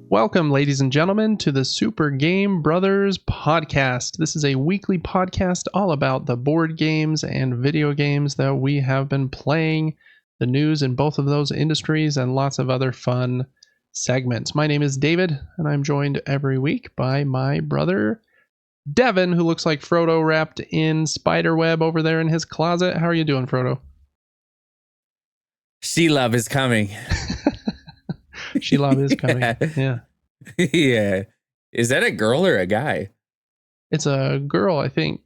Welcome, ladies and gentlemen, to the Super Game Brothers podcast. This is a weekly podcast all about the board games and video games that we have been playing, the news in both of those industries, and lots of other fun segments. My name is David, and I'm joined every week by my brother, Devin, who looks like Frodo wrapped in spiderweb over there in his closet. How are you doing, Frodo? She-Love is coming. She-Love is coming. Yeah. Yeah. Is that a girl or a guy? It's a girl, I think.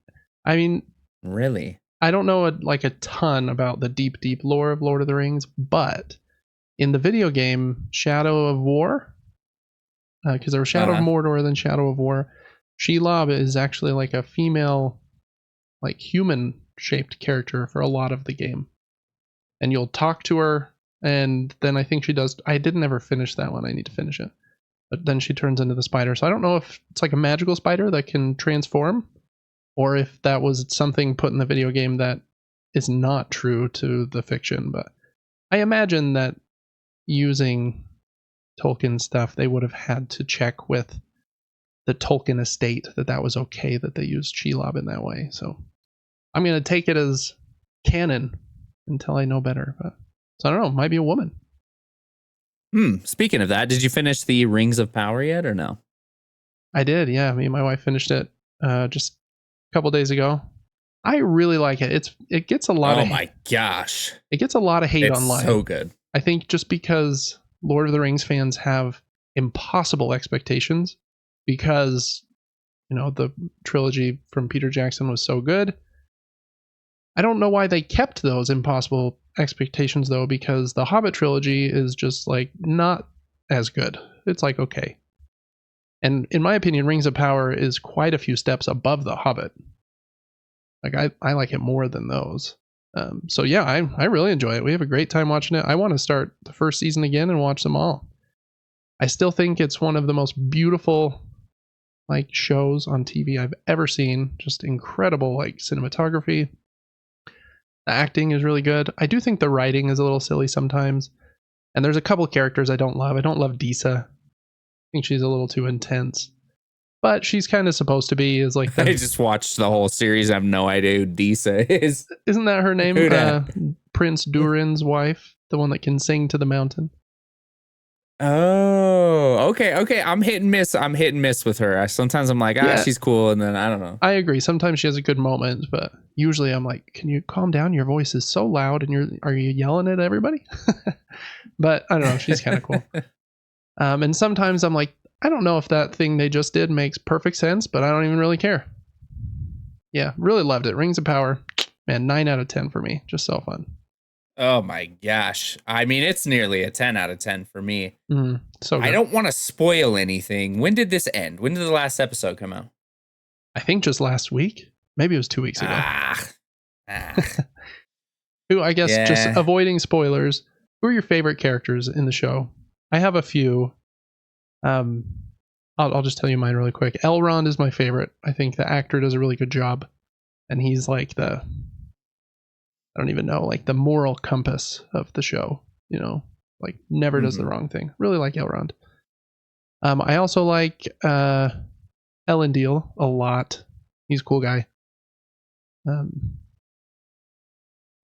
I mean, really? I don't know a ton about the deep lore of Lord of the Rings, but in the video game Shadow of War, because there was Shadow of Mordor, then Shadow of War, Shelob is actually like a female, like human-shaped character for a lot of the game. And you'll talk to her, and then I think she does. I didn't ever finish that one. I need to finish it. But then she turns into the spider. So I don't know if it's like a magical spider that can transform, or if that was something put in the video game that is not true to the fiction. But I imagine that using Tolkien stuff, they would have had to check with the Tolkien estate that was okay that they used Shelob in that way. So I'm going to take it as canon until I know better. But so I don't know, might be a woman. Speaking of that, did you finish the Rings of Power yet or no? I did, yeah. Me and my wife finished it just a couple days ago. I really like it. It gets a lot of my gosh. It gets a lot of hate it's online. So good. I think just because Lord of the Rings fans have impossible expectations because, you know, the trilogy from Peter Jackson was so good. I don't know why they kept those impossible expectations though, because the Hobbit trilogy is just like not as good. It's like okay. And in my opinion, Rings of Power is quite a few steps above the Hobbit. Like I like it more than those. So yeah, I really enjoy it. We have a great time watching it. I want to start the first season again and watch them all. I still think it's one of the most beautiful like shows on TV I've ever seen. Just incredible like cinematography. The acting is really good. I do think the writing is a little silly sometimes. And there's a couple characters I don't love. I don't love Disa. I think she's a little too intense. But she's kind of supposed to be as like I just watched the whole series. I have no idea who Disa is. Isn't that her name? Prince Durin's wife, the one that can sing to the mountain. Oh, okay. I'm hit and miss with her. Sometimes I'm like, she's cool, and then I don't know. I agree. Sometimes she has a good moment, but usually I'm like, can you calm down? Your voice is so loud, and are you yelling at everybody? But I don't know. She's kind of cool. And sometimes I'm like, I don't know if that thing they just did makes perfect sense, but I don't even really care. Yeah, really loved it. Rings of Power, man, 9 out of 10 for me. Just so fun. Oh my gosh. I mean, it's nearly a 10 out of 10 for me. So good. I don't want to spoil anything. When did this end? When did the last episode come out? I think just last week. Maybe it was 2 weeks ago. Who, I guess, just avoiding spoilers. Who are your favorite characters in the show? I have a few. I'll just tell you mine really quick. Elrond is my favorite. I think the actor does a really good job. And he's like I don't even know, like the moral compass of the show, you know, like never does the wrong thing. Really like Elrond. I also like Elendil a lot. He's a cool guy.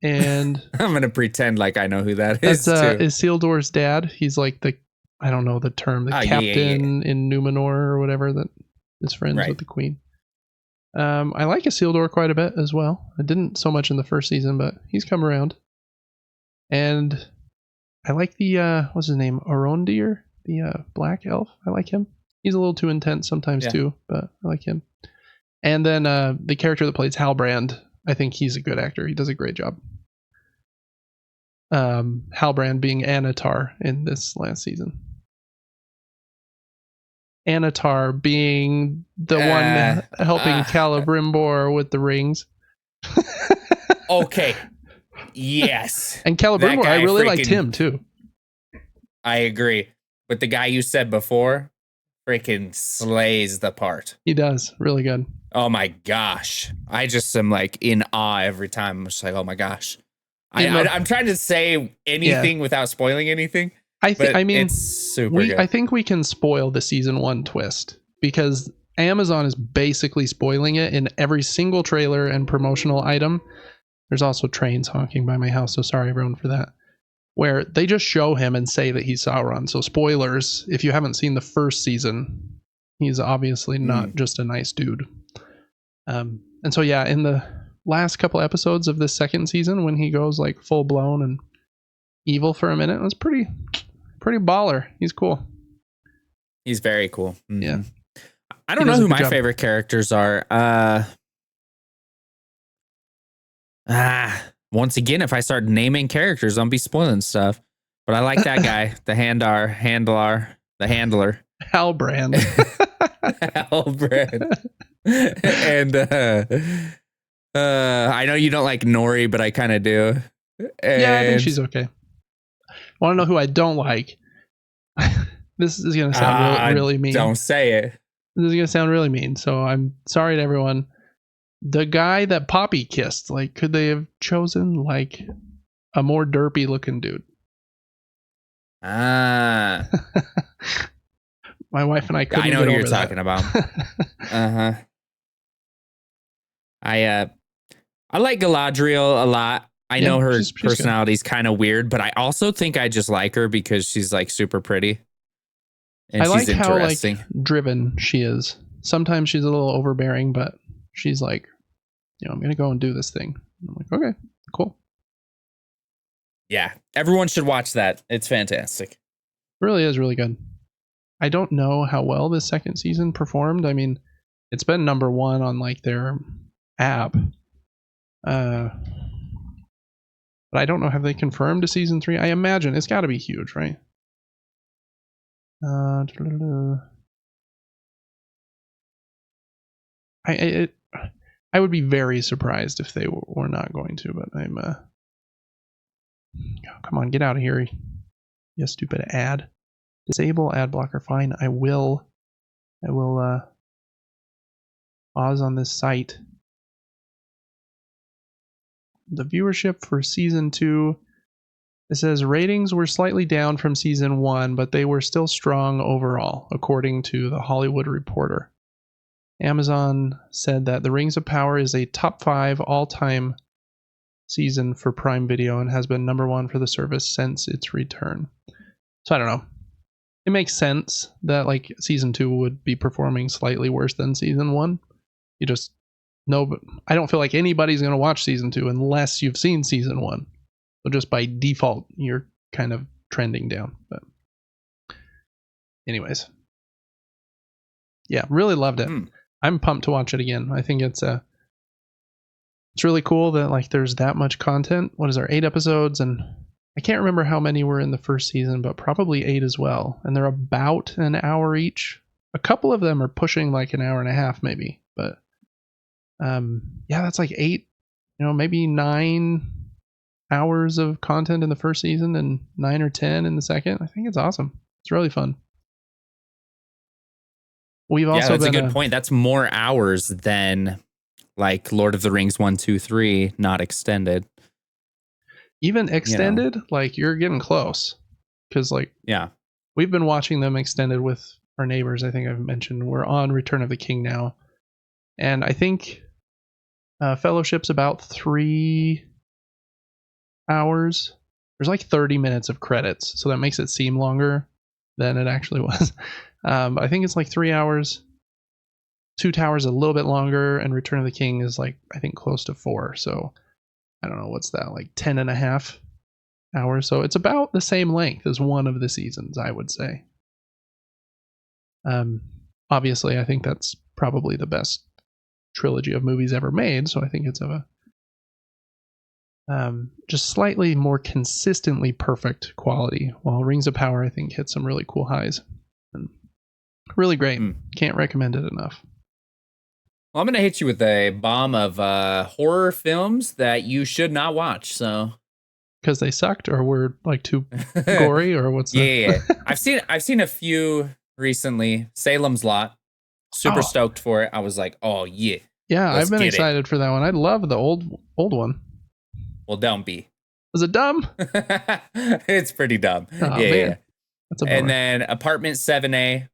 And I'm going to pretend like I know who that is. That's Isildur's dad. He's like I don't know the term, captain in Numenor or whatever that is friends with the queen. I like Isildur quite a bit as well. I didn't so much in the first season, but he's come around. And I like the what's his name? Arondir, the black elf. I like him. He's a little too intense sometimes too, but I like him. And then the character that plays Halbrand, I think he's a good actor. He does a great job. Halbrand being Anatar in this last season. Anatar being the one helping Celebrimbor with the rings. Okay. Yes. And Celebrimbor, I really liked him too. I agree. But the guy you said before, freaking slays the part. He does really good. Oh my gosh. I just am like in awe every time. I'm just like, oh my gosh. I'm trying to say anything without spoiling anything. I mean, it's super good. I think we can spoil the season 1 twist because Amazon is basically spoiling it in every single trailer and promotional item. There's also trains honking by my house, so sorry everyone for that. Where they just show him and say that he's Sauron. So spoilers, if you haven't seen the first season, he's obviously not just a nice dude. And so yeah, in the last couple episodes of this second season, when he goes like full blown and evil for a minute, it was pretty baller. He's cool. He's very cool. Mm-hmm. Yeah. I don't know who my favorite characters are. Once again, if I start naming characters, I'll be spoiling stuff. But I like that guy, the handler. Halbrand. Halbrand. And I know you don't like Nori, but I kind of do. And yeah, I think she's okay. Want to know who I don't like? This is going to sound really mean. Don't say it. This is going to sound really mean, so I'm sorry to everyone. The guy that Poppy kissed, like, could they have chosen, like, a more derpy looking dude? My wife and I couldn't get over that. I know what you're talking about. I like Galadriel a lot. I know her personality's kind of weird, but I also think I just like her because she's like super pretty. And I she's like interesting. How like driven she is. Sometimes she's a little overbearing, but she's like, I'm gonna go and do this thing. I'm like, okay, cool. Yeah, everyone should watch that. It's fantastic. It really is really good. I don't know how well this second season performed. I mean, it's been #1 on like their app. But I don't know. Have they confirmed a season 3? I imagine it's got to be huge, right? I would be very surprised if they were not going to, but I'm oh, come on, get out of here, you stupid ad. Disable ad blocker. Fine, I will pause on this site. The viewership for season 2, it says ratings were slightly down from season 1, but they were still strong overall, according to the Hollywood Reporter. Amazon said that The Rings of Power is a top 5 all-time season for Prime Video and has been #1 for the service since its return. So I don't know. It makes sense that like season 2 would be performing slightly worse than season 1. You just know, but I don't feel like anybody's going to watch season 2 unless you've seen season 1. So just by default, you're kind of trending down. But anyways, yeah, really loved it. I'm pumped to watch it again. I think it's really cool that like there's that much content. What is there, 8 episodes, and I can't remember how many were in the first season, but probably 8 as well. And they're about an hour each. A couple of them are pushing like an hour and a half maybe, but yeah, that's like 8, maybe 9 hours of content in the first season and 9 or 10 in the second. I think it's awesome. It's really fun. We've also that's a good point. That's more hours than like Lord of the Rings 1, 2, 3, not extended. Even extended, like you're getting close. Because like, yeah, we've been watching them extended with our neighbors. I think I've mentioned we're on Return of the King now. And I think Fellowship's about 3 hours. There's like 30 minutes of credits. So that makes it seem longer than it actually was. I think it's like 3 hours. 2 Towers a little bit longer, and Return of the King is like I think close to 4. So I don't know, what's that, like 10 and a half hours. So it's about the same length as one of the seasons, I would say. Obviously, I think that's probably the best trilogy of movies ever made. So I think it's of a just slightly more consistently perfect quality. While Rings of Power, I think, hit some really cool highs. And really great. Can't recommend it enough. Well, I'm going to hit you with a bomb of horror films that you should not watch. So, because they sucked, or were like too gory, or what's that? Yeah. I've seen a few recently. Salem's Lot. Super stoked for it. I was like, oh yeah. Yeah, I've been excited for that one. I love the old one. Well, don't be. Was it dumb? It's pretty dumb. Oh, man. Yeah. That's a bummer. And then Apartment 7A.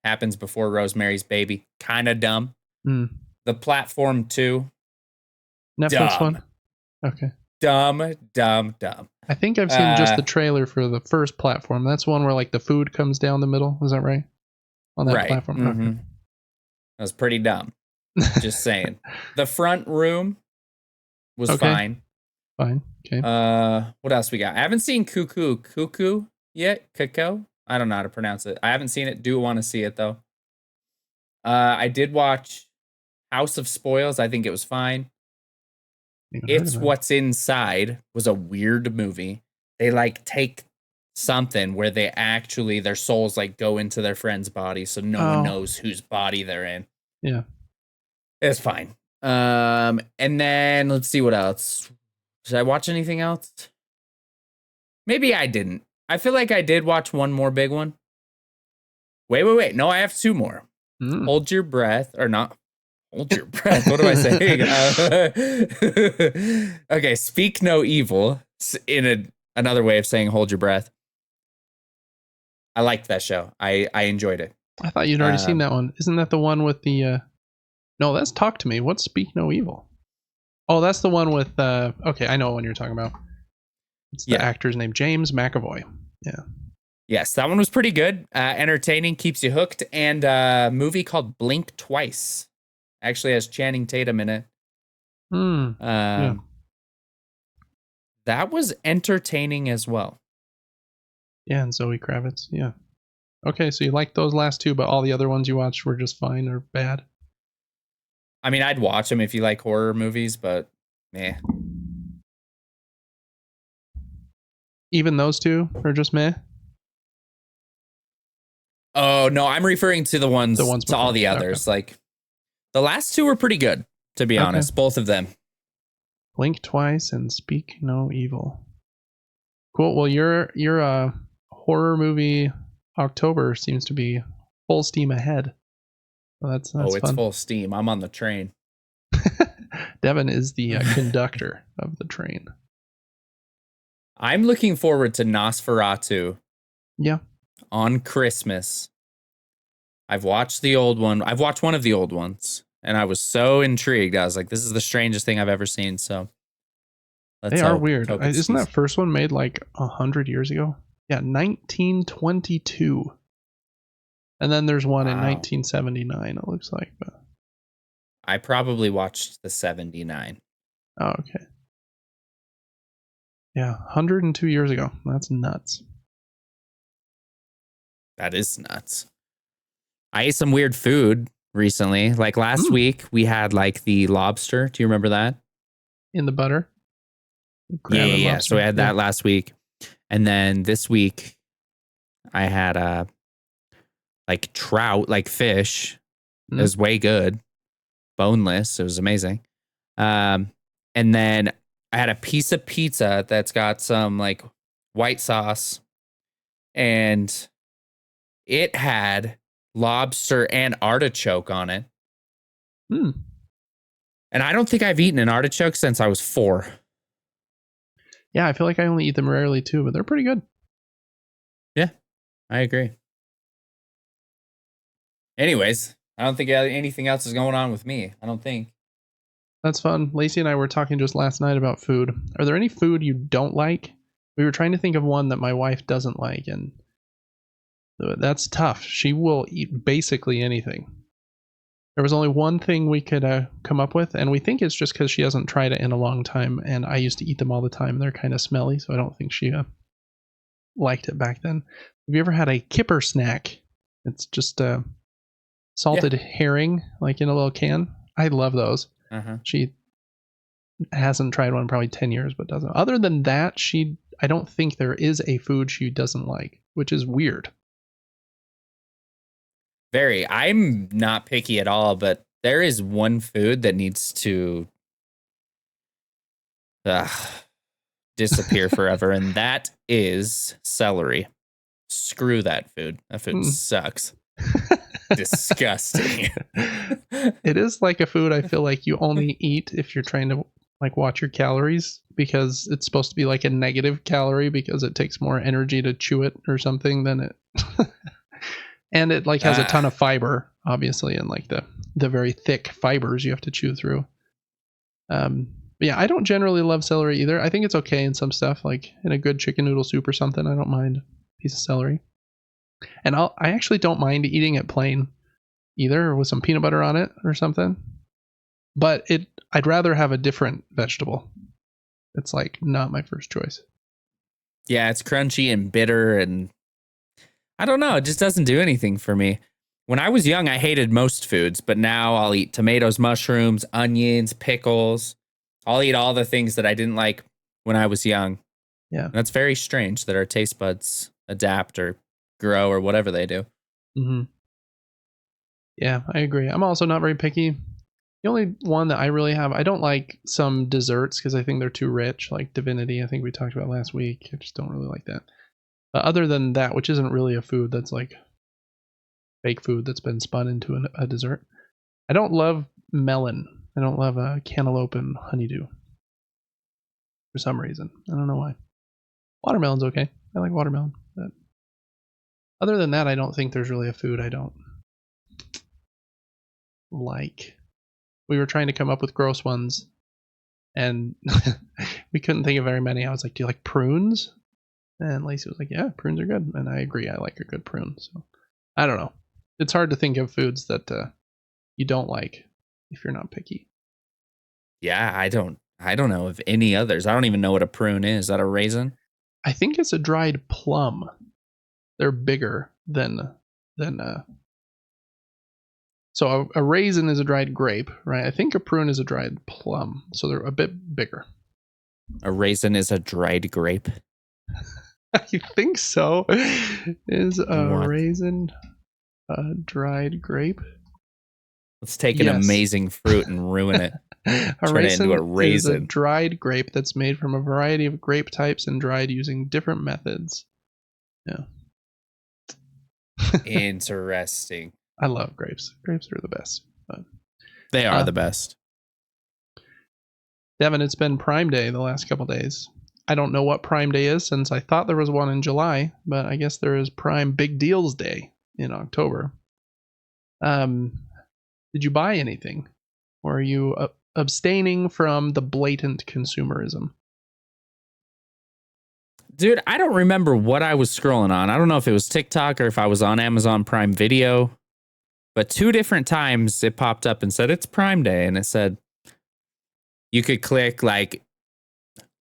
Happens before Rosemary's Baby. Kind of dumb. The Platform 2. Netflix one? Okay. Dumb. I think I've seen just the trailer for the first Platform. That's one where like the food comes down the middle. Is that right? On that platform. Mm-hmm. Okay. That was pretty dumb. Just saying. The Front Room was fine. Fine. Okay. What else we got? I haven't seen Cuckoo yet. Cuckoo? I don't know how to pronounce it. I haven't seen it. Do want to see it though. I did watch House of Spoils. I think it was fine. It's What's Inside was a weird movie. They like take something where they actually their souls like go into their friend's body, so no one knows whose body they're in. Yeah, it's fine. And then let's see what else. Did I watch anything else? Maybe I didn't. I feel like I did watch one more big one. Wait. No, I have two more. Hold Your Breath, or not. Hold your breath. What am I saying? Okay, Speak No Evil. In another way of saying hold your breath. I liked that show. I enjoyed it. I thought you'd already seen that one. Isn't that the one with the... No, that's Talk to Me. What's Speak No Evil? Oh, that's the one with... Okay, I know what one you're talking about. It's the actor's name, James McAvoy. Yeah. Yes, that one was pretty good. Entertaining, keeps you hooked. And a movie called Blink Twice. Actually has Channing Tatum in it. Yeah. That was entertaining as well. Yeah, and Zoe Kravitz. Yeah. Okay, so you liked those last two, but all the other ones you watched were just fine or bad? I mean, I'd watch them if you like horror movies, but meh. Even those two are just meh? Oh, no, I'm referring to the ones to all the others. Okay. Like, the last two were pretty good, to be honest. Both of them. Blink Twice and Speak No Evil. Cool. Well, your horror movie October seems to be full steam ahead. Well, that's it's fun. Full steam. I'm on the train. Devin is the conductor of the train. I'm looking forward to Nosferatu. Yeah. On Christmas. I've watched the old one. I've watched one of the old ones, and I was so intrigued. I was like, this is the strangest thing I've ever seen. So they are weird. Isn't that first one made like 100 years ago? Yeah, 1922. And then there's one in 1979, it looks like. But I probably watched the 79. Oh, okay. Yeah, 102 years ago. That's nuts. That is nuts. I ate some weird food recently. Like last week, we had like the lobster. Do you remember that? In the butter? Yeah. So we had that last week. And then this week, I had like trout, like fish. It was way good. Boneless. It was amazing. And then I had a piece of pizza that's got some like white sauce. And it had lobster and artichoke on it. And I don't think I've eaten an artichoke since I was 4. Yeah, I feel like I only eat them rarely too, but they're pretty good. Yeah, I agree. Anyways, I don't think anything else is going on with me. I don't think. That's fun. Lacey and I were talking just last night about food. Are there any food you don't like? We were trying to think of one that my wife doesn't like, and that's tough. She will eat basically anything. There was only one thing we could come up with, and we think it's just because she hasn't tried it in a long time, and I used to eat them all the time. They're kind of smelly, so I don't think she liked it back then. Have you ever had a kipper snack? It's just salted herring, like in a little can. I love those. She hasn't tried one in probably 10 years, but doesn't. Other than that, I don't think there is a food she doesn't like, which is weird. Very. I'm not picky at all, but there is one food that needs to disappear forever, and that is celery. screw that food. That food sucks. Disgusting. It is like a food I feel like you only eat if you're trying to like watch your calories, because it's supposed to be like a negative calorie because it takes more energy to chew it or something than it and it like has a ton of fiber, obviously, and like the very thick fibers you have to chew through. But yeah, I don't generally love celery either. I think it's okay in some stuff, like in a good chicken noodle soup or something. I don't mind a piece of celery. And I actually don't mind eating it plain either, or with some peanut butter on it or something. But I'd rather have a different vegetable. It's like not my first choice. Yeah, it's crunchy and bitter, and I don't know, it just doesn't do anything for me. When I was young, I hated most foods, but now I'll eat tomatoes, mushrooms, onions, pickles. I'll eat all the things that I didn't like when I was young. Yeah. And that's very strange that our taste buds adapt or grow or whatever they do. Mm-hmm. Yeah, I agree. I'm also not very picky. The only one that I really have, I don't like some desserts because I think they're too rich, like Divinity, I think we talked about last week. I just don't really like that. But other than that, which isn't really a food, that's like fake food that's been spun into a dessert. I don't love melon. I don't love cantaloupe and honeydew for some reason. I don't know why. Watermelon's okay. I like watermelon. But other than that, I don't think there's really a food I don't like. We were trying to come up with gross ones, and we couldn't think of very many. I was like, do you like prunes? And Lacey was like, yeah, prunes are good. And I agree. I like a good prune. So I don't know. It's hard to think of foods that you don't like if you're not picky. Yeah, I don't know of any others. I don't even know what a prune is. Is that a raisin? I think it's a dried plum. They're bigger than so a raisin is a dried grape, right? I think a prune is a dried plum, so they're a bit bigger. A raisin is a dried grape? I think so. Is a raisin a dried grape? Let's take an amazing fruit and ruin it. A raisin is a dried grape that's made from a variety of grape types and dried using different methods. Yeah. Interesting. I love grapes. Grapes are the best. But, they are the best. Devin, it's been Prime Day the last couple days. I don't know what Prime Day is, since I thought there was one in July, but I guess there is Prime Big Deals Day in October. Did you buy anything? Or are you abstaining from the blatant consumerism? Dude, I don't remember what I was scrolling on. I don't know if it was TikTok or if I was on Amazon Prime Video. But 2 different times it popped up and said it's Prime Day. And it said you could click like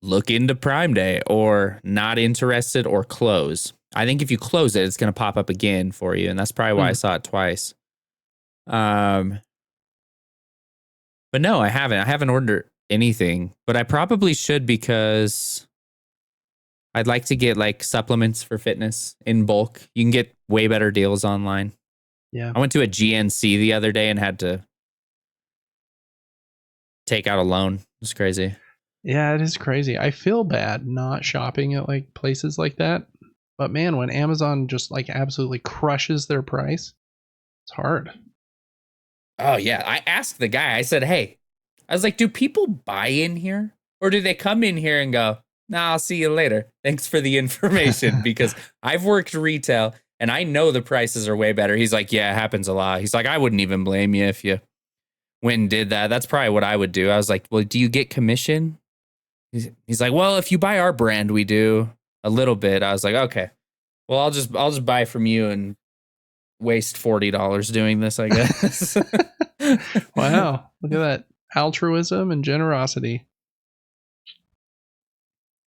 look into Prime Day or not interested or close. I think if you close it, it's going to pop up again for you. And that's probably why I saw it twice. But no, I haven't. I haven't ordered anything. But I probably should, because I'd like to get like supplements for fitness in bulk. You can get way better deals online. Yeah. I went to a GNC the other day and had to take out a loan. It's crazy. Yeah, it is crazy. I feel bad not shopping at like places like that. But man, when Amazon just like absolutely crushes their price, it's hard. Oh yeah. I asked the guy, I said, hey, I was like, do people buy in here? Or do they come in here and go, nah, I'll see you later. Thanks for the information. Because I've worked retail and I know the prices are way better. He's like, yeah, it happens a lot. He's like, I wouldn't even blame you if you went and did that. That's probably what I would do. I was like, well, do you get commission? He's like, well, if you buy our brand, we do a little bit. I was like, okay, well, I'll just buy from you and waste $40 doing this, I guess. Wow. Look at that altruism and generosity.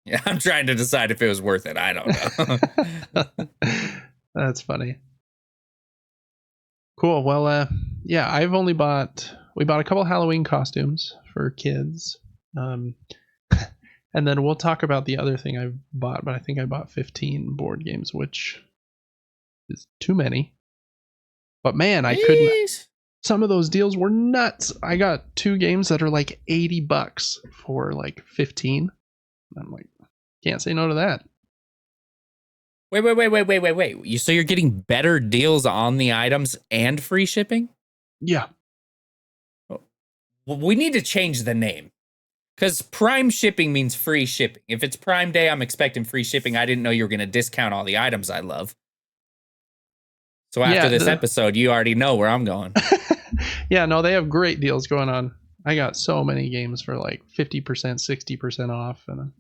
Yeah, I'm trying to decide if it was worth it. I don't know. That's funny. Cool. Well, yeah, we bought a couple Halloween costumes for kids. And then we'll talk about the other thing I bought, but I think I bought 15 board games, which is too many. But man, I couldn't. Some of those deals were nuts. I got 2 games that are like $80 for like 15. I'm like, can't say no to that. Wait. So you're getting better deals on the items and free shipping? Yeah. Well, we need to change the name. Because Prime shipping means free shipping. If it's Prime Day, I'm expecting free shipping. I didn't know you were going to discount all the items I love. So after this episode, you already know where I'm going. Yeah, no, they have great deals going on. I got so many games for like 50%, 60% off. And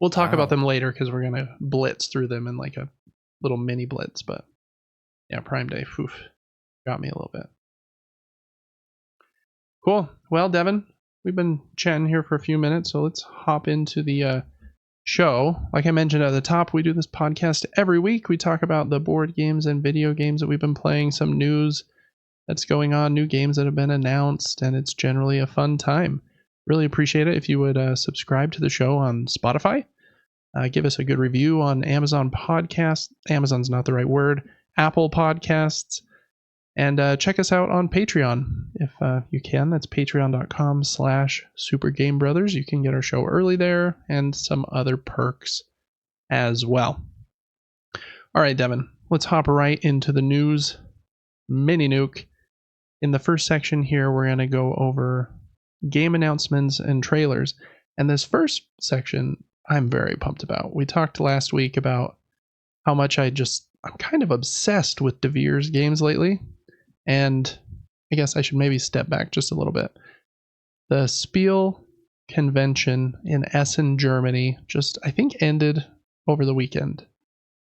we'll talk about them later because we're going to blitz through them in like a little mini blitz. But yeah, Prime Day, got me a little bit. Cool. Well, Devin, we've been chatting here for a few minutes, so let's hop into the show. Like I mentioned at the top, we do this podcast every week. We talk about the board games and video games that we've been playing, some news that's going on, new games that have been announced, and it's generally a fun time. Really appreciate it if you would subscribe to the show on Spotify. Give us a good review on Amazon Podcasts. Amazon's not the right word. Apple Podcasts. And check us out on Patreon if you can. That's patreon.com/supergamebrothers. You can get our show early there and some other perks as well. All right, Devin, let's hop right into the news. Mini nuke. In the first section here, we're going to go over game announcements and trailers. And this first section, I'm very pumped about. We talked last week about how much I'm kind of obsessed with DeVire's games lately. And I guess I should maybe step back just a little bit. The SPIEL convention in Essen, Germany, I think ended over the weekend.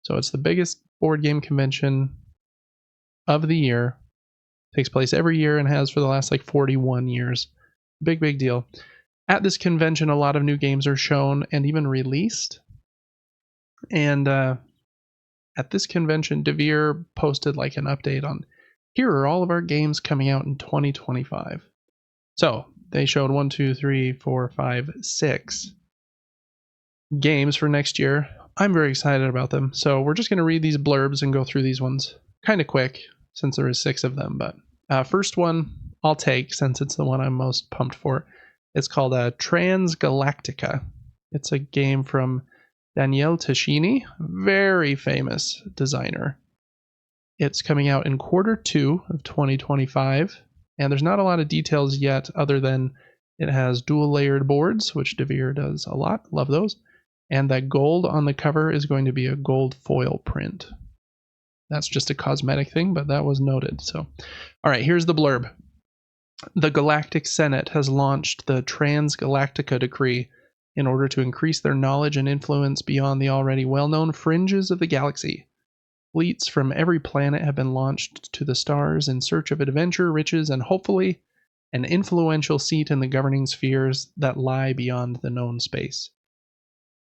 So it's the biggest board game convention of the year. Takes place every year and has for the last 41 years. Big deal. At this convention, a lot of new games are shown and even released. And at this convention, DeVire posted an update on, here are all of our games coming out in 2025. So they showed 6 games for next year. I'm very excited about them. So we're just going to read these blurbs and go through these ones kind of quick, since there is 6 of them. But first one I'll take, since it's the one I'm most pumped for. It's called Transgalactica. It's a game from Daniele Tascini, very famous designer. It's coming out in Q2 of 2025, and there's not a lot of details yet other than it has dual layered boards, which DeVire does a lot. Love those. And that gold on the cover is going to be a gold foil print. That's just a cosmetic thing, but that was noted. So, all right, here's the blurb. The Galactic Senate has launched the Transgalactica Decree in order to increase their knowledge and influence beyond the already well-known fringes of the galaxy. Fleets from every planet have been launched to the stars in search of adventure, riches, and hopefully an influential seat in the governing spheres that lie beyond the known space.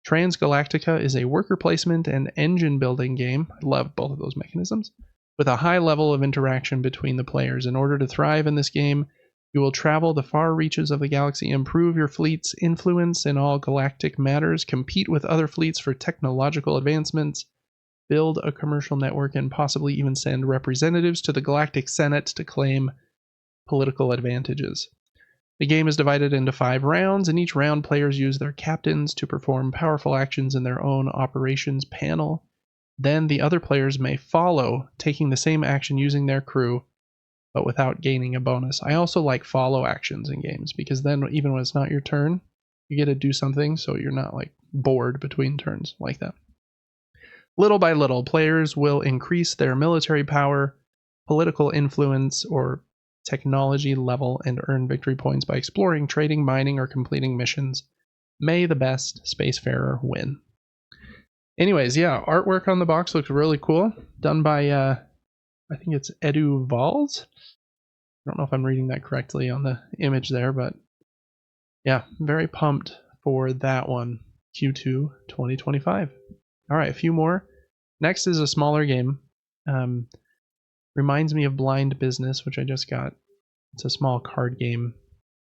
Transgalactica is a worker placement and engine building game. I love both of those mechanisms. With a high level of interaction between the players. In order to thrive in this game, you will travel the far reaches of the galaxy, improve your fleet's influence in all galactic matters, compete with other fleets for technological advancements, build a commercial network, and possibly even send representatives to the Galactic Senate to claim political advantages. The game is divided into 5 rounds. In each round, players use their captains to perform powerful actions in their own operations panel. Then the other players may follow, taking the same action using their crew, but without gaining a bonus. I also like follow actions in games, because then even when it's not your turn, you get to do something, so you're not bored between turns like that. Little by little, players will increase their military power, political influence, or technology level and earn victory points by exploring, trading, mining, or completing missions. May the best spacefarer win. Anyways, yeah, artwork on the box looks really cool. Done by, I think it's Edu Valls. I don't know if I'm reading that correctly on the image there, but yeah, very pumped for that one. Q2 2025. All right, a few more. Next is a smaller game. Reminds me of Blind Business, which I just got. It's a small card game.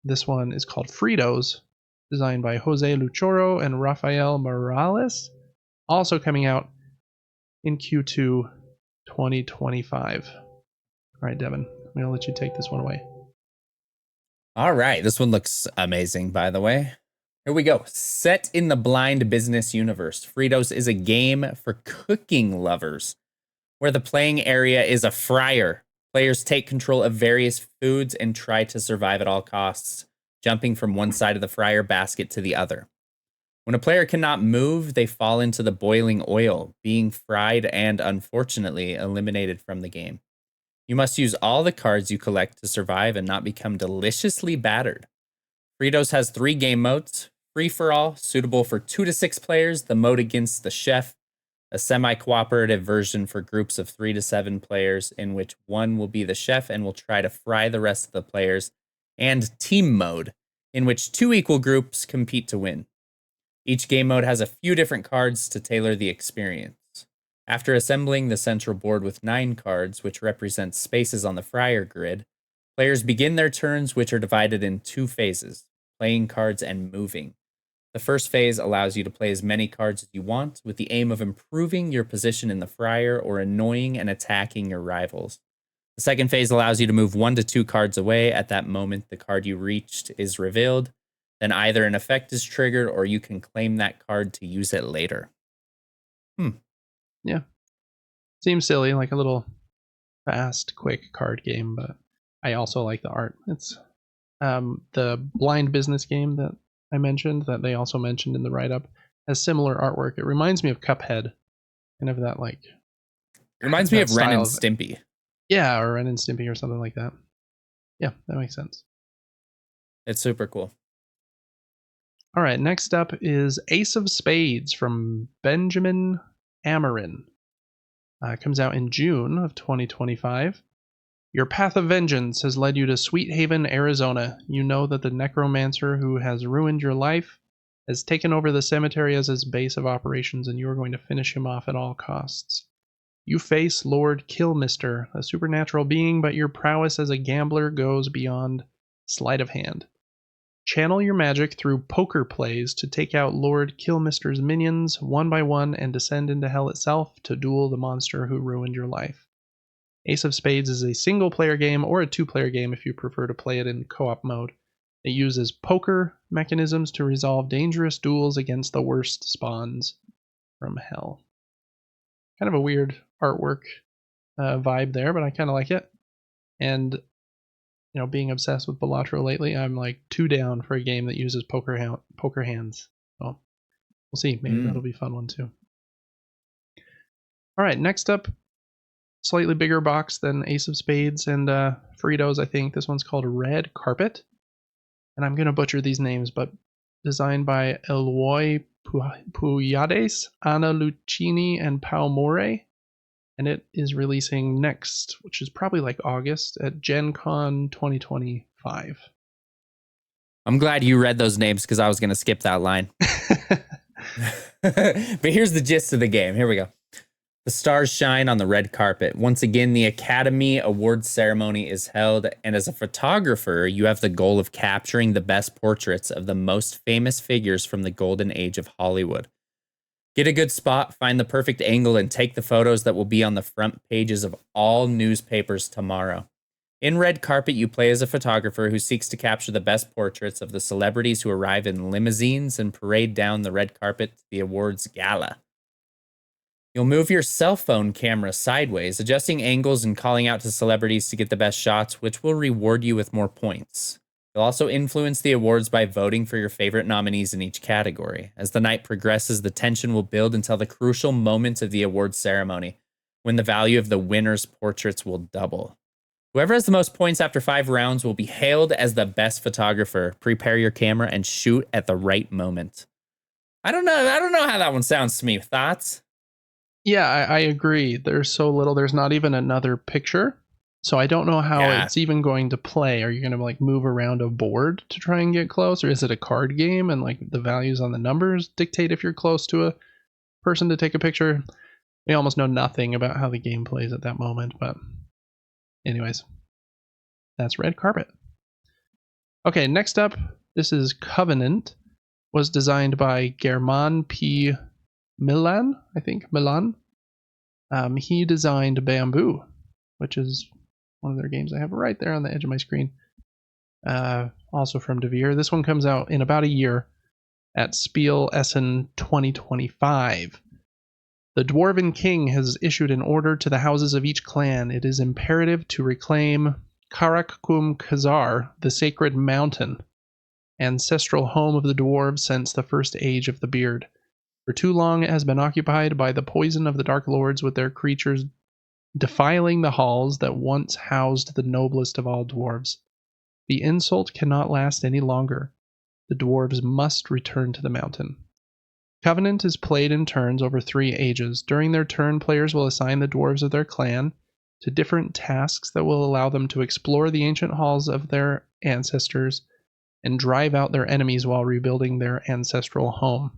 This one is called Fritos, designed by Jose Luchoro and Rafael Morales. Also coming out in Q2 2025. All right, Devin, I'm going to let you take this one away. All right, this one looks amazing, by the way. Here we go. Set in the blind business universe, Fritos is a game for cooking lovers, where the playing area is a fryer. Players take control of various foods and try to survive at all costs, jumping from one side of the fryer basket to the other. When a player cannot move, they fall into the boiling oil, being fried and, unfortunately, eliminated from the game. You must use all the cards you collect to survive and not become deliciously battered. Fritos has 3 game modes: free-for-all, suitable for 2 to 6 players, the mode against the chef, a semi-cooperative version for groups of 3 to 7 players, in which one will be the chef and will try to fry the rest of the players, and team mode, in which 2 equal groups compete to win. Each game mode has a few different cards to tailor the experience. After assembling the central board with 9 cards, which represents spaces on the fryer grid, players begin their turns, which are divided in 2 phases, playing cards and moving. The first phase allows you to play as many cards as you want, with the aim of improving your position in the fryer or annoying and attacking your rivals. The second phase allows you to move 1 to 2 cards away. At that moment, the card you reached is revealed. Then either an effect is triggered or you can claim that card to use it later. Yeah. Seems silly, like a little fast, quick card game, but I also like the art. It's the blind business game that I mentioned, that they also mentioned in the write-up, has similar artwork. It reminds me of Cuphead. Kind of that, like... It reminds me of Ren and Stimpy. Yeah, or Ren and Stimpy or something like that. Yeah, that makes sense. It's super cool. All right, next up is Ace of Spades from Benjamin Amarin. Comes out in June of 2025. Your path of vengeance has led you to Sweet Haven, Arizona. You know that the necromancer who has ruined your life has taken over the cemetery as his base of operations, and you are going to finish him off at all costs. You face Lord Killmister, a supernatural being, but your prowess as a gambler goes beyond sleight of hand. Channel your magic through poker plays to take out Lord Killmister's minions one by one and descend into hell itself to duel the monster who ruined your life. Ace of Spades is a single-player game or a 2-player game if you prefer to play it in co-op mode. It uses poker mechanisms to resolve dangerous duels against the worst spawns from hell. Kind of a weird artwork vibe there, but I kind of like it. And being obsessed with Balatro lately, I'm like 2 down for a game that uses poker hands. So we'll see. Maybe that'll be a fun one too. All right, next up, slightly bigger box than Ace of Spades and Fritos, I think. This one's called Red Carpet. And I'm going to butcher these names, but designed by Eloy Puyades, Ana Lucchini, and Pau More. And it is releasing next, which is probably like August, at Gen Con 2025. I'm glad you read those names because I was going to skip that line. But here's the gist of the game. Here we go. The stars shine on the red carpet. Once again, the Academy Awards ceremony is held, and as a photographer, you have the goal of capturing the best portraits of the most famous figures from the golden age of Hollywood. Get a good spot, find the perfect angle, and take the photos that will be on the front pages of all newspapers tomorrow. In Red Carpet, you play as a photographer who seeks to capture the best portraits of the celebrities who arrive in limousines and parade down the red carpet to the awards gala. You'll move your cell phone camera sideways, adjusting angles and calling out to celebrities to get the best shots, which will reward you with more points. You'll also influence the awards by voting for your favorite nominees in each category. As the night progresses, the tension will build until the crucial moment of the awards ceremony, when the value of the winner's portraits will double. Whoever has the most points after 5 rounds will be hailed as the best photographer. Prepare your camera and shoot at the right moment. I don't know how that one sounds to me. Thoughts? Yeah, I agree. There's so little. There's not even another picture. So I don't know how it's even going to play. Are you going to like move around a board to try and get close? Or is it a card game and like the values on the numbers dictate if you're close to a person to take a picture? We almost know nothing about how the game plays at that moment. But anyways, that's Red Carpet. Okay, next up, this is Covenant. Was designed by German P. Milan, I think. Milan. He designed Bamboo, which is one of their games I have right there on the edge of my screen. Also from Devir. This one comes out in about a year. at SPIEL Essen 2025. The Dwarven King has issued an order to the houses of each clan. It is imperative to reclaim Karakkum Khazar, the sacred mountain, ancestral home of the dwarves since the first age of the beard. For too long it has been occupied by the poison of the Dark Lords, with their creatures defiling the halls that once housed the noblest of all dwarves. The insult cannot last any longer. The dwarves must return to the mountain. Covenant is played in turns over 3 ages. During their turn, players will assign the dwarves of their clan to different tasks that will allow them to explore the ancient halls of their ancestors and drive out their enemies while rebuilding their ancestral home.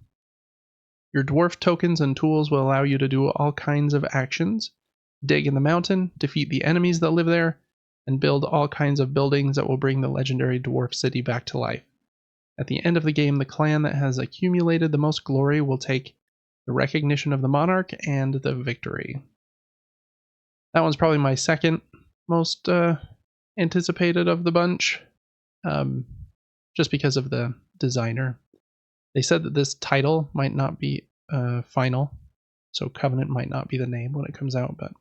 Your dwarf tokens and tools will allow you to do all kinds of actions: dig in the mountain, defeat the enemies that live there, and build all kinds of buildings that will bring the legendary dwarf city back to life. At the end of the game, the clan that has accumulated the most glory will take the recognition of the monarch and the victory. That one's probably my second most anticipated of the bunch, just because of the designer. They said that this title might not be final, so Covenant might not be the name when it comes out, but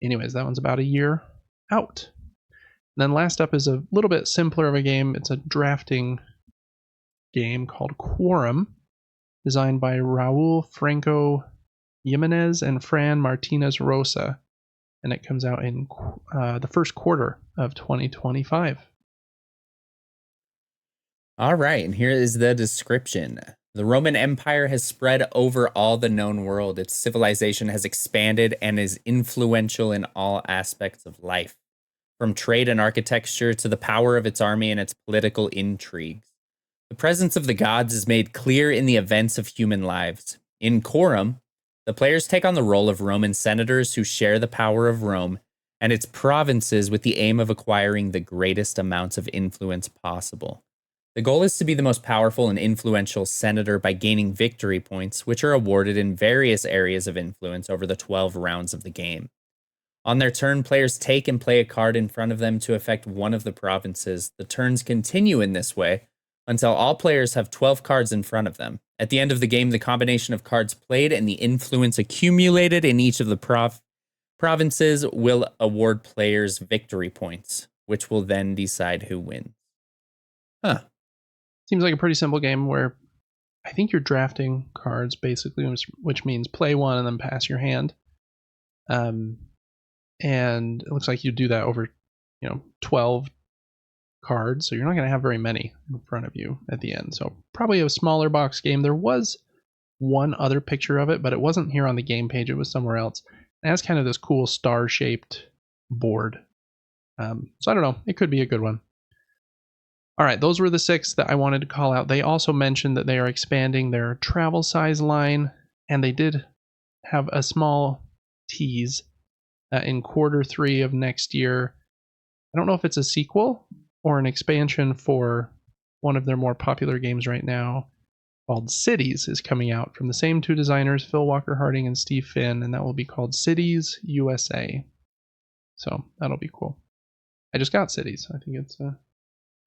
anyways, that one's about a year out. And then last up is a little bit simpler of a game. It's a drafting game called Quorum, designed by Raul Franco Jimenez and Fran Martinez Rosa, and it comes out in the first quarter of 2025. All right, and here is the description. The Roman Empire has spread over all the known world. Its civilization has expanded and is influential in all aspects of life, from trade and architecture to the power of its army and its political intrigues. The presence of the gods is made clear in the events of human lives. In Quorum, the players take on the role of Roman senators who share the power of Rome and its provinces with the aim of acquiring the greatest amounts of influence possible. The goal is to be the most powerful and influential senator by gaining victory points, which are awarded in various areas of influence over the 12 rounds of the game. On their turn, players take and play a card in front of them to affect one of the provinces. The turns continue in this way until all players have 12 cards in front of them. At the end of the game, the combination of cards played and the influence accumulated in each of the provinces will award players victory points, which will then decide who wins. Huh. Seems like a pretty simple game where I think you're drafting cards, basically, which means play one and then pass your hand. And it looks like you do that over, 12 cards, so you're not going to have very many in front of you at the end. So probably a smaller box game. There was one other picture of it, but it wasn't here on the game page. It was somewhere else. It has kind of this cool star-shaped board. So I don't know. It could be a good one. All right, those were the 6 that I wanted to call out. They also mentioned that they are expanding their travel size line, and they did have a small tease in quarter 3 of next year. I don't know if it's a sequel or an expansion for one of their more popular games right now called Cities is coming out from the same 2 designers, Phil Walker Harding and Steve Finn, and that will be called Cities USA. So that'll be cool. I just got Cities. I think it's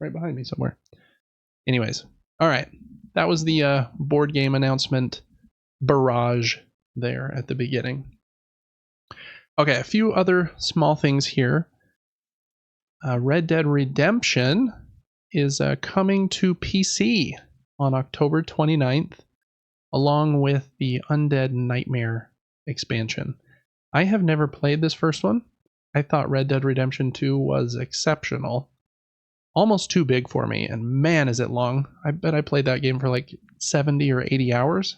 right behind me somewhere. Anyways, all right. That was the board game announcement barrage there at the beginning. Okay, a few other small things here. Red Dead Redemption is coming to PC on October 29th, along with the Undead Nightmare expansion. I have never played this first one. I thought Red Dead Redemption 2 was exceptional. Almost too big for me, and man, is it long. I bet I played that game for like 70 or 80 hours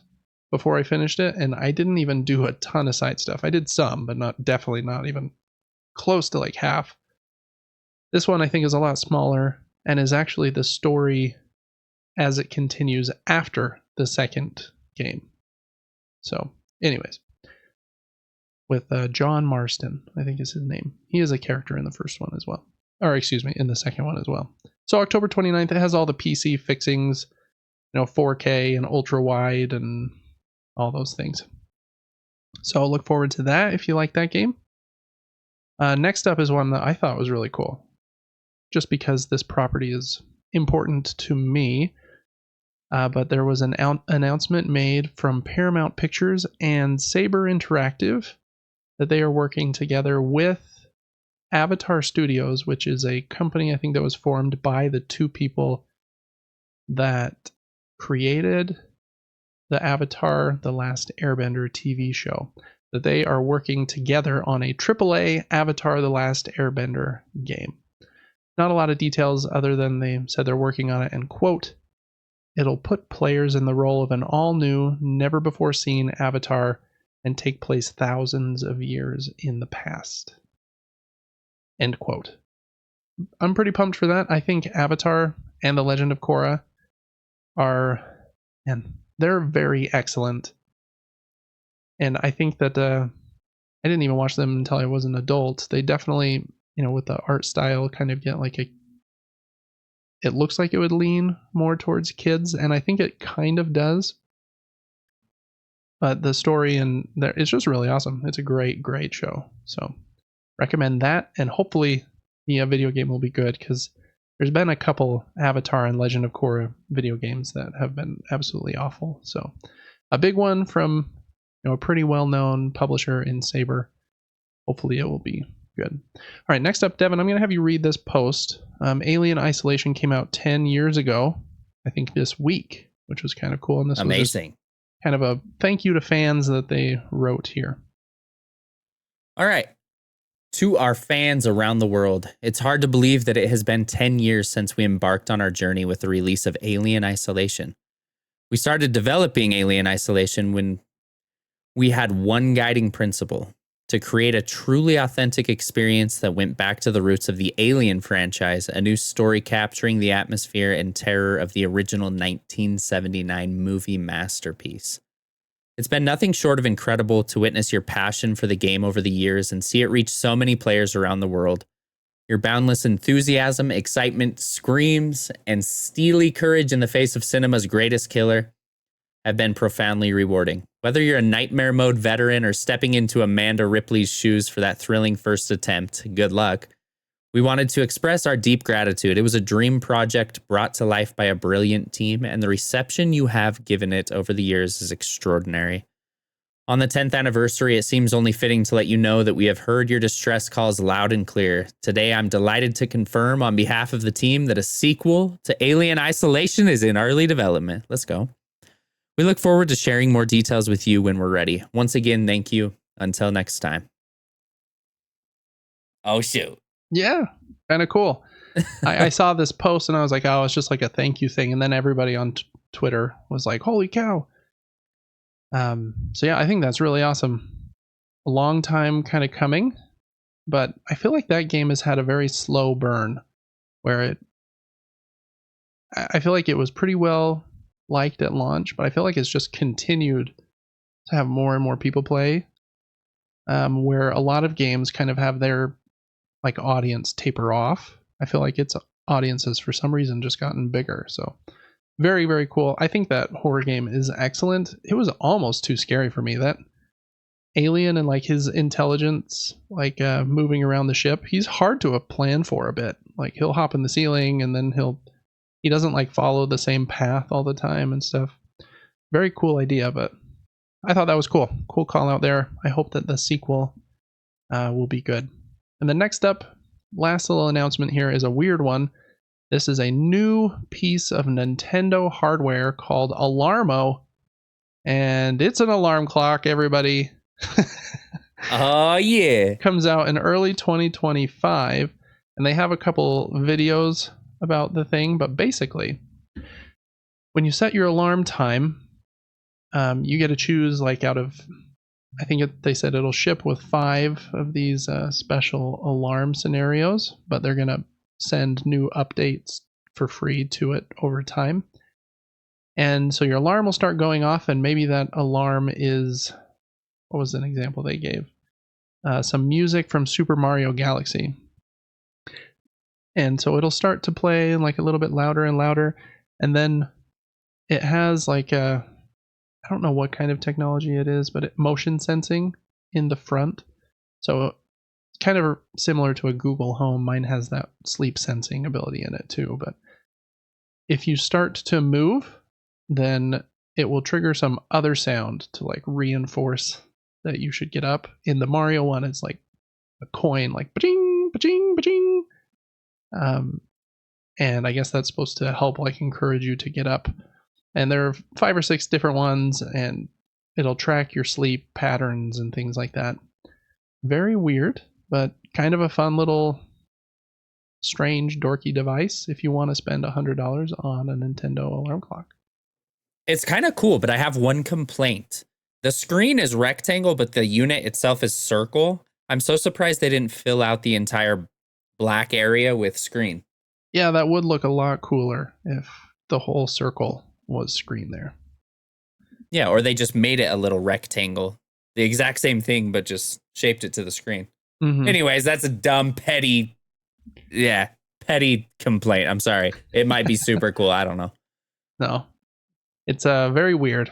before I finished it, and I didn't even do a ton of side stuff. I did some, but definitely not even close to like half. This one I think is a lot smaller and is actually the story as it continues after the second game. So, anyways, with John Marston, I think is his name. He is a character in the first one as well. Or excuse me, in the second one as well. So October 29th, it has all the PC fixings, 4K and ultra wide and all those things. So I'll look forward to that if you like that game. Next up is one that I thought was really cool, just because this property is important to me. But there was an announcement made from Paramount Pictures and Saber Interactive that they are working together with Avatar Studios, which is a company I think that was formed by the two people that created the Avatar The Last Airbender TV show. That they are working together on a AAA Avatar The Last Airbender game. Not a lot of details other than they said they're working on it, and quote, "It'll put players in the role of an all-new, never-before-seen Avatar and take place thousands of years in the past." End quote. I'm pretty pumped for that. I think Avatar and The Legend of Korra they're very excellent. And I think that I didn't even watch them until I was an adult. They definitely, with the art style, kind of get like it looks like it would lean more towards kids, and I think it kind of does. But the story it's just really awesome. It's a great, great show. So recommend that, and hopefully the video game will be good, because there's been a couple Avatar and Legend of Korra video games that have been absolutely awful. So a big one from a pretty well-known publisher in Saber. Hopefully it will be good. All right, next up, Devin, I'm going to have you read this post. Alien Isolation came out 10 years ago, I think this week, which was kind of cool. And this amazing. Was kind of a thank you to fans that they wrote here. All right. To our fans around the world, it's hard to believe that it has been 10 years since we embarked on our journey with the release of Alien Isolation. We started developing Alien Isolation when we had one guiding principle: to create a truly authentic experience that went back to the roots of the Alien franchise, a new story capturing the atmosphere and terror of the original 1979 movie masterpiece. It's been nothing short of incredible to witness your passion for the game over the years and see it reach so many players around the world. Your boundless enthusiasm, excitement, screams, and steely courage in the face of cinema's greatest killer have been profoundly rewarding. Whether you're a nightmare mode veteran or stepping into Amanda Ripley's shoes for that thrilling first attempt, good luck. We wanted to express our deep gratitude. It was a dream project brought to life by a brilliant team, and the reception you have given it over the years is extraordinary. On the 10th anniversary, it seems only fitting to let you know that we have heard your distress calls loud and clear. Today, I'm delighted to confirm on behalf of the team that a sequel to Alien Isolation is in early development. Let's go. We look forward to sharing more details with you when we're ready. Once again, thank you. Until next time. Oh, shoot. Yeah, kind of cool. I saw this post and I was like, oh, it's just like a thank you thing. And then everybody on Twitter was like, holy cow. So yeah, I think that's really awesome. A long time kind of coming, but I feel like that game has had a very slow burn where I feel like it was pretty well liked at launch, but I feel like it's just continued to have more and more people play, where a lot of games kind of have their audience taper off. I feel like its audiences for some reason just gotten bigger. So very, very cool. I think that horror game is excellent. It was almost too scary for me. That alien and his intelligence, moving around the ship, he's hard to plan for a bit. He'll hop in the ceiling and then he doesn't follow the same path all the time and stuff. Very cool idea, but I thought that was cool. Cool call out there. I hope that the sequel will be good. And then next up, last little announcement here is a weird one. This is a new piece of Nintendo hardware called Alarmo, and it's an alarm clock, everybody. Oh, yeah. It comes out in early 2025, and they have a couple videos about the thing, but basically, when you set your alarm time, you get to choose out of, I think they said it'll ship with 5 of these special alarm scenarios, but they're going to send new updates for free to it over time. And so your alarm will start going off, and maybe that alarm is, what was an example they gave? Some music from Super Mario Galaxy. And so it'll start to play a little bit louder and louder, and then it has I don't know what kind of technology it is, but motion sensing in the front. So it's kind of similar to a Google Home. Mine has that sleep sensing ability in it too. But if you start to move, then it will trigger some other sound to like reinforce that you should get up. In the Mario one, it's like a coin, like ba-ching, ba-ching, ba-ching. And I guess that's supposed to help like encourage you to get up. And there are 5 or 6 different ones, and it'll track your sleep patterns and things like that. Very weird, but kind of a fun little strange dorky device if you want to spend $100 on a Nintendo alarm clock. It's kind of cool, but I have one complaint. The screen is rectangle, but the unit itself is circle. I'm so surprised they didn't fill out the entire black area with screen. Yeah, that would look a lot cooler if the whole circle was screen there. Yeah, or they just made it a little rectangle. The exact same thing, but just shaped it to the screen. Mm-hmm. Anyways, that's a dumb, petty complaint. I'm sorry. It might be super cool. I don't know. No. It's very weird.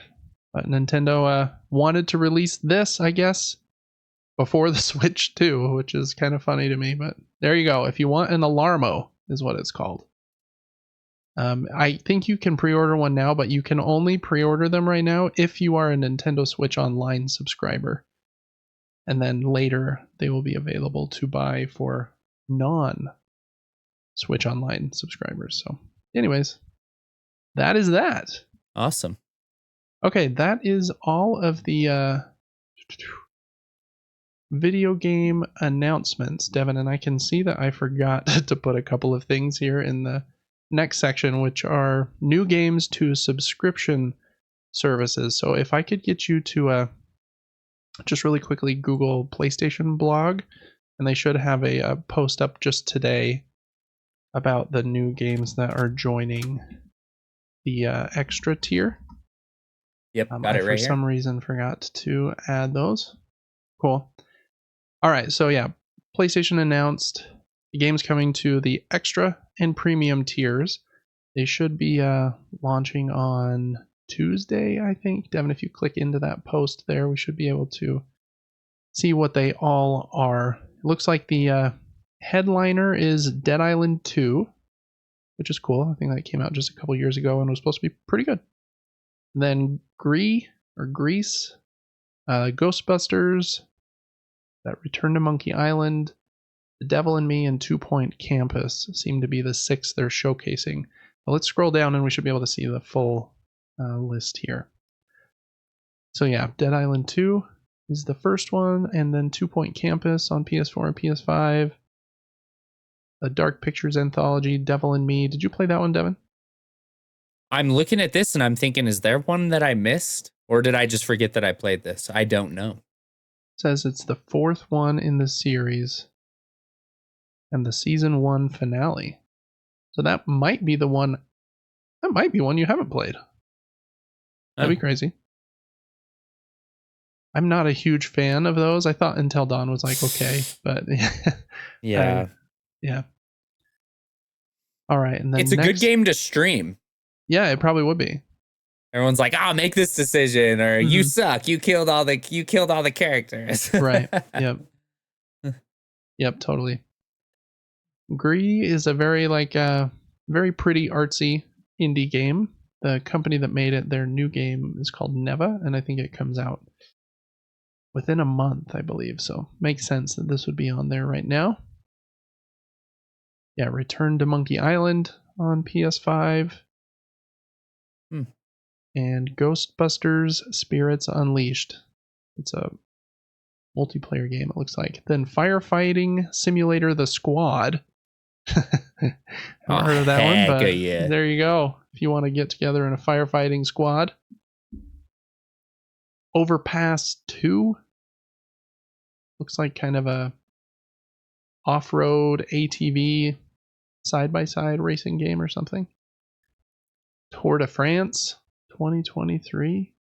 But Nintendo wanted to release this, I guess, before the Switch too, which is kind of funny to me. But there you go. If you want an Alarmo, is what it's called. I think you can pre-order one now, but you can only pre-order them right now if you are a Nintendo Switch Online subscriber. And then later, they will be available to buy for non-Switch Online subscribers. So anyways, that is that. Awesome. Okay, that is all of the video game announcements, Devin, and I can see that I forgot to put a couple of things here in the next section, which are new games to subscription services. So if I could get you to just really quickly Google PlayStation blog, and they should have a post up just today about the new games that are joining the extra tier. Yep, got it right here. For some reason forgot to add those. Cool. All right, so yeah, PlayStation announced the games coming to the extra and premium tiers. They should be launching on Tuesday, I think. Devin, if you click into that post there, we should be able to see what they all are. It looks like the headliner is Dead Island 2, which is cool. I think that came out just a couple years ago and was supposed to be pretty good. Then Grease, Ghostbusters, that Return to Monkey Island, The Devil in Me, and 2 Point Campus seem to be the 6 they're showcasing. But let's scroll down and we should be able to see the full list here. So yeah, Dead Island 2 is the first one, and then 2 Point Campus on PS4 and PS5. The Dark Pictures Anthology, Devil in Me. Did you play that one, Devin? I'm looking at this and I'm thinking, is there one that I missed? Or did I just forget that I played this? I don't know. It says it's the 4th one in the series and the season 1 finale. So that might be the one. That might be one you haven't played. That'd be crazy. I'm not a huge fan of those. I thought Until Dawn was like okay, but yeah. Yeah. All right, and then it's a good game to stream. Yeah, it probably would be. Everyone's like, "Oh, make this decision," or "You suck. You killed all the characters." Right. Yep. Yep. Totally. Gree is a very very pretty artsy indie game. The company that made it, their new game is called Neva, and I think it comes out within a month, I believe. So makes sense that this would be on there right now. Yeah, Return to Monkey Island on PS5. And Ghostbusters Spirits Unleashed. It's a multiplayer game, it looks like. Then Firefighting Simulator The Squad. I haven't heard of that one, but there you go. If you want to get together in a firefighting squad. Overpass 2. Looks like kind of a off-road ATV side-by-side racing game or something. Tour de France 2023.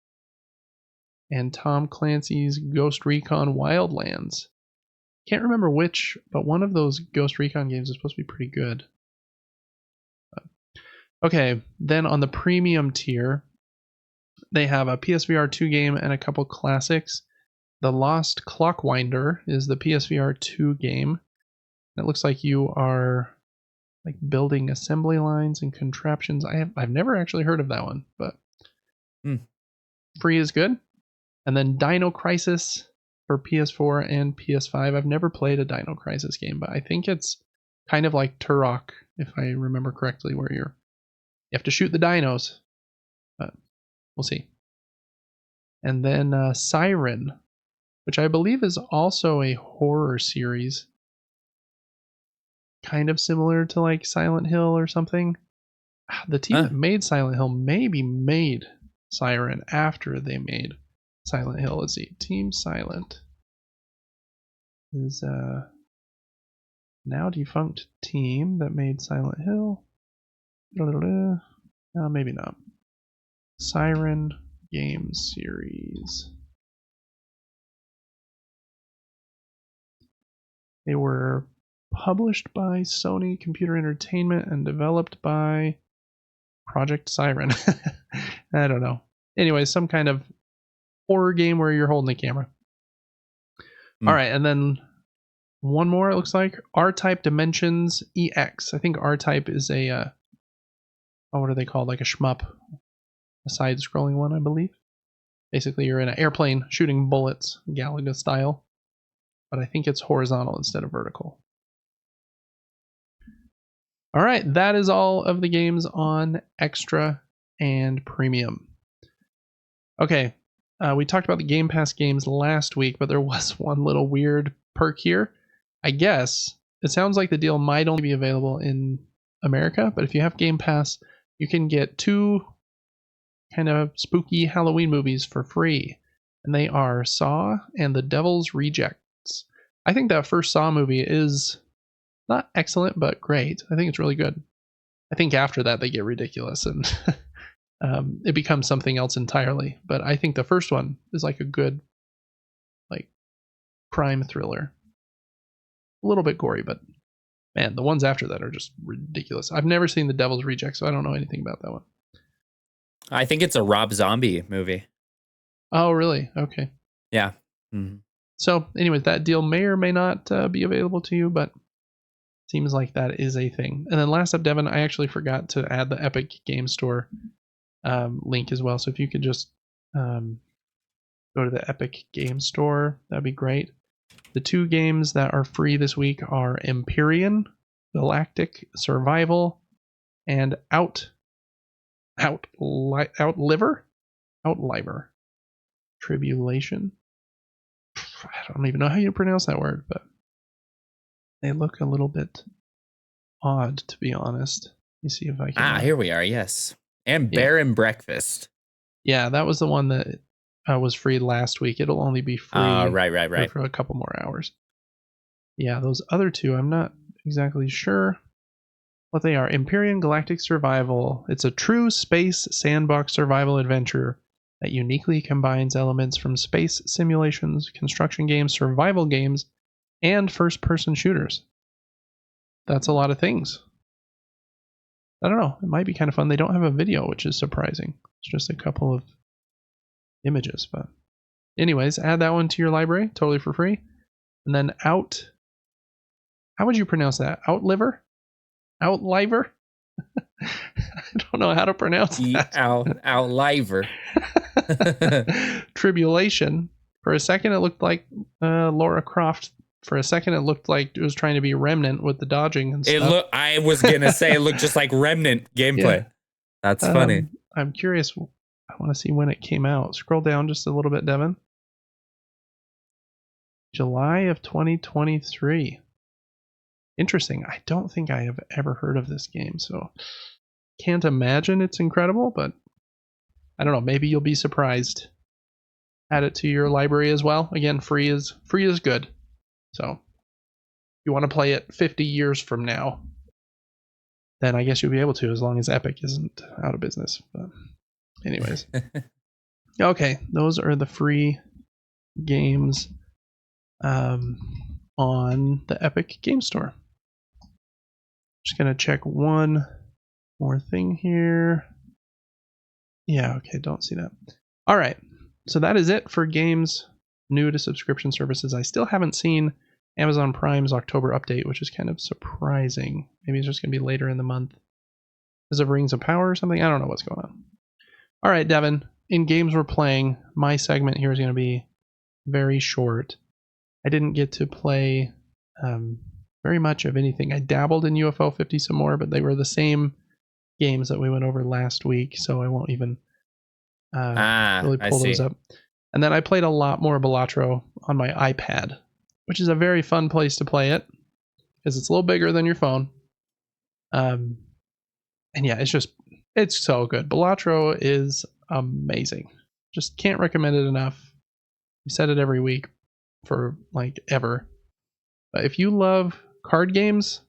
And Tom Clancy's Ghost Recon Wildlands. Can't remember which, but one of those Ghost Recon games is supposed to be pretty good. Okay, then on the premium tier, they have a PSVR 2 game and a couple classics. The Lost Clockwinder is the PSVR 2 game. It looks like you are like building assembly lines and contraptions. I've never actually heard of that one, but Free is good. And then Dino Crisis for PS4 and PS5. I've never played a Dino Crisis game, but I think it's kind of like Turok, if I remember correctly, where you have to shoot the dinos. But we'll see. And then Siren, which I believe is also a horror series. Kind of similar to like Silent Hill or something. The team that made Silent Hill maybe made Siren after they made Silent Hill. Let's see. Team Silent is now defunct team that made Silent Hill. No, maybe not. Siren game series. They were published by Sony Computer Entertainment and developed by Project Siren. I don't know. Anyway, some kind of horror game where you're holding the camera. All right, and then one more, it looks like. R-Type Dimensions EX. I think R-Type is a, what are they called? Like a shmup. A side-scrolling one, I believe. Basically, you're in an airplane shooting bullets, Galaga style. But I think it's horizontal instead of vertical. All right, that is all of the games on Extra and Premium. Okay, we talked about the Game Pass games last week, but there was one little weird perk here. I guess it sounds like the deal might only be available in America, but if you have Game Pass, you can get 2 kind of spooky Halloween movies for free, and they are Saw and The Devil's Rejects. I think that first Saw movie is not excellent, but great. I think it's really good. I think after that they get ridiculous and it becomes something else entirely. But I think the first one is like a good, like, crime thriller. A little bit gory, but man, the ones after that are just ridiculous. I've never seen The Devil's Reject, so I don't know anything about that one. I think it's a Rob Zombie movie. Oh, really? Okay. Yeah. So, anyways, that deal may or may not be available to you, but seems like that is a thing. And then last up, Devin, I actually forgot to add the Epic Game Store link as well. So if you could just go to the Epic Game Store, that'd be great. The 2 games that are free this week are Empyrean, Galactic Survival, and Outliver? Tribulation. I don't even know how you pronounce that word, but they look a little bit odd, to be honest. Let me see if I can. Here we are, yes. And Bear and Breakfast. Yeah, that was the one that was free last week. It'll only be free right. for a couple more hours. Yeah, those other 2, I'm not exactly sure what they are. Empyrean Galactic Survival. It's a true space sandbox survival adventure that uniquely combines elements from space simulations, construction games, survival games, and first-person shooters. That's a lot of things. I don't know. It might be kind of fun. They don't have a video, which is surprising. It's just a couple of images. But anyways, add that one to your library, totally for free. And then how would you pronounce that? Outliver? I don't know how to pronounce that. Outliver. Tribulation. For a second, it looked like Lara Croft. For a second, it looked like it was trying to be Remnant with the dodging and stuff. I was going to say it looked just like Remnant gameplay. Yeah. That's funny. I'm curious. I want to see when it came out. Scroll down just a little bit, Devin. July of 2023. Interesting. I don't think I have ever heard of this game, so can't imagine it's incredible, but I don't know. Maybe you'll be surprised. Add it to your library as well. Again, free is good. So if you want to play it 50 years from now, then I guess you'll be able to, as long as Epic isn't out of business. But anyways. Okay, those are the free games on the Epic Game Store. Just going to check one more thing here. Yeah, okay, don't see that. All right, so that is it for games new to subscription services. I still haven't seen Amazon Prime's October update, which is kind of surprising. Maybe it's just going to be later in the month. Is it Rings of Power or something? I don't know what's going on. All right, Devin, in games we're playing, my segment here is going to be very short. I didn't get to play very much of anything. I dabbled in UFO 50 some more, but they were the same games that we went over last week, so I won't even really pull those up. And then I played a lot more Balatro on my iPad, which is a very fun place to play it because it's a little bigger than your phone. And yeah, it's so good. Balatro is amazing. Just can't recommend it enough. We said it every week for like ever. But if you love card games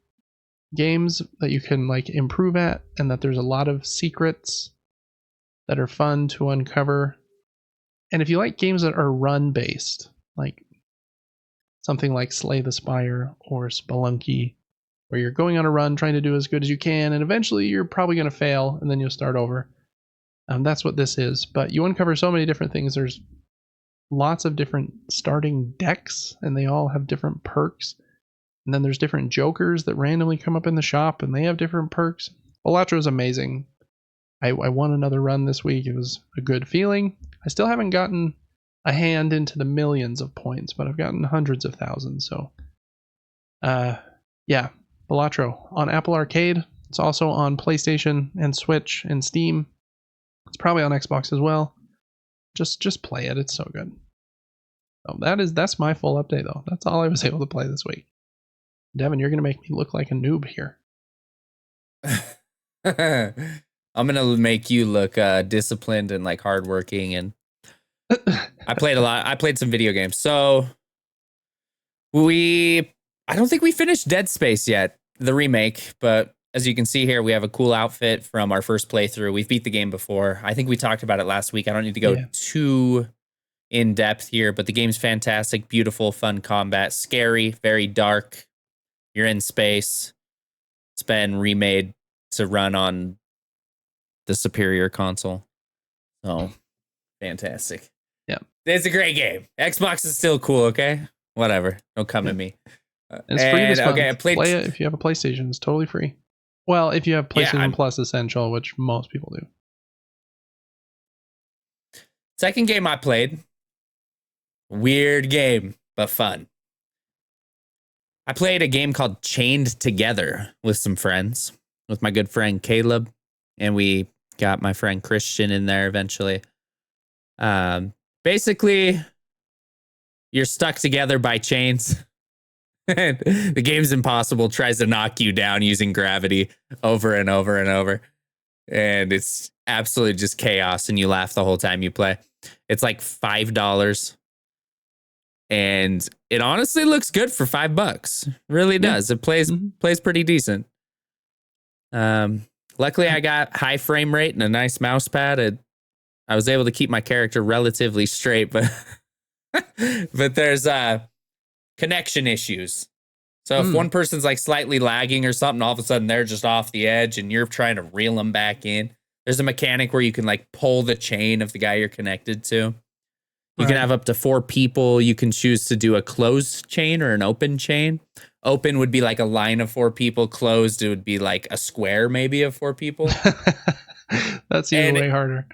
that you can like improve at, and that there's a lot of secrets that are fun to uncover, and if you like games that are run based, like something like Slay the Spire or Spelunky, where you're going on a run trying to do as good as you can, and eventually you're probably going to fail and then you'll start over. That's what this is. But you uncover so many different things. There's lots of different starting decks, and they all have different perks. And then there's different jokers that randomly come up in the shop, and they have different perks. Balatro is amazing. I won another run this week. It was a good feeling. I still haven't gotten a hand into the millions of points, but I've gotten hundreds of thousands. So, yeah, Balatro on Apple Arcade. It's also on PlayStation and Switch and Steam. It's probably on Xbox as well. Just play it. It's so good. So that's my full update though. That's all I was able to play this week. Devin, you're gonna make me look like a noob here. I'm gonna make you look disciplined and like hardworking. And I played a lot. I played some video games. So I don't think we finished Dead Space yet, the remake. But as you can see here, we have a cool outfit from our first playthrough. We've beat the game before. I think we talked about it last week. I don't need to go too in depth here, but the game's fantastic, beautiful, fun combat, scary, very dark. You're in space. It's been remade to run on the superior console. So, fantastic. Yeah. It's a great game. Xbox is still cool, okay? Whatever. Don't come at me. It's free this month. Okay, play it if you have a PlayStation. It's totally free. Well, if you have PlayStation Plus Essential, which most people do. Second game I played. Weird game, but fun. I played a game called Chained Together with some friends, with my good friend Caleb, and we got my friend Christian in there eventually. Basically, you're stuck together by chains. The game's impossible, tries to knock you down using gravity over and over and over. And it's absolutely just chaos, and you laugh the whole time you play. It's like $5. And it honestly looks good for $5. Really does. It plays pretty decent. Luckily, I got high frame rate and a nice mouse pad. I was able to keep my character relatively straight, but but there's connection issues. So if one person's like slightly lagging or something, all of a sudden they're just off the edge and you're trying to reel them back in. There's a mechanic where you can like pull the chain of the guy you're connected to. You can have up to 4 people. You can choose to do a closed chain or an open chain. Open would be like a line of 4 people. Closed, it would be like a square maybe of 4 people. That's even way harder.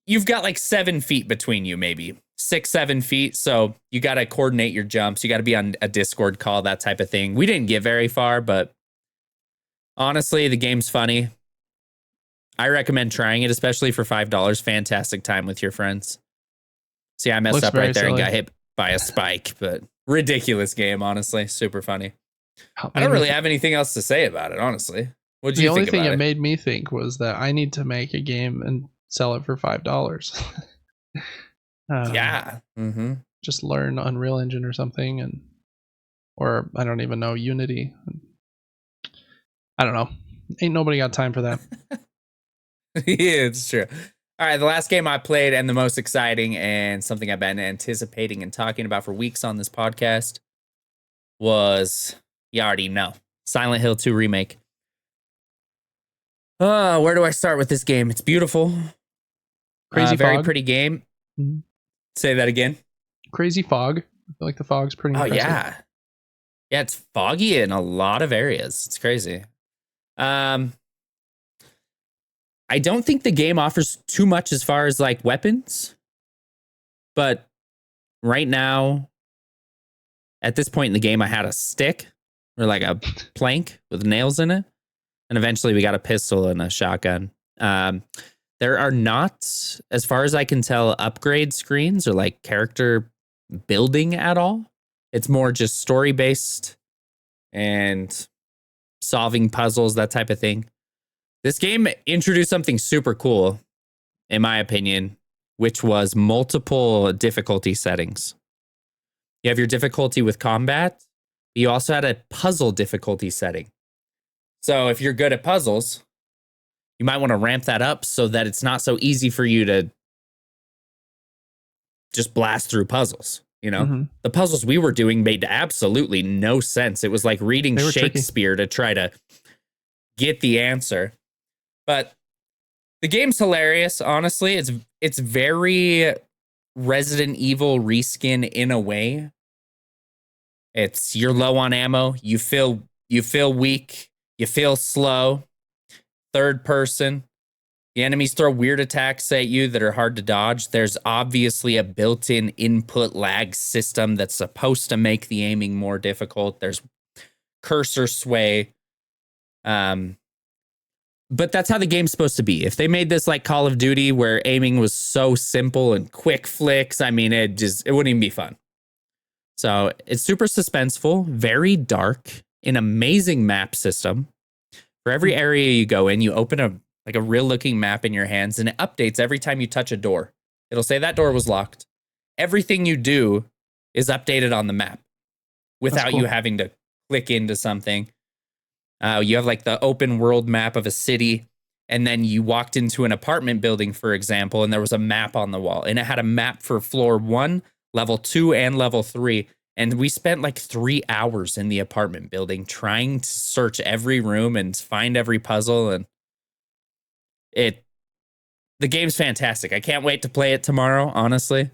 You've got like 7 feet between you, maybe 6, 7 feet. So you got to coordinate your jumps. You got to be on a Discord call, that type of thing. We didn't get very far, but honestly, the game's funny. I recommend trying it, especially for $5. Fantastic time with your friends. See, I messed up right there and got hit by a spike, but ridiculous game, honestly. Super funny. I don't really have anything else to say about it, honestly. What did you think about it? The only thing it made me think was that I need to make a game and sell it for $5. Yeah. Just learn Unreal Engine or something, or I don't even know, Unity. I don't know. Ain't nobody got time for that. Yeah, it's true. All right, the last game I played and the most exciting and something I've been anticipating and talking about for weeks on this podcast was, you already know, Silent Hill 2 Remake. Where do I start with this game? It's beautiful. Crazy very fog. Pretty game. Mm-hmm. Say that again. Crazy fog. I feel like the fog's pretty impressive. Yeah. Yeah, it's foggy in a lot of areas. It's crazy. I don't think the game offers too much as far as like weapons, but right now, at this point in the game, I had a stick or like a plank with nails in it. And eventually we got a pistol and a shotgun. There are not, as far as I can tell, upgrade screens or like character building at all. It's more just story based and solving puzzles, that type of thing. This game introduced something super cool, in my opinion, which was multiple difficulty settings. You have your difficulty with combat. You also had a puzzle difficulty setting. So if you're good at puzzles, you might want to ramp that up so that it's not so easy for you to just blast through puzzles. You know, the puzzles we were doing made absolutely no sense. It was like reading Shakespeare to try to get the answer. But the game's hilarious, honestly. It's very Resident Evil reskin in a way. It's you're low on ammo, you feel weak, you feel slow. Third person. The enemies throw weird attacks at you that are hard to dodge. There's obviously a built-in input lag system that's supposed to make the aiming more difficult. There's cursor sway. But that's how the game's supposed to be. If they made this like Call of Duty where aiming was so simple and quick flicks, I mean, it wouldn't even be fun. So it's super suspenseful, very dark, an amazing map system. For every area you go in, you open a real looking map in your hands, and it updates every time you touch a door. It'll say that door was locked. Everything you do is updated on the map without you having to click into something. You have like the open world map of a city, and then you walked into an apartment building, for example, and there was a map on the wall, and it had a map for floor 1, level 2, and level 3. And we spent like 3 hours in the apartment building trying to search every room and find every puzzle. And the game's fantastic. I can't wait to play it tomorrow, honestly.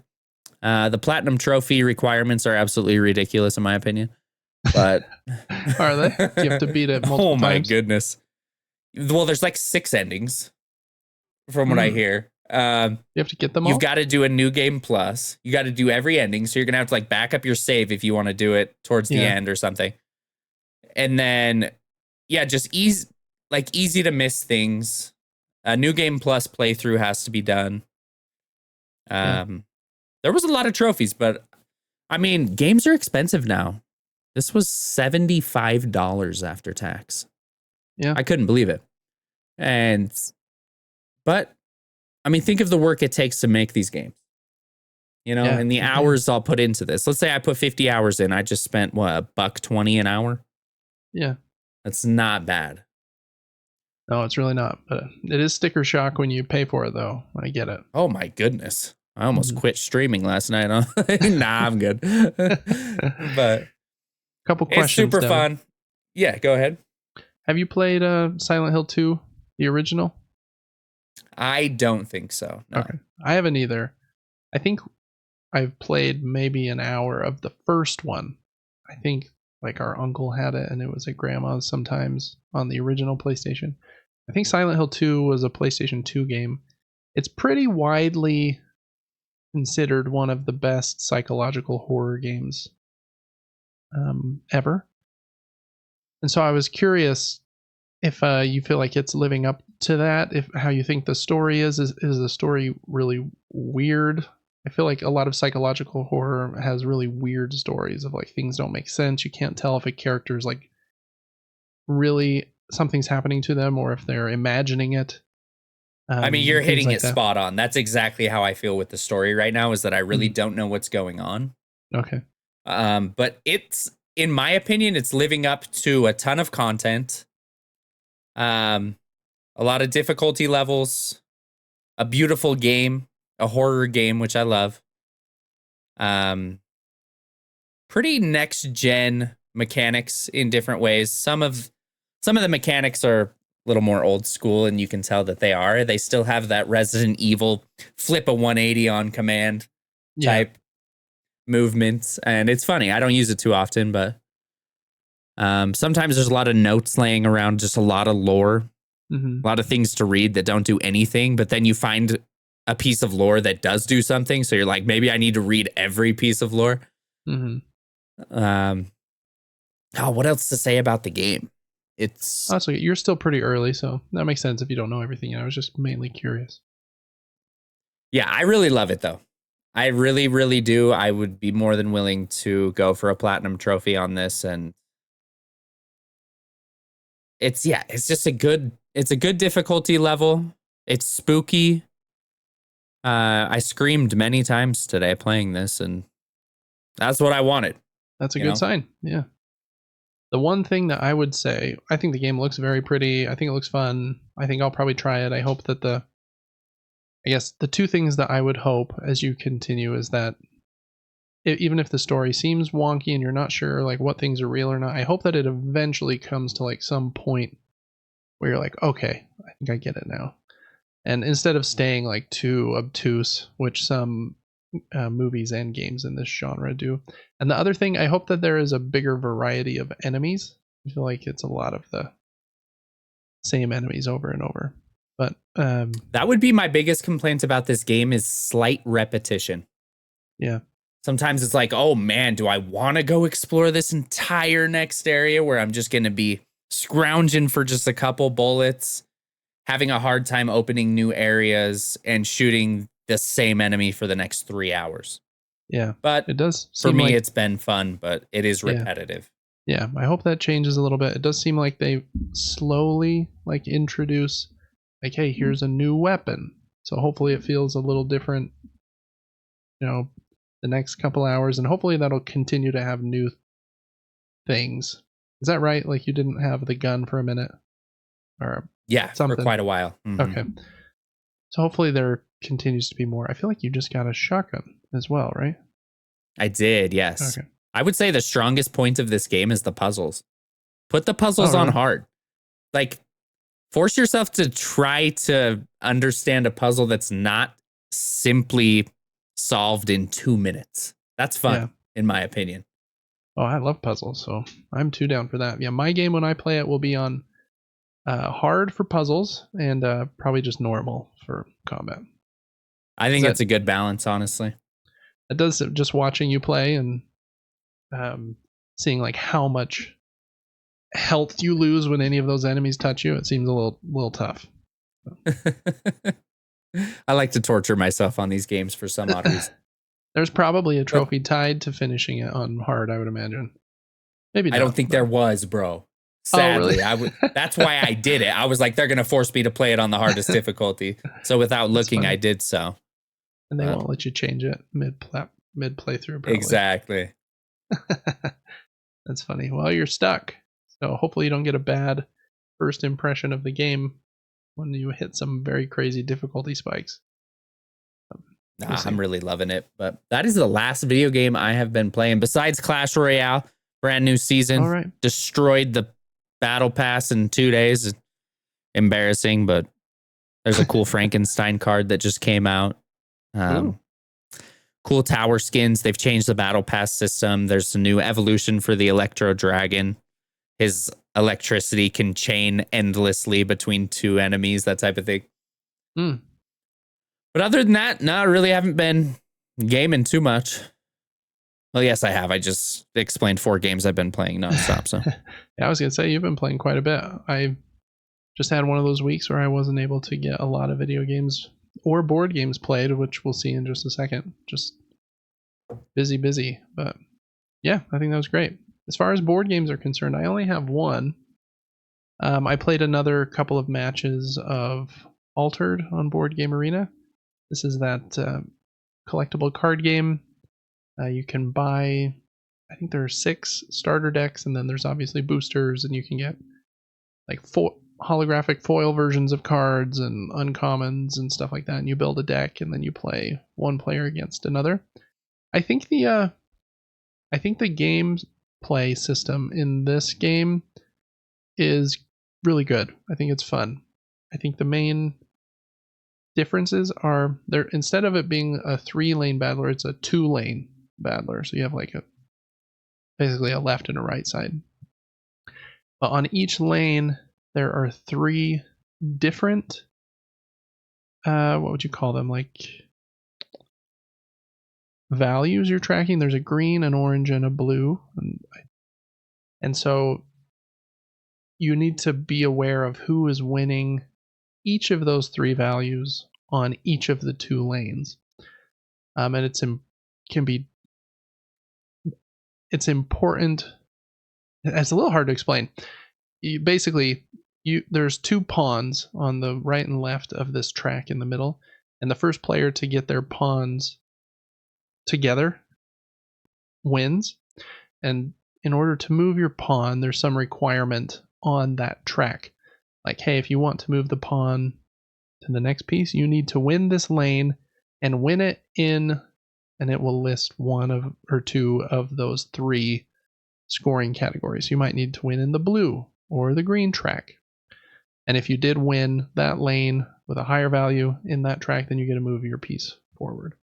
The platinum trophy requirements are absolutely ridiculous, in my opinion. But are they? Do you have to beat it multiple times? Oh my goodness. Well, there's like 6 endings from what I hear. You have to get them all? You've got to do a new game plus. You got to do every ending. So you're going to have to like back up your save if you want to do it towards the end or something. And then, just easy to miss things. A new game plus playthrough has to be done. There was a lot of trophies, but I mean, games are expensive now. This was $75 after tax. Yeah. I couldn't believe it. But I mean, think of the work it takes to make these games, and the hours I'll put into this. Let's say I put 50 hours in. I just spent $1.20 an hour. Yeah. That's not bad. No, it's really not. But it is sticker shock when you pay for it, though. I get it. Oh, my goodness. I almost quit streaming last night. Nah, I'm good. But couple questions. It's super fun. Yeah, go ahead. Have you played Silent Hill 2, the original? I don't think so. No. Okay. I haven't either. I think I've played maybe an hour of the first one. I think like our uncle had it and it was at grandma's sometimes on the original PlayStation. I think Silent Hill 2 was a PlayStation 2 game. It's pretty widely considered one of the best psychological horror games ever. And so I was curious if you feel like it's living up to that, if how you think the story is the story really weird? I feel like a lot of psychological horror has really weird stories of like things don't make sense. You can't tell if a character's like really something's happening to them or if they're imagining it. I mean, you're hitting it spot on. That's exactly how I feel with the story right now, is that I really don't know what's going on. Okay. But it's, in my opinion, it's living up to a ton of content. A lot of difficulty levels, a beautiful game, a horror game, which I love. Pretty next gen mechanics in different ways. Some of the mechanics are a little more old school, and you can tell that they are. They still have that Resident Evil flip a 180 on command type movements, and it's funny. I don't use it too often, but sometimes there's a lot of notes laying around, just a lot of lore. A lot of things to read that don't do anything, but then you find a piece of lore that does do something. So you're like, maybe I need to read every piece of lore. What else to say about the game? It's also, you're still pretty early, so that makes sense if you don't know everything. I was just mainly curious. Yeah, I really love it though. I really, really do. I would be more than willing to go for a platinum trophy on this, and it's just a good difficulty level. It's spooky. I screamed many times today playing this, and that's what I wanted. That's a good sign. Yeah. The one thing that I would say, I think the game looks very pretty. I think it looks fun. I think I'll probably try it. I hope that the two things that I would hope as you continue is that even if the story seems wonky and you're not sure like what things are real or not, I hope that it eventually comes to like some point where you're like, okay, I think I get it now. And instead of staying like too obtuse, which some movies and games in this genre do. And the other thing, I hope that there is a bigger variety of enemies. I feel like it's a lot of the same enemies over and over. But that would be my biggest complaint about this game is slight repetition. Yeah. Sometimes it's like, oh man, do I want to go explore this entire next area where I'm just going to be scrounging for just a couple bullets, having a hard time opening new areas and shooting the same enemy for the next 3 hours. Yeah. But it does for me, it's been fun, but it is repetitive. Yeah. I hope that changes a little bit. It does seem like they slowly like introduce like, hey, here's a new weapon. So hopefully it feels a little different, the next couple hours, and hopefully that'll continue to have new things. Is that right? Like you didn't have the gun for a minute? Or something. For quite a while. Okay. So hopefully there continues to be more. I feel like you just got a shotgun as well, right? I did, yes. Okay. I would say the strongest point of this game is the puzzles. Put the puzzles on hard. Like, force yourself to try to understand a puzzle that's not simply solved in 2 minutes. That's fun, in my opinion. Oh, I love puzzles, so I'm too down for that. Yeah, my game when I play it will be on hard for puzzles and probably just normal for combat. I think that's a good balance, honestly. It does, just watching you play and seeing like how much health you lose when any of those enemies touch you. It seems a little tough. I like to torture myself on these games for some odd reason. There's probably a trophy tied to finishing it on hard, I would imagine. Maybe not, I don't think there was, bro. Sadly, really? That's why I did it. I was like, they're gonna force me to play it on the hardest difficulty. So without looking, I did so. And they won't let you change it mid playthrough. Probably. Exactly. That's funny. Well, you're stuck. So hopefully you don't get a bad first impression of the game when you hit some very crazy difficulty spikes. I'm really loving it. But that is the last video game I have been playing. Besides Clash Royale, brand new season. All right. Destroyed the battle pass in 2 days. Embarrassing, but there's a cool Frankenstein card that just came out. Cool tower skins. They've changed the battle pass system. There's a new evolution for the Electro Dragon. His electricity can chain endlessly between two enemies, that type of thing. But other than that, no, I really haven't been gaming too much. Well, yes, I have. I just explained 4 games I've been playing nonstop. So yeah, I was going to say, you've been playing quite a bit. I just had one of those weeks where I wasn't able to get a lot of video games or board games played, which we'll see in just a second. Just busy. But yeah, I think that was great. As far as board games are concerned, I only have one. I played another couple of matches of Altered on Board Game Arena. This is that collectible card game. You can buy, I think there are 6 starter decks, and then there's obviously boosters, and you can get like holographic foil versions of cards and uncommons and stuff like that. And you build a deck, and then you play one player against another. I think the game play system in this game is really good. I think it's fun. I think the main differences are there. Instead of it being a 3-lane battler, it's a 2-lane battler. So you have like basically a left and a right side. But on each lane, there are 3 different, what would you call them? Like values you're tracking. There's a green, an orange, and a blue. And so you need to be aware of who is winning each of those 3 values on each of the 2 lanes. And it's important. It's a little hard to explain. There's 2 pawns on the right and left of this track in the middle, and the first player to get their pawns together wins. And in order to move your pawn, there's some requirement on that track. Like, hey, if you want to move the pawn to the next piece, you need to win this lane and win it in, and it will list 1 or 2 of those 3 scoring categories. You might need to win in the blue or the green track. And if you did win that lane with a higher value in that track, then you get to move your piece forward.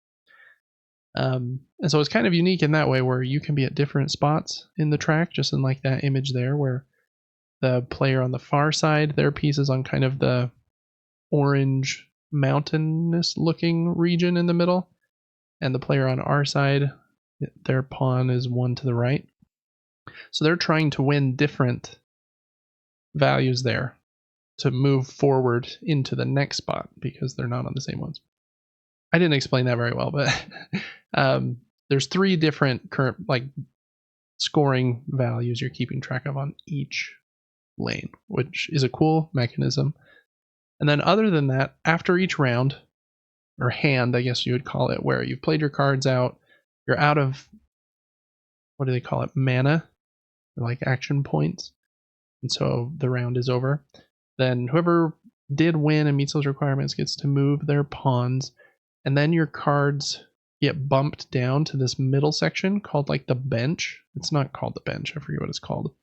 And so it's kind of unique in that way, where you can be at different spots in the track, just in like that image there, where the player on the far side, their piece is on kind of the orange mountainous looking region in the middle, and the player on our side, their pawn is 1 to the right. So they're trying to win different values there to move forward into the next spot, because they're not on the same ones. I didn't explain that very well, but there's 3 different current scoring values you're keeping track of on each lane, which is a cool mechanism. And then other than that, after each round, or hand, I guess you would call it, where you've played your cards out, you're out of, what do they call it, mana, like action points, and so the round is over. Then whoever did win and meets those requirements gets to move their pawns, and then your cards get bumped down to this middle section called like the bench. It's not called the bench, I forget what it's called.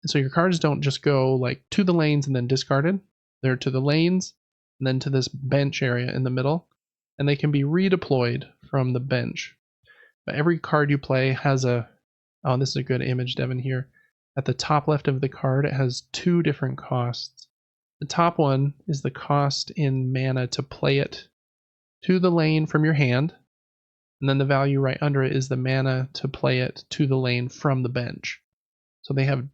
So your cards don't just go like to the lanes and then discarded. They're to the lanes and then to this bench area in the middle, and they can be redeployed from the bench. But every card you play has this is a good image, Devin, here. At the top left of the card, it has 2 different costs. The top one is the cost in mana to play it to the lane from your hand, and then the value right under it is the mana to play it to the lane from the bench. So they have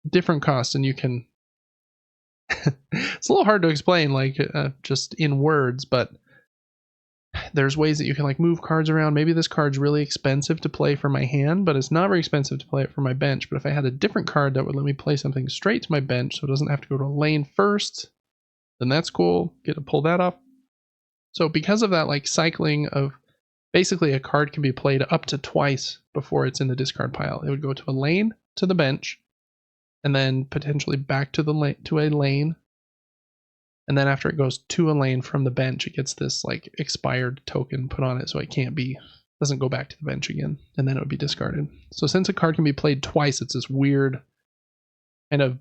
different costs, and you can it's a little hard to explain just in words, but there's ways that you can like move cards around. Maybe this card's really expensive to play for my hand, but it's not very expensive to play it for my bench. But if I had a different card that would let me play something straight to my bench, so it doesn't have to go to a lane first, then that's cool. Get to pull that off. So because of that, like cycling of basically a card can be played up to twice before it's in the discard pile. It would go to a lane, to the bench, and then potentially back to a lane. And then after it goes to a lane from the bench, it gets this like expired token put on it, so it doesn't go back to the bench again, and then it would be discarded. So since a card can be played twice, it's this weird kind of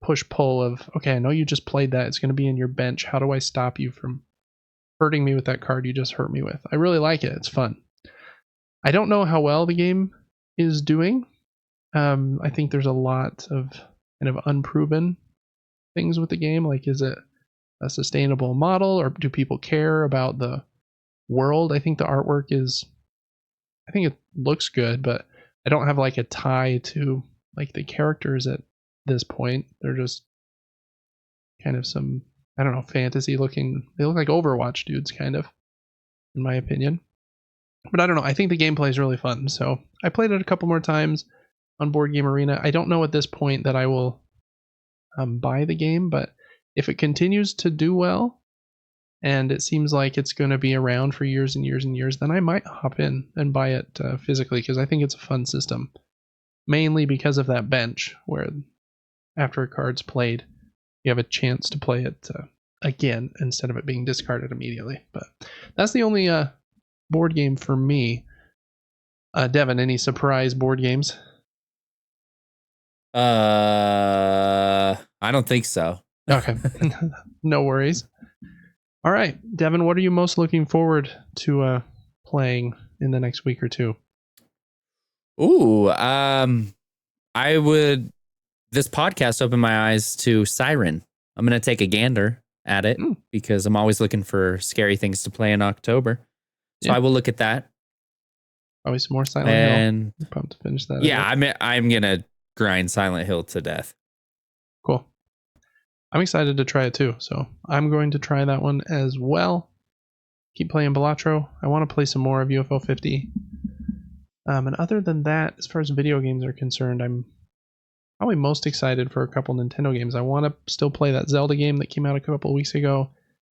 push-pull of, okay, I know you just played that, it's going to be in your bench. How do I stop you from hurting me with that card you just hurt me with? I really like it. It's fun. I don't know how well the game is doing. I think there's a lot of kind of unproven things with the game. Like, is it a sustainable model, or do people care about the world? I think the artwork it looks good, but I don't have like a tie to like the characters at this point. They're just kind of some, I don't know, fantasy looking. They look like Overwatch dudes, kind of, in my opinion. But I don't know. I think the gameplay is really fun. So I played it a couple more times on Board Game Arena. I don't know at this point that I will buy the game, but if it continues to do well, and it seems like it's going to be around for years and years and years, then I might hop in and buy it physically, because I think it's a fun system. Mainly because of that bench, where after a card's played, you have a chance to play it again instead of it being discarded immediately. But that's the only board game for me. Devin, any surprise board games? I don't think so. Okay. No worries. All right, Devin, what are you most looking forward to playing in the next week or two? Ooh, I would this podcast opened my eyes to Siren. I'm going to take a gander at it because I'm always looking for scary things to play in October. So I will look at that. Probably some more Silent Hill. I'm pumped to finish that. Yeah, I'm going to grind Silent Hill to death. Cool. I'm excited to try it too. So I'm going to try that one as well. Keep playing Balatro. I want to play some more of UFO 50. And other than that, as far as video games are concerned, I'm probably most excited for a couple Nintendo games. I want to still play that Zelda game that came out a couple weeks ago.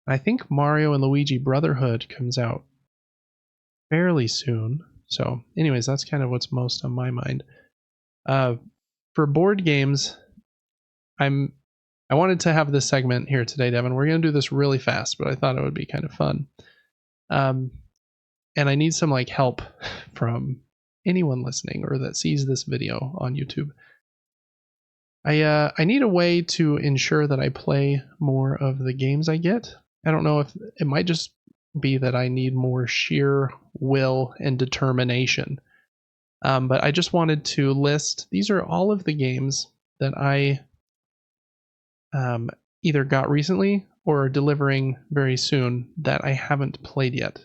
I think Mario and Luigi Brotherhood comes out fairly soon. So anyways, that's kind of what's most on my mind. For board games, I wanted to have this segment here today, Devin. We're going to do this really fast, but I thought it would be kind of fun. And I need some like help from anyone listening or that sees this video on YouTube. I need a way to ensure that I play more of the games I get. I don't know if it might just be that I need more sheer will and determination. But I just wanted to list, these are all of the games that I either got recently or are delivering very soon that I haven't played yet.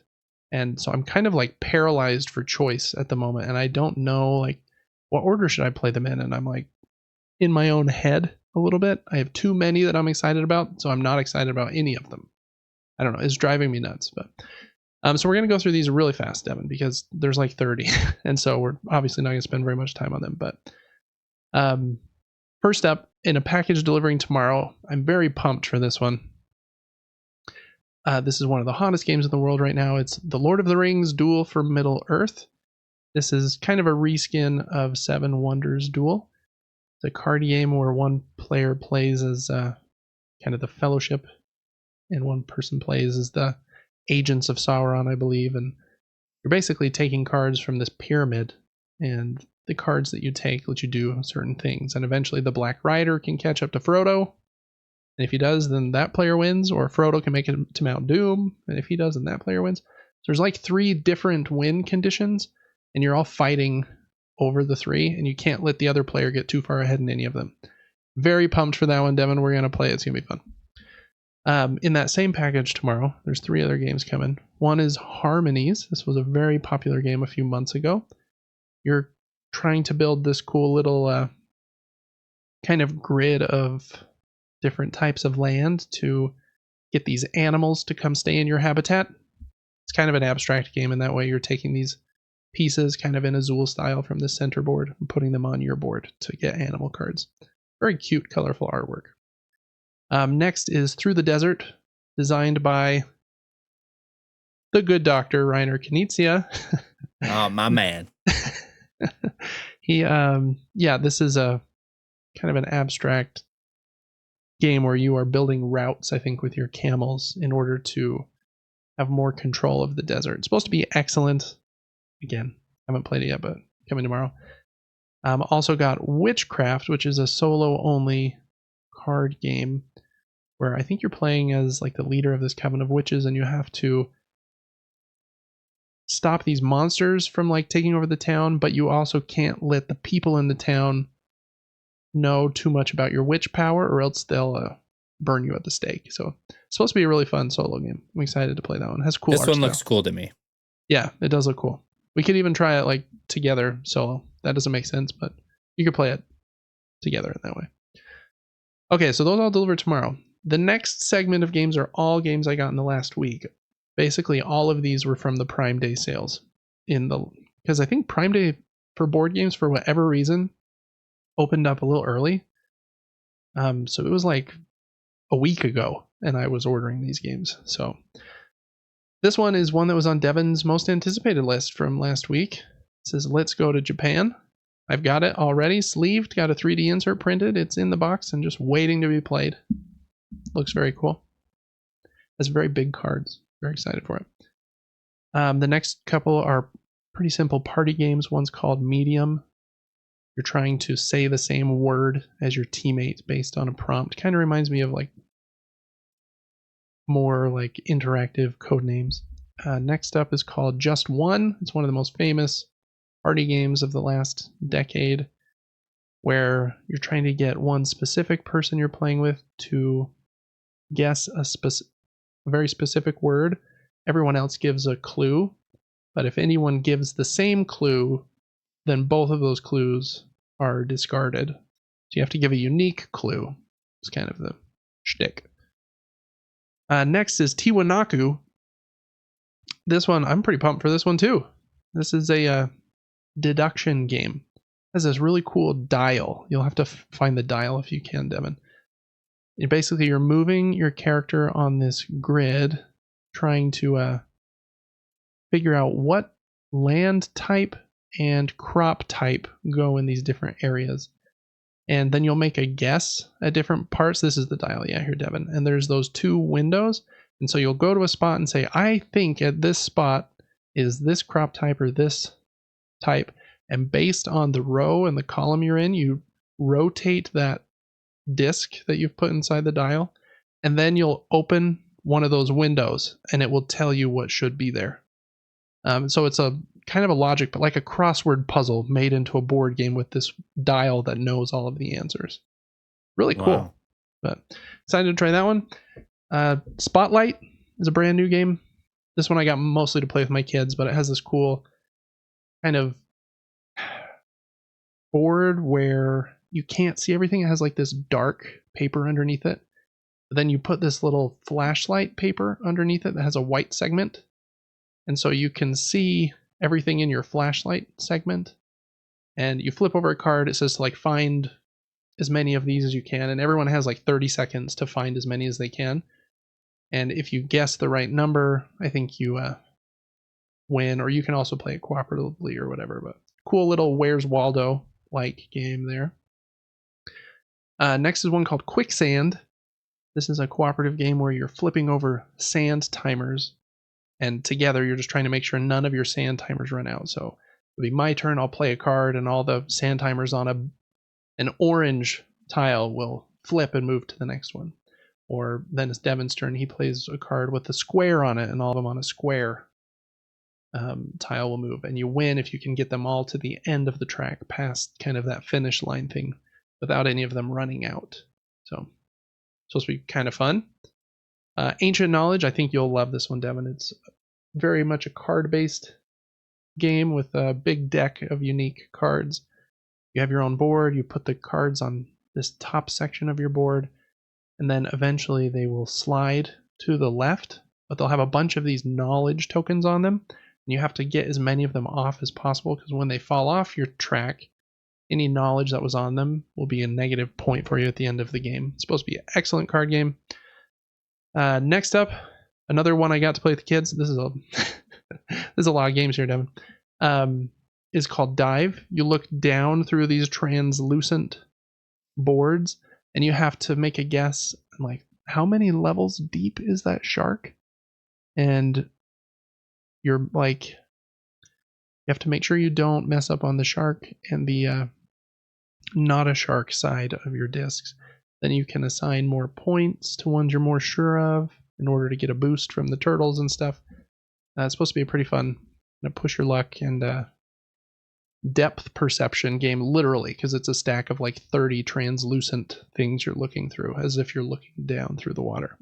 And so I'm kind of like paralyzed for choice at the moment, and I don't know like what order should I play them in, and I'm like in my own head a little bit. I have too many that I'm excited about, so I'm not excited about any of them. I don't know, it's driving me nuts. But so we're going to go through these really fast, Devin, because there's like 30, and so we're obviously not going to spend very much time on them. But first up, in a package delivering tomorrow, I'm very pumped for this one. This is one of the hottest games in the world right now. It's The Lord of the Rings Duel for Middle-earth. This is kind of a reskin of Seven Wonders Duel. It's a card game where one player plays as kind of the Fellowship, and one person plays as the Agents of Sauron, I believe. And you're basically taking cards from this pyramid, and the cards that you take let you do certain things. And eventually the Black Rider can catch up to Frodo. And if he does, then that player wins, or Frodo can make it to Mount Doom. And if he does, then that player wins. So there's like 3 different win conditions, and you're all fighting over the 3, and you can't let the other player get too far ahead in any of them. Very pumped for that one, Devin. We're going to play it. It's going to be fun. In that same package tomorrow, there's 3 other games coming. One is Harmonies. This was a very popular game a few months ago. You're trying to build this cool little kind of grid of different types of land to get these animals to come stay in your habitat. It's kind of an abstract game in that way. You're taking these pieces kind of in Azul style from the center board and putting them on your board to get animal cards. Very cute, colorful artwork. Next is Through the Desert, designed by the good Dr. Reiner Knizia. Oh, my man. This is a kind of an abstract game where you are building routes, I think, with your camels in order to have more control of the desert. It's supposed to be excellent. Again, haven't played it yet, but coming tomorrow. Also got Witchcraft, which is a solo-only card game where I think you're playing as like the leader of this coven of witches, and you have to stop these monsters from like taking over the town, but you also can't let the people in the town know too much about your witch power, or else they'll burn you at the stake. So it's supposed to be a really fun solo game. I'm excited to play that one. It has cool art This one style. looks cool to me. Yeah, it does look cool. We could even try it like together solo. That doesn't make sense, but you could play it together in that way. Okay, so those all deliver tomorrow. The next segment of games are all games I got in the last week. Basically, all of these were from the Prime Day sales because I think Prime Day for board games, for whatever reason, opened up a little early. So it was like a week ago, and I was ordering these games. So this one is one that was on Devin's most anticipated list from last week. It says, Let's Go to Japan. I've got it already sleeved, got a 3D insert printed. It's in the box and just waiting to be played. Looks very cool. Has very big cards. Very excited for it. The next couple are pretty simple party games. One's called Medium. You're trying to say the same word as your teammate based on a prompt. Kind of reminds me of like more like interactive code names. Next up is called Just One. It's one of the most famous party games of the last decade. where you're trying to get one specific person you're playing with to guess a very specific word. Everyone else gives a clue, but if anyone gives the same clue, then both of those clues are discarded. So you have to give a unique clue. It's kind of the shtick. Next is Tiwanaku. This one, I'm pretty pumped for this one too. This is a deduction game. It has this really cool dial. You'll have to find the dial if you can, Devin. You're moving your character on this grid, trying to figure out what land type and crop type go in these different areas. And then you'll make a guess at different parts. This is the dial, yeah, here, Devin. And there's those two windows. And so you'll go to a spot and say, I think at this spot is this crop type or this type. And based on the row and the column you're in, you rotate that disc that you've put inside the dial. And then you'll open one of those windows and it will tell you what should be there. So it's a kind of a logic, but like a crossword puzzle made into a board game with this dial that knows all of the answers. Really cool. Wow. But excited to try that one. Spotlight is a brand new game. This one I got mostly to play with my kids, but it has this cool kind of board where you can't see everything. It has like this dark paper underneath it. But then you put this little flashlight paper underneath it that has a white segment. And so you can see everything in your flashlight segment. And you flip over a card. It says to like find as many of these as you can. And everyone has like 30 seconds to find as many as they can. And if you guess the right number, I think you win. Or you can also play it cooperatively or whatever. But cool little Where's Waldo like game there. Next is one called Quicksand. This is a cooperative game where you're flipping over sand timers. And together you're just trying to make sure none of your sand timers run out. So it'll be my turn, I'll play a card, and all the sand timers on an orange tile will flip and move to the next one. Or then it's Devin's turn, he plays a card with a square on it, and all of them on a square tile will move. And you win if you can get them all to the end of the track, past kind of that finish line thing, without any of them running out. So it's supposed to be kind of fun. Ancient Knowledge, I think you'll love this one, Devin. It's very much a card-based game with a big deck of unique cards. You have your own board, you put the cards on this top section of your board, and then eventually they will slide to the left, but they'll have a bunch of these knowledge tokens on them, and you have to get as many of them off as possible, because when they fall off your track, any knowledge that was on them will be a negative point for you at the end of the game. It's supposed to be an excellent card game. Next up, another one I got to play with the kids. This is there's a lot of games here, Devin. Is called Dive. You look down through these translucent boards, and you have to make a guess, like how many levels deep is that shark? And you're like, you have to make sure you don't mess up on the shark and the not a shark side of your discs. Then you can assign more points to ones you're more sure of in order to get a boost from the turtles and stuff. It's supposed to be a pretty fun, push your luck and depth perception game, literally, because it's a stack of like 30 translucent things you're looking through, as if you're looking down through the water.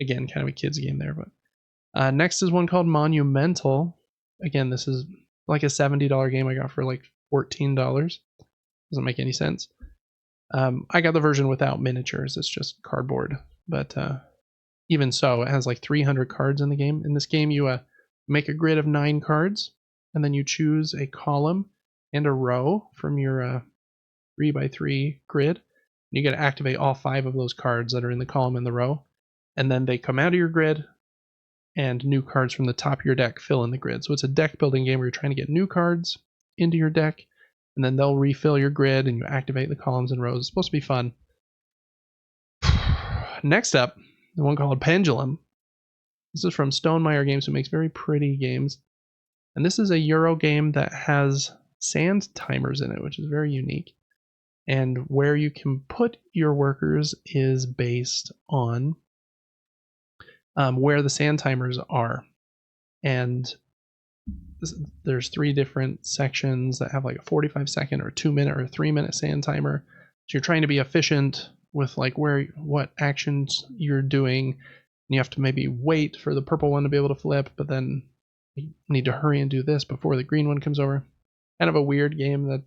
Again, kind of a kid's game there. But next is one called Monumental. Again, this is like a $70 game I got for like $14. Doesn't make any sense. I got the version without miniatures. It's just cardboard. But even so, it has like 300 cards in the game. In this game, you make a grid of 9 cards, and then you choose a column and a row from your 3x3 grid. And you got to activate all 5 of those cards that are in the column and the row. And then they come out of your grid, and new cards from the top of your deck fill in the grid. So it's a deck building game where you're trying to get new cards into your deck, and then they'll refill your grid and you activate the columns and rows. It's supposed to be fun. Next up, the one called Pendulum. This is from Stonemaier Games, who makes very pretty games. And this is a Euro game that has sand timers in it, which is very unique. And where you can put your workers is based on where the sand timers are. And there's 3 different sections that have like a 45-second or 2-minute or 3-minute sand timer. So you're trying to be efficient with like what actions you're doing. And you have to maybe wait for the purple one to be able to flip, but then you need to hurry and do this before the green one comes over. Kind of a weird game that,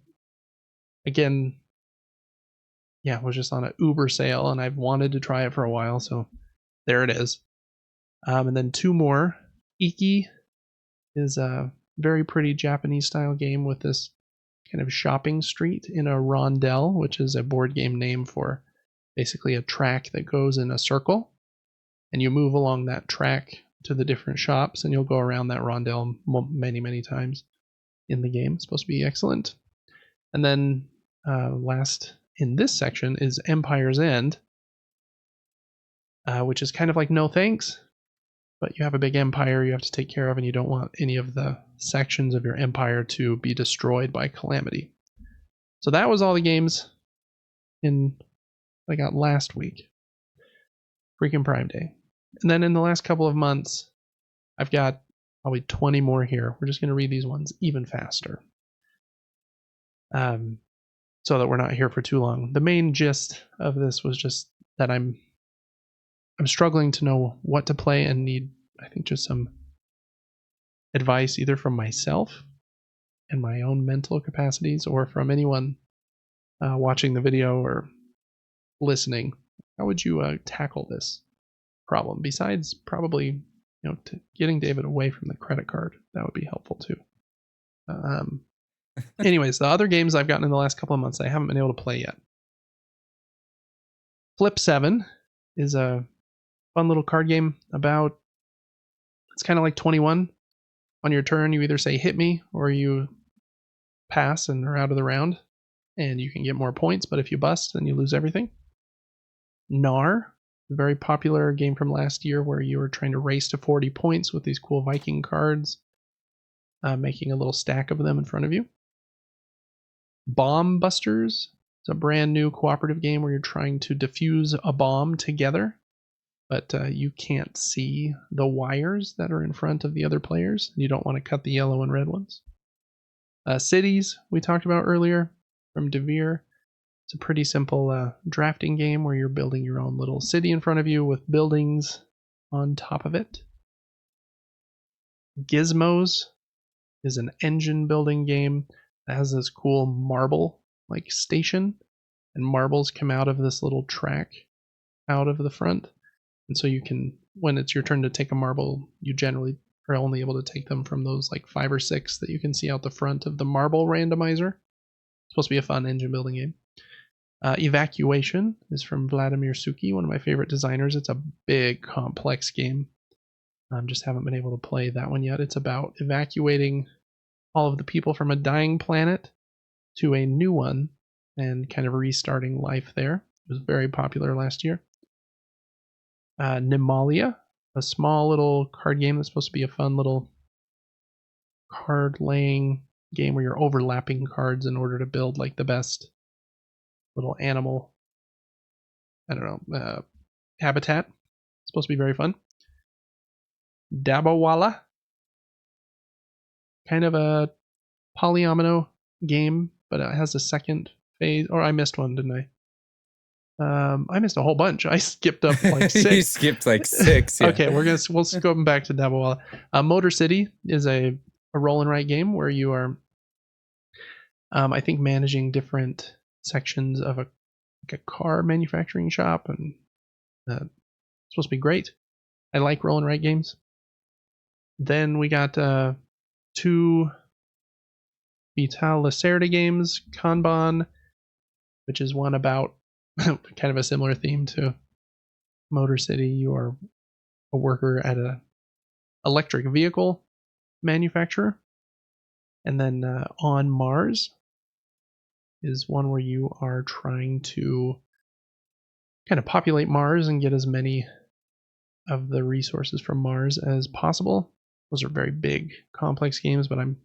again, yeah, was just on an Uber sale, and I've wanted to try it for a while, so there it is. And then 2 more. Iki is a very pretty Japanese-style game with this kind of shopping street in a rondel, which is a board game name for basically a track that goes in a circle, and you move along that track to the different shops, and you'll go around that rondel many times in the game. It's supposed to be excellent. And then last in this section is Empire's End, which is kind of like No Thanks, but you have a big empire you have to take care of, and you don't want any of the sections of your empire to be destroyed by calamity. So that was all the games I got last week. Freaking Prime Day. And then in the last couple of months, I've got probably 20 more here. We're just going to read these ones even faster. So that we're not here for too long. The main gist of this was just that I'm struggling to know what to play and need, I think, just some advice either from myself and my own mental capacities or from anyone watching the video or listening. How would you tackle this problem? Besides probably, getting David away from the credit card, that would be helpful too. Anyways, the other games I've gotten in the last couple of months I haven't been able to play yet. Flip 7 is a fun little card game about, it's kind of like 21. On your turn, you either say hit me or you pass and are out of the round, and you can get more points, but if you bust, then you lose everything. Gnar, a very popular game from last year where you were trying to race to 40 points with these cool Viking cards, making a little stack of them in front of you. Bomb Busters. It's a brand new cooperative game where you're trying to defuse a bomb together, but you can't see the wires that are in front of the other players. You don't want to cut the yellow and red ones. Cities, we talked about earlier, from Devir. It's a pretty simple drafting game where you're building your own little city in front of you with buildings on top of it. Gizmos is an engine building game that has this cool marble like station, and marbles come out of this little track out of the front. And so you can, when it's your turn to take a marble, you generally are only able to take them from those like 5 or 6 that you can see out the front of the marble randomizer. It's supposed to be a fun engine building game. Evacuation is from Vladimir Suki, one of my favorite designers. It's a big, complex game. Just haven't been able to play that one yet. It's about evacuating all of the people from a dying planet to a new one and kind of restarting life there. It was very popular last year. Nimalia, a small little card game that's supposed to be a fun little card laying game where you're overlapping cards in order to build like the best little animal, habitat. It's supposed to be very fun. Dabawala, kind of a polyomino game, but it has a second phase. Or I missed one, didn't I? I missed a whole bunch. I skipped up like 6. You skipped like 6. Yeah. Okay, we'll go back to Dabawala. Motor City is a roll and write game where you are, I think, managing different sections of a car manufacturing shop, and it's supposed to be great. I like roll and write games. Then we got 2 Vital Lacerda games, Kanban, which is one about kind of a similar theme to Motor City. You are a worker at an electric vehicle manufacturer. And then On Mars is one where you are trying to kind of populate Mars and get as many of the resources from Mars as possible. Those are very big, complex games, but I'm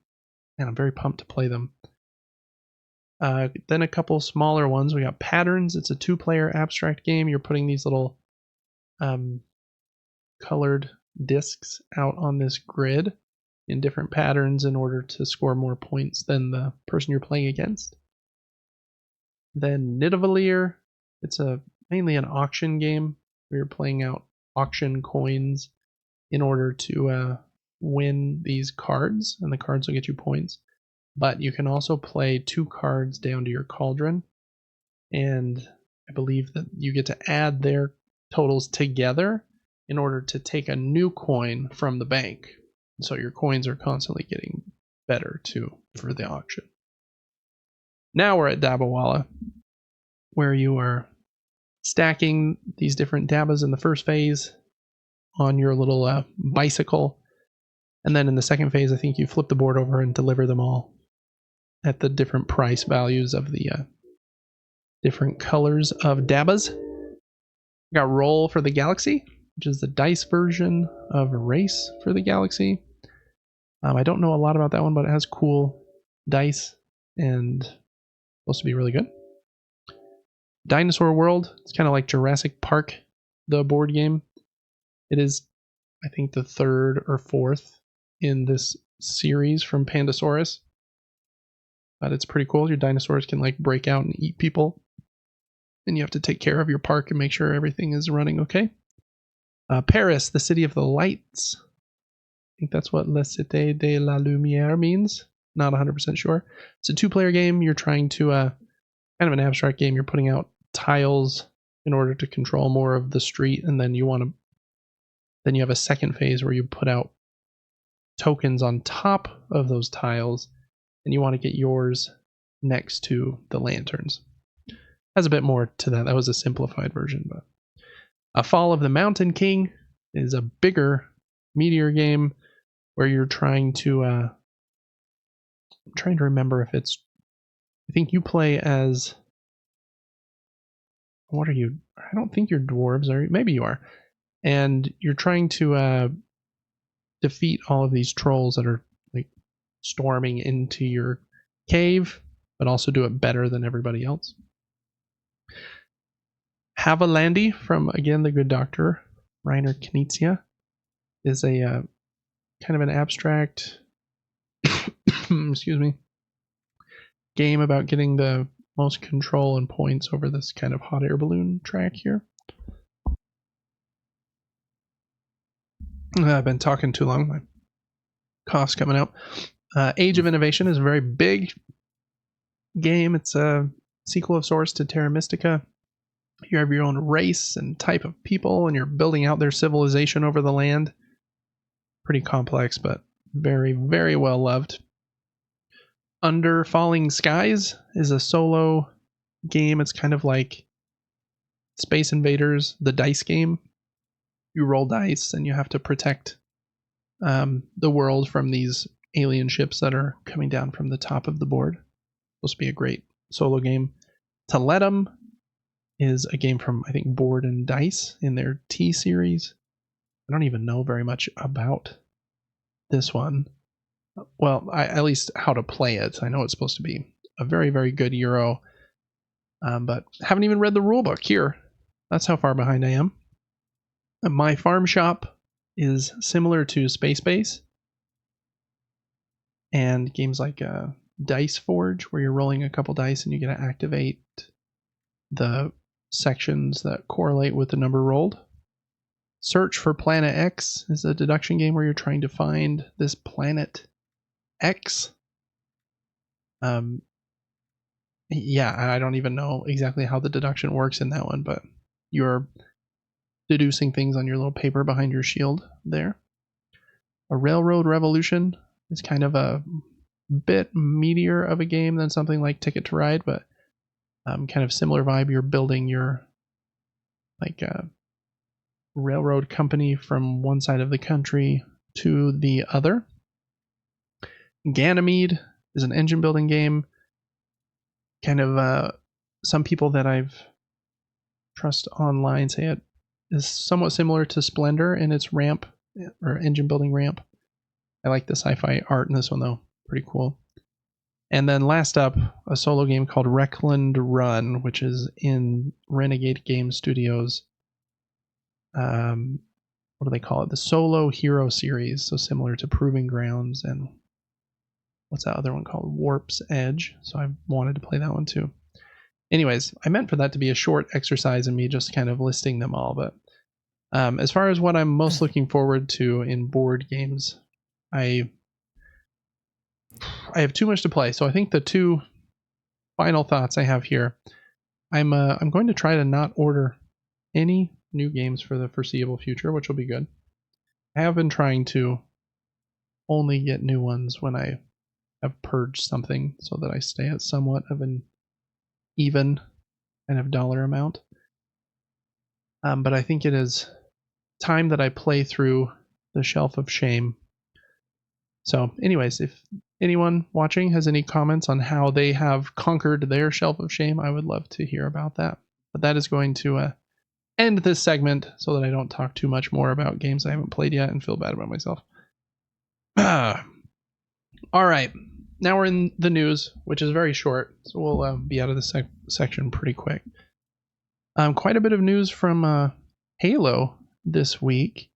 very pumped to play them. Then a couple smaller ones. We got Patterns. It's a 2-player abstract game. You're putting these little colored discs out on this grid. in different patterns in order to score more points than the person you're playing against. Then Nidavellir, it's mainly an auction game where you're playing out auction coins in order to win these cards, and the cards will get you points. But you can also play 2 cards down to your cauldron, and I believe that you get to add their totals together in order to take a new coin from the bank. So your coins are constantly getting better too for the auction. Now we're at Dabbawala, where you are stacking these different dabbas in the first phase on your little bicycle. And then in the second phase, I think you flip the board over and deliver them all at the different price values of the different colors of dabbas. We got Roll for the Galaxy, which is the dice version of Race for the Galaxy. I don't know a lot about that one, but it has cool dice and supposed to be really good. Dinosaur World, it's kind of like Jurassic Park, the board game. It is, I think, the 3rd or 4th in this series from Pandasaurus. But it's pretty cool. Your dinosaurs can like break out and eat people. And you have to take care of your park and make sure everything is running okay. Paris, the City of the Lights. I think that's what La Cité de la Lumière means. Not 100% sure. It's a 2-player game. You're trying to, kind of an abstract game. You're putting out tiles in order to control more of the street. And then you have a second phase where you put out tokens on top of those tiles. And you want to get yours next to the lanterns. Has a bit more to that. That was a simplified version. But A Fall of the Mountain King is a bigger meteor game where you're trying to I'm trying to remember if it's, I think you play as, what are you? I don't think you're dwarves, are you? Maybe you are. And you're trying to defeat all of these trolls that are like storming into your cave, but also do it better than everybody else. Havilandi from, again, The Good Doctor, Reiner Knizia, is a kind of an abstract excuse me, game about getting the most control and points over this kind of hot air balloon track here. I've been talking too long. My cough's coming out. Age of Innovation is a very big game. It's a sequel of sorts to Terra Mystica. You have your own race and type of people, and you're building out their civilization over the land. Pretty complex, but very, very well loved. Under Falling Skies is a solo game. It's kind of like Space Invaders, the dice game. You roll dice and you have to protect the world from these alien ships that are coming down from the top of the board. Supposed to be a great solo game. Teletum is a game from, I think, Board and Dice in their T series. I don't even know very much about this one. Well, at least how to play it. I know it's supposed to be a very, very good Euro, but haven't even read the rulebook here. That's how far behind I am. My Farm Shop is similar to Space Base and games like Dice Forge, where you're rolling a couple dice and you get to activate the sections that correlate with the number rolled. Search for Planet X is a deduction game where you're trying to find this planet X. Yeah, I don't even know exactly how the deduction works in that one, but you're deducing things on your little paper behind your shield there. A Railroad Revolution is kind of a bit meatier of a game than something like Ticket to Ride, but kind of similar vibe. You're building your like railroad company from one side of the country to the other. Ganymede is an engine building game. Kind of some people that I've trust online say it is somewhat similar to Splendor in its ramp or engine building ramp. I like the sci-fi art in this one though. Pretty cool. And then last up, a solo game called Reckland Run, which is in Renegade Game Studios what do they call it? The solo hero series. So similar to Proving Grounds and what's that other one called? Warp's Edge. So I wanted to play that one too. Anyways, I meant for that to be a short exercise in me just kind of listing them all. But as far as what I'm most looking forward to in board games, I have too much to play. So I think the two final thoughts I have here, I'm going to try to not order any new games for the foreseeable future, which will be good. I have been trying to only get new ones when I have purged something so that I stay at somewhat of an even kind of dollar amount. But I think it is time that I play through the Shelf of Shame. So anyways, if anyone watching has any comments on how they have conquered their Shelf of Shame, I would love to hear about that. But that is going to end this segment so that I don't talk too much more about games I haven't played yet and feel bad about myself. All right. Now we're in the news, which is very short, so we'll be out of this section pretty quick. Quite a bit of news from Halo this week.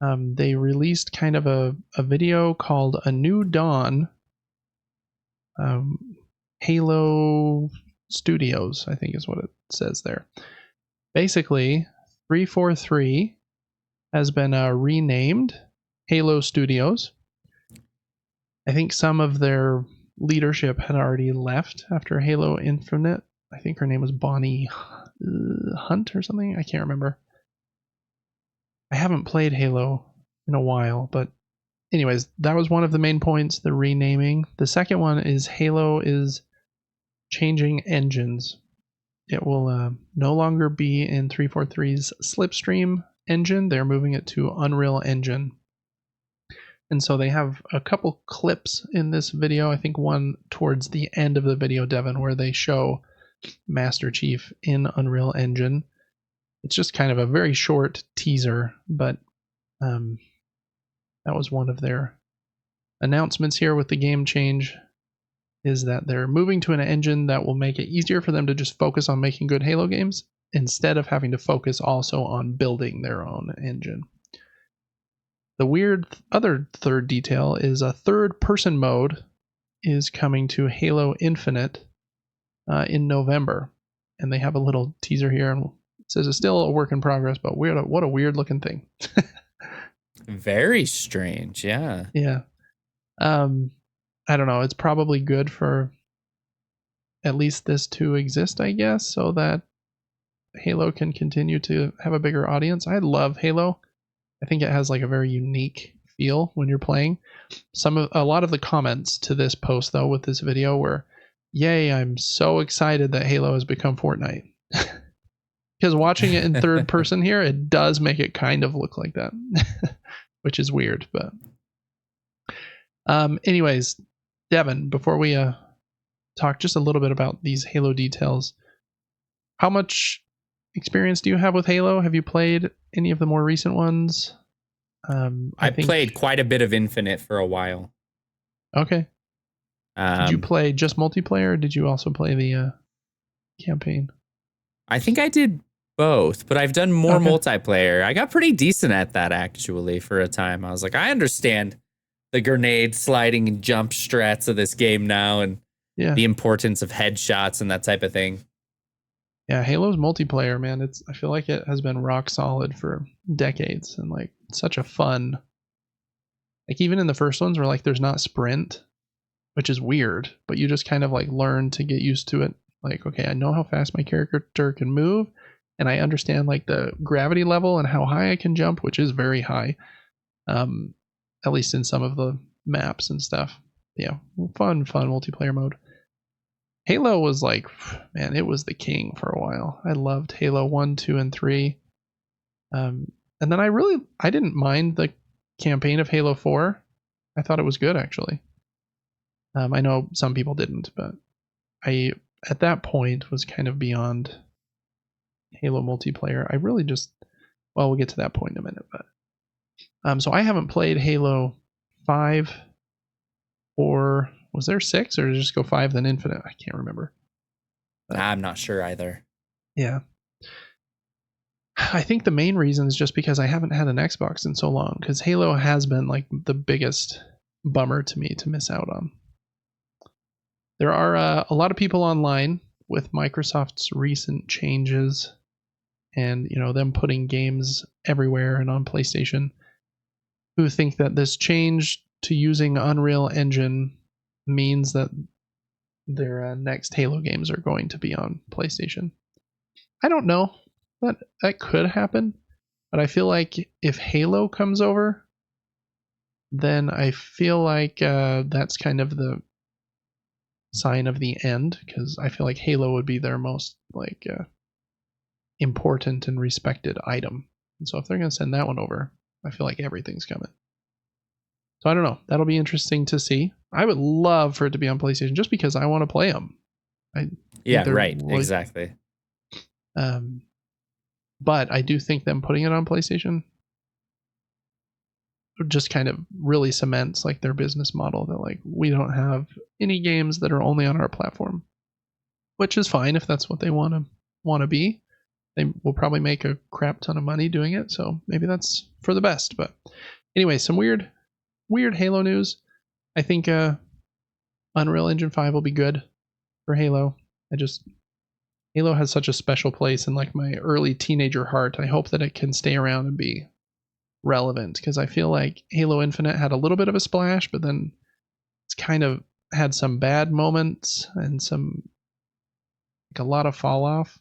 They released kind of a video called A New Dawn. Halo Studios, I think is what it says there. Basically, 343 has been renamed Halo Studios. I think some of their leadership had already left after Halo Infinite. I think her name was Bonnie Hunt or something. I can't remember. I haven't played Halo in a while, but anyways, that was one of the main points, the renaming. The second one is Halo is changing engines. It will no longer be in 343's Slipstream engine. They're moving it to Unreal Engine. And so they have a couple clips in this video. I think one towards the end of the video, Devin, where they show Master Chief in Unreal Engine. It's just kind of a very short teaser, but that was one of their announcements here with the game change, is that they're moving to an engine that will make it easier for them to just focus on making good Halo games instead of having to focus also on building their own engine. The weird other third detail is a third-person mode is coming to Halo Infinite in November. And they have a little teaser here, and it says it's still a work in progress, but what a weird-looking thing. Very strange, yeah. Yeah. I don't know. It's probably good for at least this to exist, I guess, so that Halo can continue to have a bigger audience. I love Halo. I think it has like a very unique feel when you're playing. A lot of the comments to this post though with this video were, "Yay, I'm so excited that Halo has become Fortnite." Because watching it in third person here, it does make it kind of look like that, which is weird. But anyways, Devin, before we talk just a little bit about these Halo details, how much experience do you have with Halo? Have you played any of the more recent ones? I played quite a bit of Infinite for a while. Okay. Did you play just multiplayer, or did you also play the campaign? I think I did both, but I've done more multiplayer. I got pretty decent at that actually for a time. I was like, I understand the grenade sliding and jump strats of this game now, and the importance of headshots and that type of thing. Yeah, Halo's multiplayer, man. I feel like it has been rock solid for decades, and like such a fun. Like even in the first ones where like there's not sprint, which is weird, but you just kind of like learn to get used to it. Like, okay, I know how fast my character can move, and I understand like the gravity level and how high I can jump, which is very high. At least in some of the maps and stuff. Yeah, fun multiplayer mode. Halo was like, man, it was the king for a while. I loved Halo 1, 2, and 3. And then I didn't mind the campaign of Halo 4. I thought it was good, actually. I know some people didn't, but I, at that point, was kind of beyond Halo multiplayer. I really just, well, we'll get to that point in a minute, but so I haven't played Halo 5 or was there 6 or did it just go 5 then Infinite? I can't remember. I'm not sure either. Yeah. I think the main reason is just because I haven't had an Xbox in so long, because Halo has been like the biggest bummer to me to miss out on. There are a lot of people online with Microsoft's recent changes and, you know, them putting games everywhere and on PlayStation, who think that this change to using Unreal Engine means that their next Halo games are going to be on PlayStation. I don't know, but that could happen. But I feel like if Halo comes over, then I feel like that's kind of the sign of the end, because I feel like Halo would be their most like important and respected item. And so if they're going to send that one over, I feel like everything's coming. So I don't know. That'll be interesting to see. I would love for it to be on PlayStation just because I want to play them. Yeah, right. Really, exactly. But I do think them putting it on PlayStation just kind of really cements like their business model that like we don't have any games that are only on our platform, which is fine if that's what they want to be. They will probably make a crap ton of money doing it, so maybe that's for the best. But anyway, some weird Halo news. I think Unreal Engine 5 will be good for Halo. Halo has such a special place in like my early teenager heart. I hope that it can stay around and be relevant, because I feel like Halo Infinite had a little bit of a splash, but then it's kind of had some bad moments and a lot of fall off.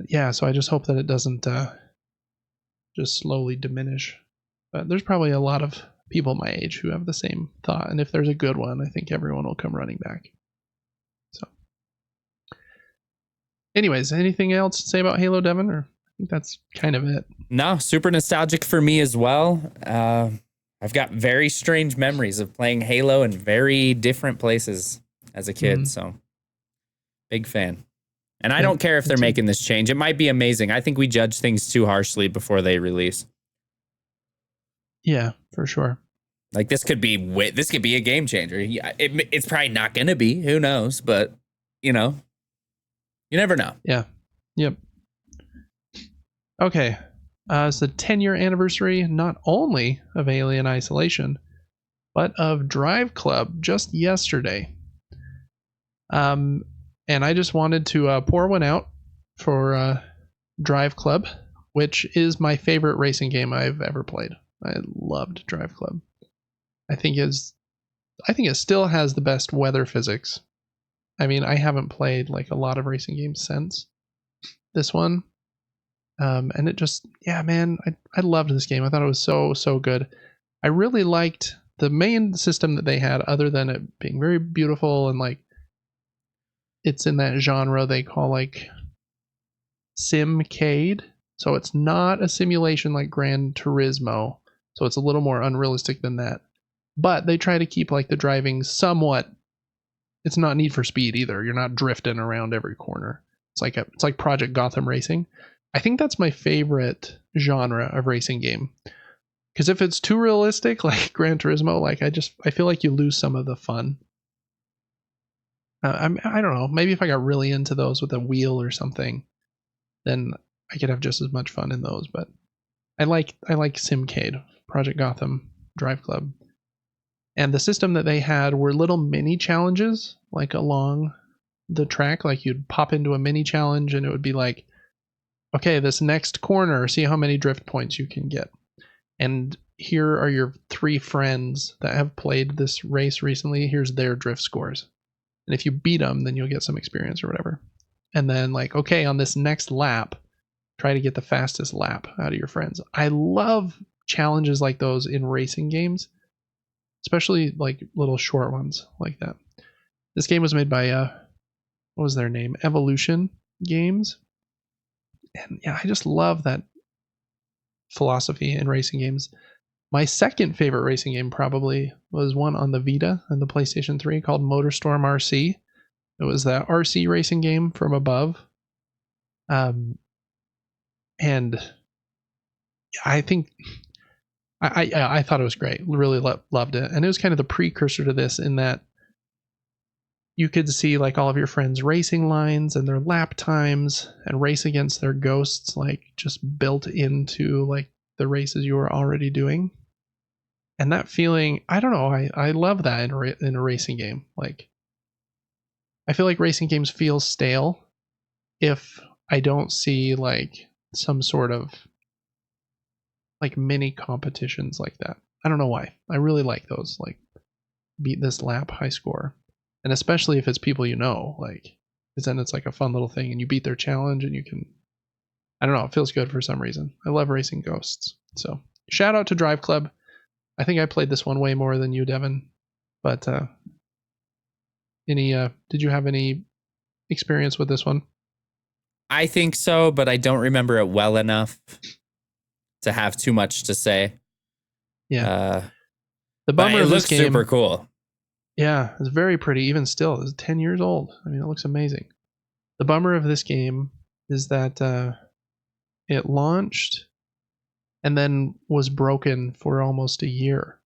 Yeah, so I just hope that it doesn't just slowly diminish. But there's probably a lot of people my age who have the same thought, and if there's a good one, I think everyone will come running back. So anyways, anything else to say about Halo, Devin? Or I think that's kind of it. No, super nostalgic for me as well. I've got very strange memories of playing Halo in very different places as a kid, so big fan. And I don't care if they're making this change. It might be amazing. I think we judge things too harshly before they release. Yeah, for sure. Like this could be a game changer. It's probably not going to be. Who knows? But, you know, you never know. Yeah. Yep. Okay. It's the 10-year anniversary not only of Alien Isolation, but of DRIVECLUB just yesterday. And I just wanted to pour one out for DRIVECLUB, which is my favorite racing game I've ever played. I loved DRIVECLUB. I think it still has the best weather physics. I mean, I haven't played like a lot of racing games since this one. And it just, yeah, man, I loved this game. I thought it was so good. I really liked the main system that they had, other than it being very beautiful and like it's in that genre they call like simcade. So it's not a simulation like Gran Turismo. So it's a little more unrealistic than that. But they try to keep like the driving somewhat. It's not Need for Speed either. You're not drifting around every corner. It's like Project Gotham Racing. I think that's my favorite genre of racing game. Because if it's too realistic, like Gran Turismo, like I feel like you lose some of the fun. I don't know. Maybe if I got really into those with a wheel or something, then I could have just as much fun in those. But I like Simcade, Project Gotham, DRIVECLUB, and the system that they had were little mini challenges, like along the track. Like you'd pop into a mini challenge, and it would be like, okay, this next corner, see how many drift points you can get. And here are your 3 friends that have played this race recently. Here's their drift scores. And if you beat them, then you'll get some experience or whatever. And then like, okay, on this next lap, try to get the fastest lap out of your friends. I love challenges like those in racing games, especially like little short ones like that. This game was made by, what was their name? Evolution Games. And yeah, I just love that philosophy in racing games. My second favorite racing game probably was one on the Vita and the PlayStation 3 called MotorStorm RC. It was that RC racing game from above. And I think I thought it was great. Really loved it. And it was kind of the precursor to this in that you could see like all of your friends' racing lines and their lap times and race against their ghosts, like just built into like the races you were already doing. And that feeling, I don't know, I love that in a racing game. Like, I feel like racing games feel stale if I don't see like some sort of like mini competitions like that. I don't know why. I really like those, like beat this lap, high score. And especially if it's people you know, like, because then it's like a fun little thing and you beat their challenge and you can, I don't know, it feels good for some reason. I love racing ghosts. So shout out to Drive Club. I think I played this one way more than you, Devin. But did you have any experience with this one? I think so, but I don't remember it well enough to have too much to say. Yeah. The bummer of this game, super cool. Yeah, it's very pretty. Even still, it's 10 years old. I mean, it looks amazing. The bummer of this game is that it launched and then was broken for almost a year.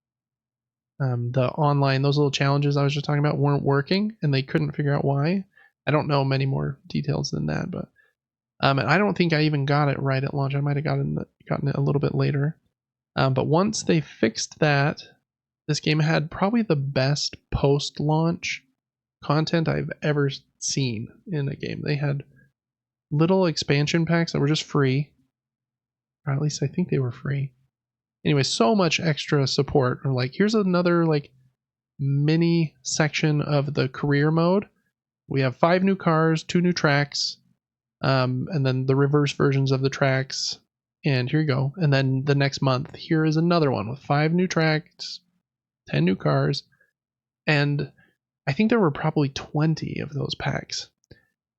The online, those little challenges I was just talking about weren't working, and they couldn't figure out why. I don't know many more details than that, but and I don't think I even got it right at launch. I might have gotten it a little bit later. But once they fixed that, this game had probably the best post-launch content I've ever seen in a game. They had little expansion packs that were just free, or at least I think they were free. Anyway, so much extra support. Or like, here's another like mini section of the career mode. We have 5 new cars, 2 new tracks, and then the reverse versions of the tracks. And here you go. And then the next month, here is another one with 5 new tracks, 10 new cars, and I think there were probably 20 of those packs.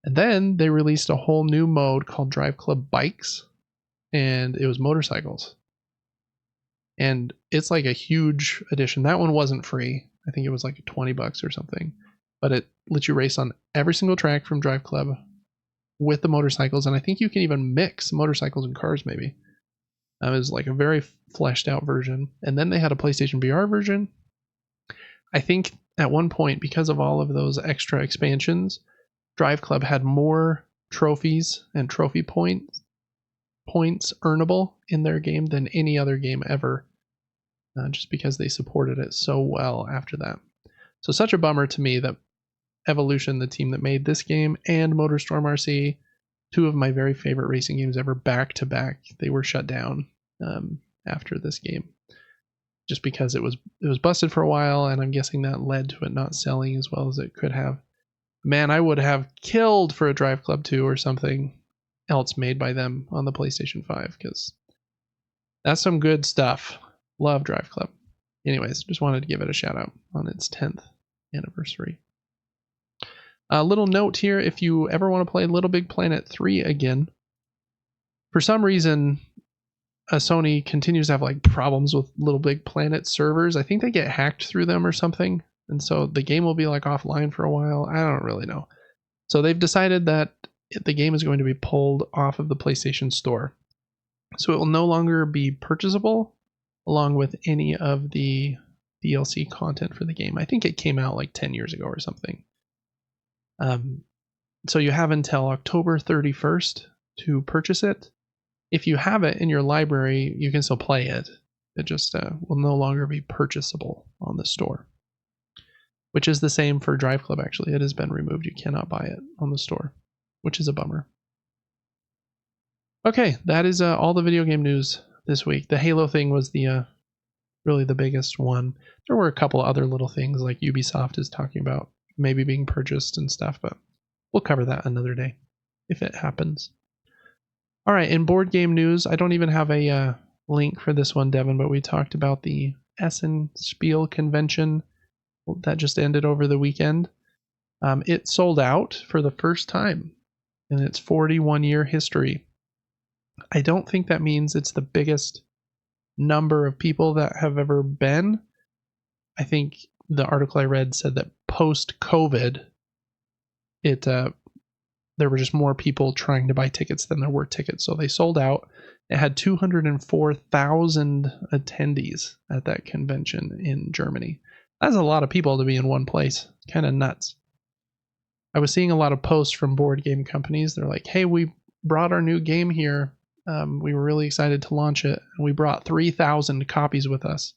And then they released a whole new mode called DRIVECLUB Bikes, and it was motorcycles. And it's like a huge addition. That one wasn't free. I think it was like $20 or something. But it lets you race on every single track from DRIVECLUB with the motorcycles. And I think you can even mix motorcycles and cars maybe. It was like a very fleshed out version. And then they had a PlayStation VR version. I think at one point, because of all of those extra expansions, DRIVECLUB had more trophies and trophy points earnable in their game than any other game ever, just because they supported it so well after that. So such a bummer to me that Evolution, the team that made this game, and MotorStorm RC, 2 of my very favorite racing games ever, back to back, they were shut down after this game, just because it was busted for a while, and I'm guessing that led to it not selling as well as it could have. Man, I would have killed for a DRIVECLUB 2 or something else made by them on the PlayStation 5, because that's some good stuff. Love DRIVECLUB. Anyways, just wanted to give it a shout out on its 10th anniversary. A little note here, if you ever want to play LittleBigPlanet 3 again, for some reason, Sony continues to have like problems with LittleBigPlanet servers. I think they get hacked through them or something, and so the game will be like offline for a while. I don't really know. So they've decided that the game is going to be pulled off of the PlayStation Store. So it will no longer be purchasable along with any of the DLC content for the game. I think it came out like 10 years ago or something. So you have until October 31st to purchase it. If you have it in your library, you can still play it. It just will no longer be purchasable on the store, which is the same for DRIVECLUB, actually. It has been removed. You cannot buy it on the store, which is a bummer. Okay, that is all the video game news this week. The Halo thing was the really the biggest one. There were a couple other little things like Ubisoft is talking about maybe being purchased and stuff, but we'll cover that another day if it happens. All right, in board game news, I don't even have a link for this one, Devin, but we talked about the Essen SPIEL convention that just ended over the weekend. It sold out for the first time in its 41-year history. I don't think that means it's the biggest number of people that have ever been. I think the article I read said that post-COVID, there were just more people trying to buy tickets than there were tickets. So they sold out. It had 204,000 attendees at that convention in Germany. That's a lot of people to be in one place. Kind of nuts. I was seeing a lot of posts from board game companies. They're like, hey, we brought our new game here. We were really excited to launch it. And we brought 3,000 copies with us.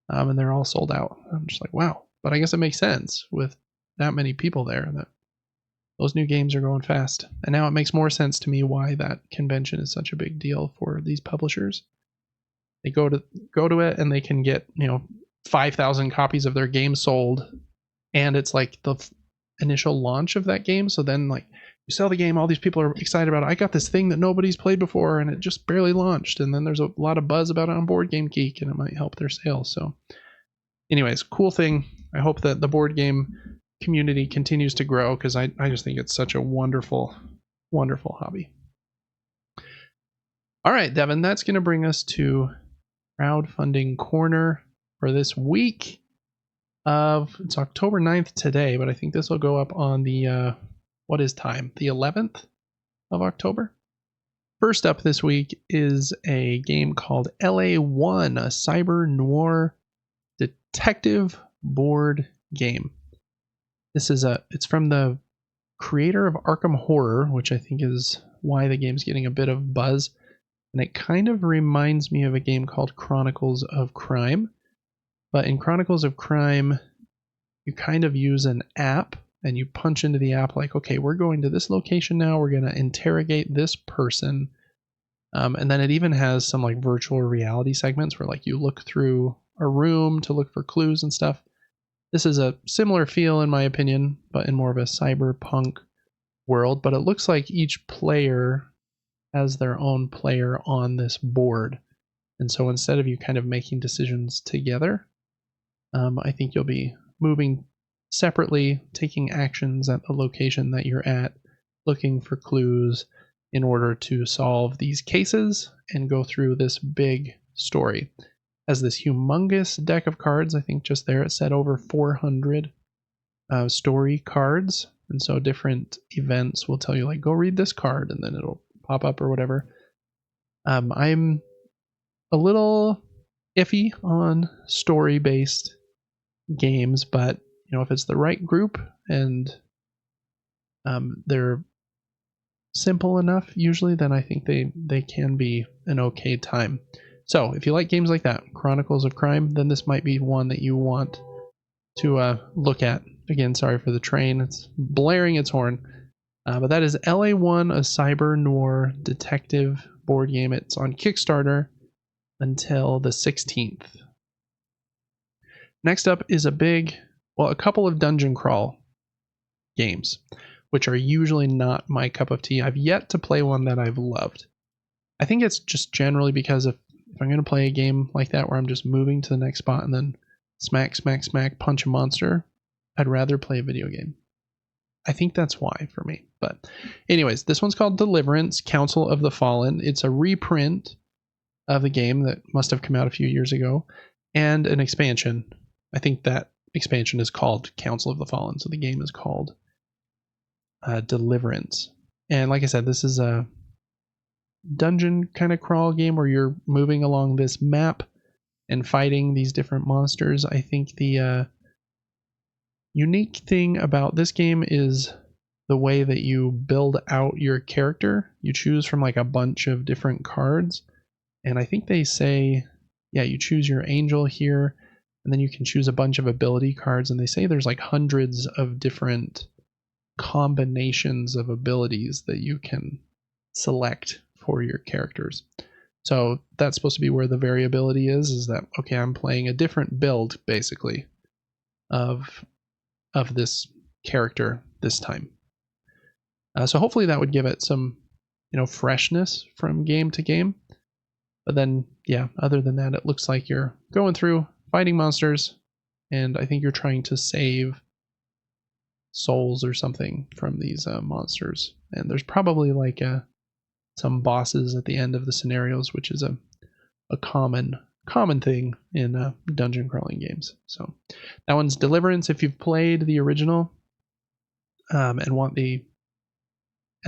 And they're all sold out. I'm just like, wow. But I guess it makes sense with that many people there that those new games are going fast. And now it makes more sense to me why that convention is such a big deal for these publishers. They go to it and they can get, 5,000 copies of their game sold, and it's like the initial launch of that game. So then like you sell the game, all these people are excited about it. I got this thing that nobody's played before and it just barely launched, and then there's a lot of buzz about it on Board Game Geek and it might help their sales. So anyways, cool thing. I hope that the board game community continues to grow, because I just think it's such a wonderful hobby. All right, Devin, that's going to bring us to crowdfunding corner for this week. It's October 9th today, but I think this will go up on the what is time? The 11th of October. First up this week is a game called LA1, a cyber noir detective board game. It's from the creator of Arkham Horror, which I think is why the game's getting a bit of buzz. And it kind of reminds me of a game called Chronicles of Crime. But in Chronicles of Crime, you kind of use an app and you punch into the app like, okay, we're going to this location now. We're going to interrogate this person. And then it even has some like virtual reality segments where like you look through a room to look for clues and stuff. This is a similar feel, in my opinion, but in more of a cyberpunk world. But it looks like each player has their own player on this board. And so instead of you kind of making decisions together, I think you'll be moving separately, taking actions at the location that you're at, looking for clues in order to solve these cases and go through this big story. As this humongous deck of cards, I think just there it said over 400 story cards. And so different events will tell you like, go read this card, and then it'll pop up or whatever. I'm a little iffy on story-based games, but if it's the right group and they're simple enough usually, then I think they can be an okay time. So if you like games like that, Chronicles of Crime, then this might be one that you want to look at. Again, sorry for the train, it's blaring its horn. But that is LA1, a cyber noir detective board game. It's on Kickstarter until the 16th. Next up is a couple of dungeon crawl games, which are usually not my cup of tea. I've yet to play one that I've loved. I think it's just generally because if I'm going to play a game like that where I'm just moving to the next spot and then smack, punch a monster, I'd rather play a video game. I think that's why for me. But anyways, this one's called Deliverance, Council of the Fallen. It's a reprint of the game that must have come out a few years ago, and an expansion. I think that expansion is called Council of the Fallen, so the game is called Deliverance. And like I said, this is a dungeon kind of crawl game where you're moving along this map and fighting these different monsters. I think the unique thing about this game is the way that you build out your character. You choose from like a bunch of different cards, and I think they say, yeah, you choose your angel here, and then you can choose a bunch of ability cards, and they say there's like hundreds of different combinations of abilities that you can select for your characters. So that's supposed to be where the variability is that, okay, I'm playing a different build basically of this character this time. So hopefully that would give it some, freshness from game to game. But then, yeah, other than that, it looks like you're going through fighting monsters, and I think you're trying to save souls or something from these monsters. And there's probably like some bosses at the end of the scenarios, which is a common thing in dungeon crawling games. So that one's Deliverance. If you've played the original and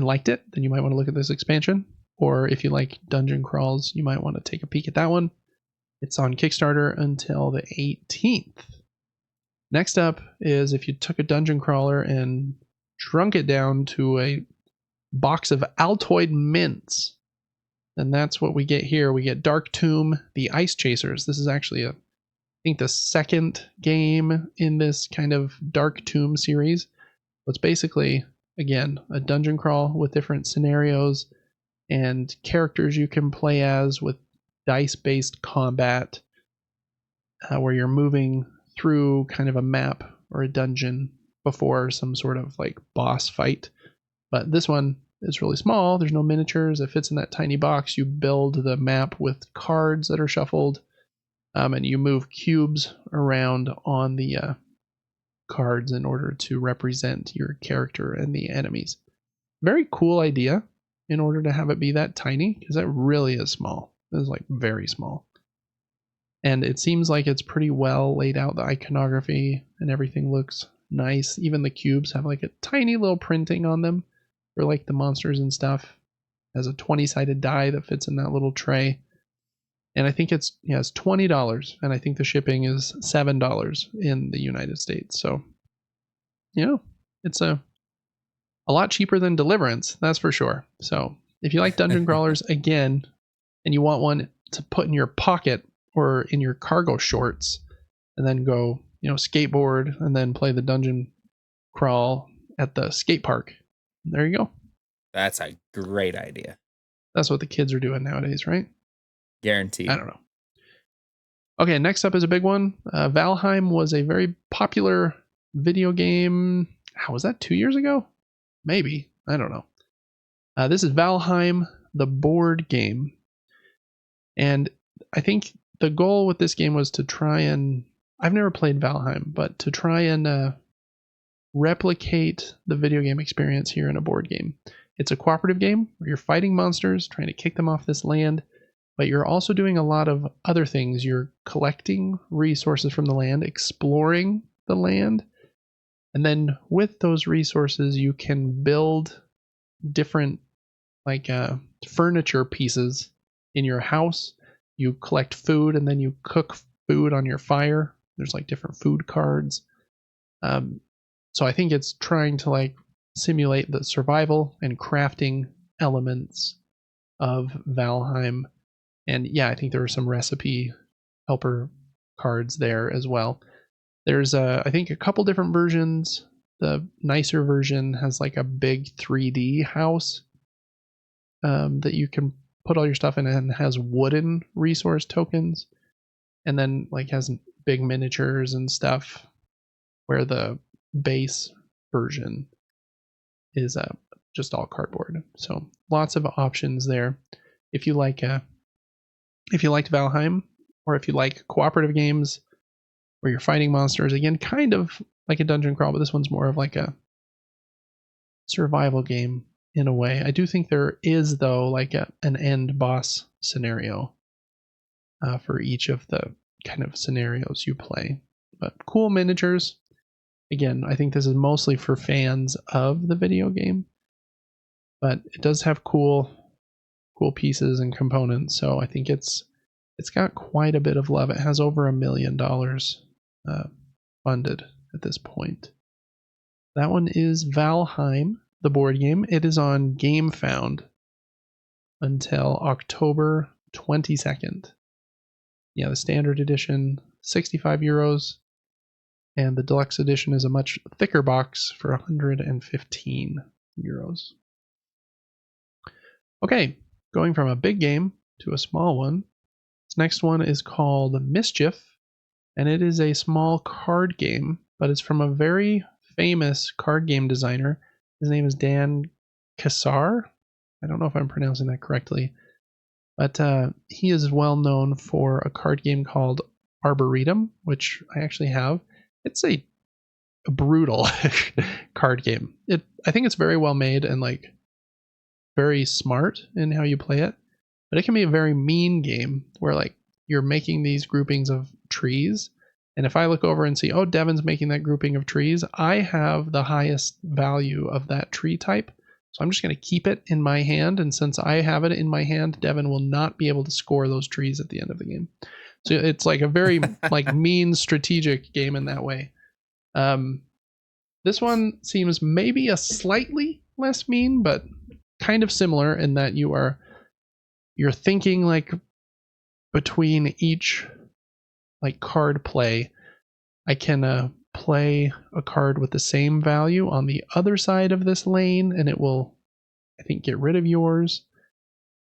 liked it, then you might want to look at this expansion. Or if you like dungeon crawls, you might want to take a peek at that one. It's on Kickstarter until the 18th. Next up is if you took a dungeon crawler and shrunk it down to a box of Altoid mints. And that's what we get here. We get Dark Tomb, the Ice Chasers. This is actually I think the second game in this kind of Dark Tomb series. It's basically, again, a dungeon crawl with different scenarios and characters you can play as with dice-based combat, where you're moving through kind of a map or a dungeon before some sort of like boss fight. But this one is really small. There's no miniatures. It fits in that tiny box. You build the map with cards that are shuffled, and you move cubes around on the cards in order to represent your character and the enemies. Very cool idea in order to have it be that tiny, because that really is small. It is like very small. And it seems like it's pretty well laid out. The iconography and everything looks nice. Even the cubes have like a tiny little printing on them for like the monsters and stuff. It has a 20-sided die that fits in that little tray. And I think it's $20, and I think the shipping is $7 in the United States. So, it's a lot cheaper than Deliverance, that's for sure. So, if you like dungeon crawlers, again, and you want one to put in your pocket or in your cargo shorts, and then go, skateboard, and then play the dungeon crawl at the skate park, there you go. That's a great idea. That's what the kids are doing nowadays, right? Guaranteed. I don't know. Okay, next up is a big one. Valheim was a very popular video game. How was that, 2 years ago? Maybe. I don't know. This is Valheim, the board game. And I think the goal with this game was to try and... I've never played Valheim, but to try and replicate the video game experience here in a board game. It's a cooperative game where you're fighting monsters, trying to kick them off this land. But you're also doing a lot of other things. You're collecting resources from the land, exploring the land, and then with those resources, you can build different furniture pieces in your house. You collect food, and then you cook food on your fire. There's like different food cards. So I think it's trying to simulate the survival and crafting elements of Valheim. And yeah, I think there are some recipe helper cards there as well. There's I think a couple different versions. The nicer version has like a big 3D house that you can put all your stuff in, and has wooden resource tokens, and then has big miniatures and stuff, where the base version is just all cardboard. So lots of options there. If you liked Valheim, or if you like cooperative games where you're fighting monsters, again, kind of like a dungeon crawl, but this one's more of like a survival game in a way. I do think there is, though, an end boss scenario for each of the kind of scenarios you play. But cool miniatures. Again, I think this is mostly for fans of the video game, but it does have cool pieces and components. So I think it's got quite a bit of love. It has over $1 million funded at this point. That one is Valheim, the board game. It is on GameFound until October 22nd. Yeah, the standard edition, 65 euros. And the deluxe edition is a much thicker box for 115 euros. Okay, going from a big game to a small one. This next one is called Mischief, and it is a small card game, but it's from a very famous card game designer. His name is Dan Kassar. I don't know if I'm pronouncing that correctly, but he is well known for a card game called Arboretum, which I actually have. It's a brutal card game. I think it's very well made and very smart in how you play it, but it can be a very mean game where you're making these groupings of trees, and if I look over and see, oh, Devin's making that grouping of trees, I have the highest value of that tree type, so I'm just going to keep it in my hand, and since I have it in my hand, Devin will not be able to score those trees at the end of the game. So it's a very mean strategic game in that way. This one seems maybe a slightly less mean, but kind of similar in that you're thinking like between each like card play. I can play a card with the same value on the other side of this lane, and it will, I think, get rid of yours.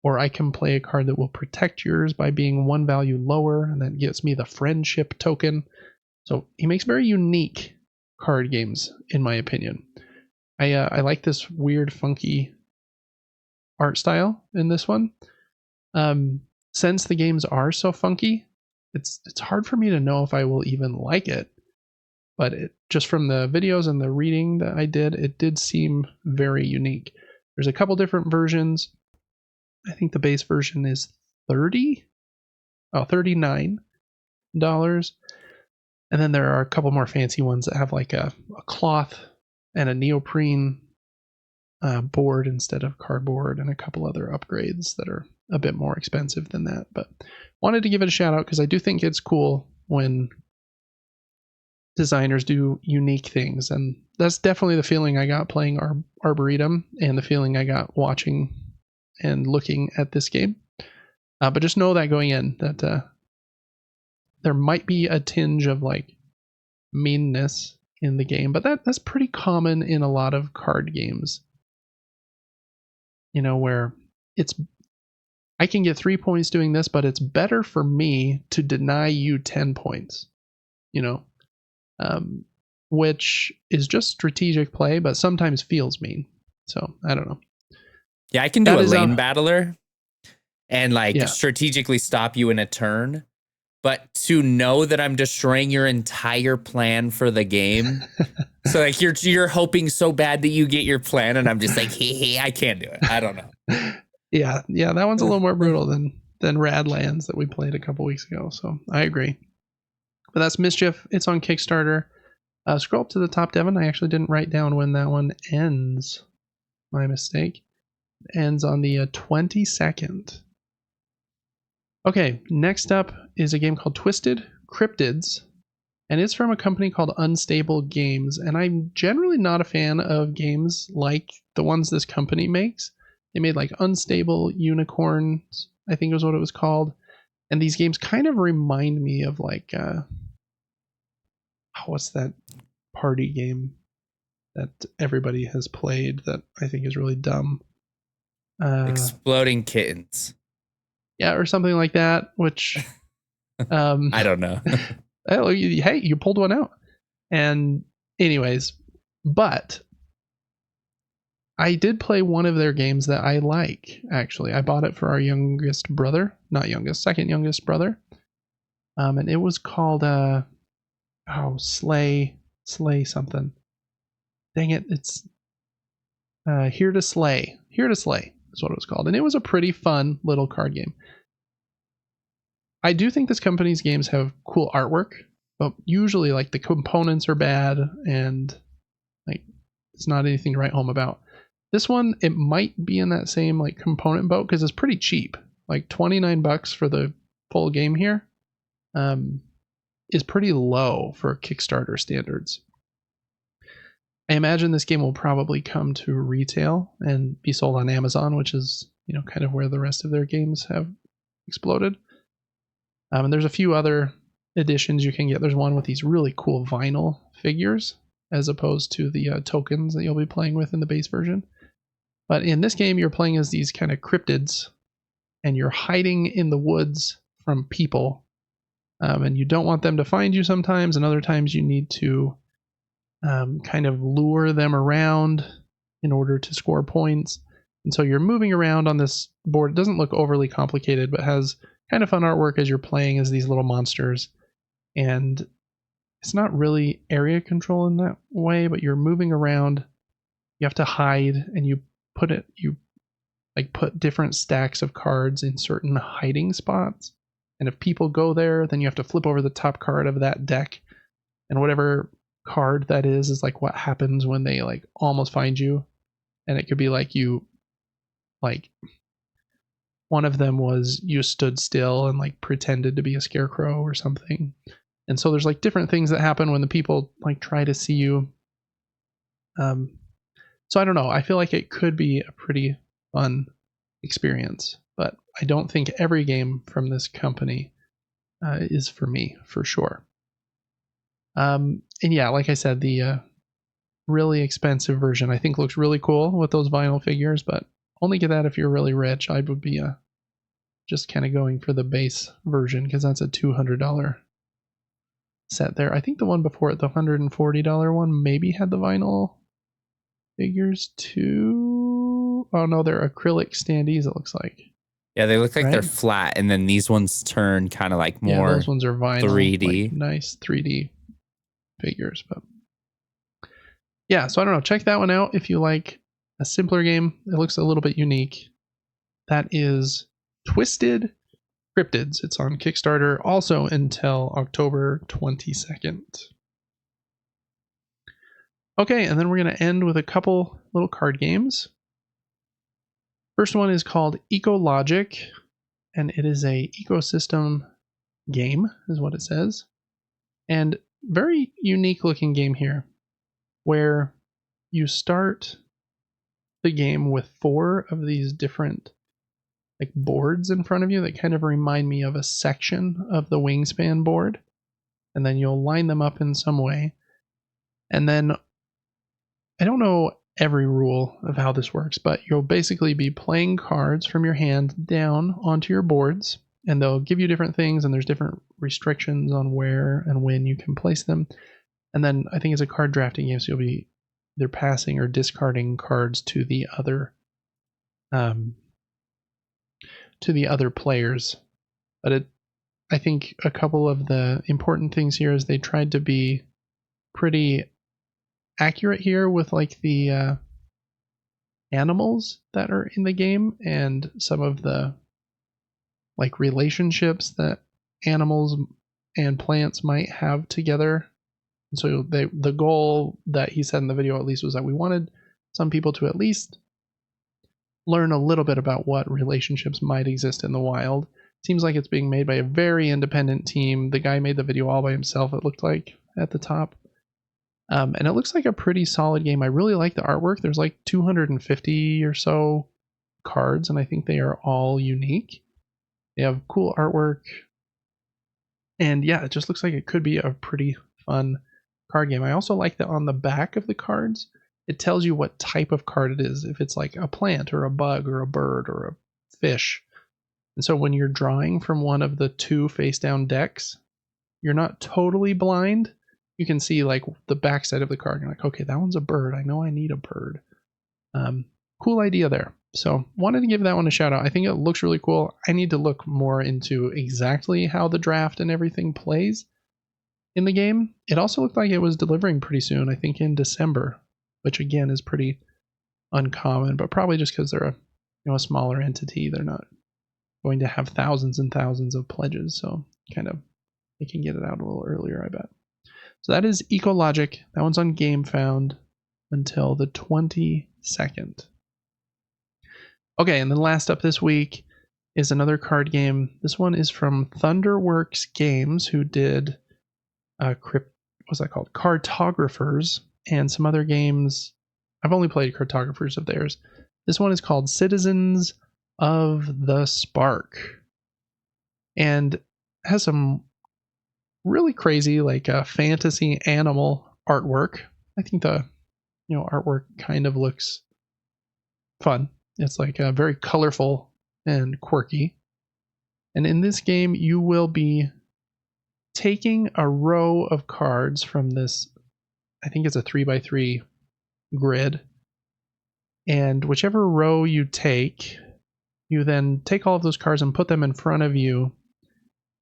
Or I can play a card that will protect yours by being one value lower, and that gets me the friendship token. So he makes very unique card games, in my opinion. I like this weird, funky art style in this one. Since the games are so funky, it's hard for me to know if I will even like it. But just from the videos and the reading that I did, it did seem very unique. There's a couple different versions. I think the base version is $39. And then there are a couple more fancy ones that have like a cloth and a neoprene board instead of cardboard, and a couple other upgrades that are a bit more expensive than that. But wanted to give it a shout out because I do think it's cool when designers do unique things, and that's definitely the feeling I got playing Arboretum and the feeling I got watching and looking at this game. But just know that going in that there might be a tinge of like meanness in the game, but that's pretty common in a lot of card games. You know, where I can get 3 points doing this, but it's better for me to deny you 10 points. You know, which is just strategic play, but sometimes feels mean. So I don't know. Yeah, I can do a lane battler and strategically stop you in a turn. But to know that I'm destroying your entire plan for the game, so like you're hoping so bad that you get your plan, and I'm just like, hey, I can't do it. I don't know. Yeah, that one's a little more brutal than Radlands that we played a couple weeks ago. So I agree. But that's Mischief. It's on Kickstarter. Scroll up to the top, Devin. I actually didn't write down when that one ends. My mistake. It ends on the 22nd. Okay, next up is a game called Twisted Cryptids, and it's from a company called Unstable Games, and I'm generally not a fan of games like the ones this company makes. They made like Unstable Unicorns, I think was what it was called, and these games kind of remind me of like, what's that party game that everybody has played that I think is really dumb? Exploding Kittens. Yeah, or something like that, which I don't know. Hey, you pulled one out. And anyways, but I did play one of their games that I like, actually. I bought it for our youngest brother. Not youngest, second youngest brother. And it was called Slay something. Dang it, it's Here to Slay. Here to Slay is what it was called. And it was a pretty fun little card game. I do think this company's games have cool artwork, but usually like the components are bad and like it's not anything to write home about. This one, it might be in that same like component boat because it's pretty cheap. Like $29 for the full game here is pretty low for Kickstarter standards. I imagine this game will probably come to retail and be sold on Amazon, which is, you know, kind of where the rest of their games have exploded. And there's a few other editions you can get. There's one with these really cool vinyl figures as opposed to the tokens that you'll be playing with in the base version. But in this game, you're playing as these kind of cryptids, and you're hiding in the woods from people. And you don't want them to find you sometimes, and other times you need to kind of lure them around in order to score points. And so you're moving around on this board. It doesn't look overly complicated, but has kind of fun artwork as you're playing as these little monsters. And it's not really area control in that way, but you're moving around. You have to hide, and you put different stacks of cards in certain hiding spots. And if people go there, then you have to flip over the top card of that deck, and whatever card that is like what happens when they like almost find you. And it could be like you, like one of them was you stood still and like pretended to be a scarecrow or something. And so there's like different things that happen when the people like try to see you. So I don't know. I feel like it could be a pretty fun experience, but I don't think every game from this company is for me, for sure. And yeah, like I said, the really expensive version I think looks really cool with those vinyl figures, but only get that if you're really rich. I would be just kind of going for the base version because that's a $200 set there. I think the one before it, the $140 one, maybe had the vinyl figures too. Oh no, they're acrylic standees, it looks like. Yeah, they look like they're flat, and then these ones turn kind of like more. Yeah, those ones are vinyl, 3D, like nice 3D figures. But yeah, so I don't know. Check that one out if you like a simpler game. It looks a little bit unique. That is Twisted Cryptids. It's on Kickstarter, also until October 22nd. Okay, and then we're going to end with a couple little card games. First one is called Ecologic, and it is a ecosystem game, is what it says. And very unique looking game here, where you start the game with 4 of these different like boards in front of you that kind of remind me of a section of the Wingspan board. And then you'll line them up in some way. And then I don't know every rule of how this works, but you'll basically be playing cards from your hand down onto your boards, and they'll give you different things, and there's different restrictions on where and when you can place them. And then I think it's a card drafting game, so you'll be either passing or discarding cards to the other players. But I think a couple of the important things here is they tried to be pretty accurate here with like the animals that are in the game and some of the like relationships that animals and plants might have together. So the goal that he said in the video at least was that we wanted some people to at least learn a little bit about what relationships might exist in the wild. Seems like it's being made by a very independent team. The guy made the video all by himself, it looked like, at the top. And it looks like a pretty solid game. I really like the artwork. There's like 250 or so cards, and I think they are all unique. They have cool artwork. And yeah, it just looks like it could be a pretty fun card game. I also like that on the back of the cards, it tells you what type of card it is. If it's like a plant or a bug or a bird or a fish. And so when you're drawing from one of the 2 face down decks, you're not totally blind. You can see like the backside of the card. You're like, okay, that one's a bird. I know I need a bird. Cool idea there. So wanted to give that one a shout out. I think it looks really cool. I need to look more into exactly how the draft and everything plays in the game. It also looked like it was delivering pretty soon, I think in December, which again is pretty uncommon, but probably just because they're a smaller entity. They're not going to have thousands and thousands of pledges. So kind of they can get it out a little earlier, I bet. So that is Ecologic. That one's on GameFound until the 22nd. Okay, and then last up this week is another card game. This one is from Thunderworks Games, who did what's that called? Cartographers, and some other games. I've only played Cartographers of theirs. This one is called Citizens of the Spark, and has some really crazy like fantasy animal artwork. I think the artwork kind of looks fun. It's like very colorful and quirky. And in this game, you will be taking a row of cards from this, I think it's a 3x3 grid. And whichever row you take, you then take all of those cards and put them in front of you.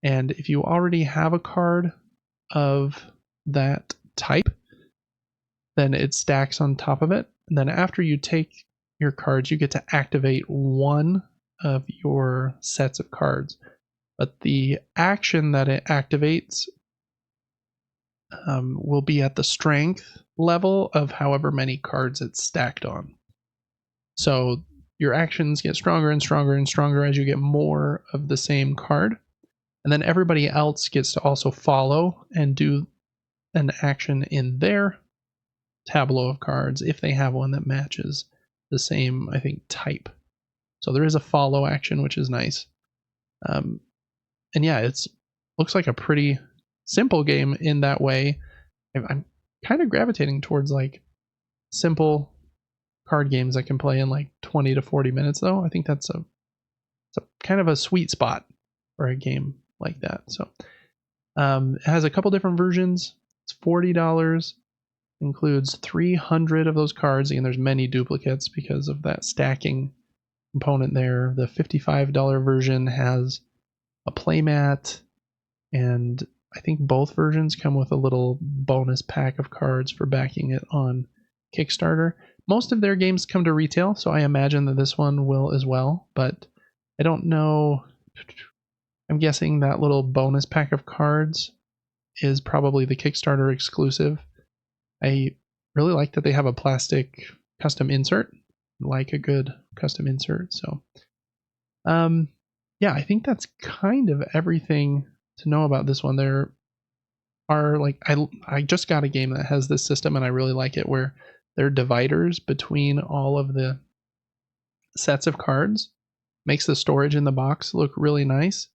And if you already have a card of that type, then it stacks on top of it. And then after you take your cards, you get to activate one of your sets of cards. But the action that it activates will be at the strength level of however many cards it's stacked on. So your actions get stronger and stronger and stronger as you get more of the same card. And then everybody else gets to also follow and do an action in their tableau of cards if they have one that matches the same, I think, type. So there is a follow action, which is nice. And yeah, it's looks like a pretty simple game in that way. I'm kind of gravitating towards like simple card games I can play in like 20 to 40 minutes though. I think that's a kind of a sweet spot for a game like that. So it has a couple different versions. It's $40. Includes 300 of those cards. Again, there's many duplicates because of that stacking component there. The $55 version has a playmat, and I think both versions come with a little bonus pack of cards for backing it on Kickstarter. Most of their games come to retail, so I imagine that this one will as well, but I don't know. I'm guessing that little bonus pack of cards is probably the Kickstarter exclusive. I really like that they have a plastic custom insert, like a good custom insert. So, yeah, I think that's kind of everything to know about this one. There are like, I just got a game that has this system and I really like it, where there are dividers between all of the sets of cards. Makes the storage in the box look really nice.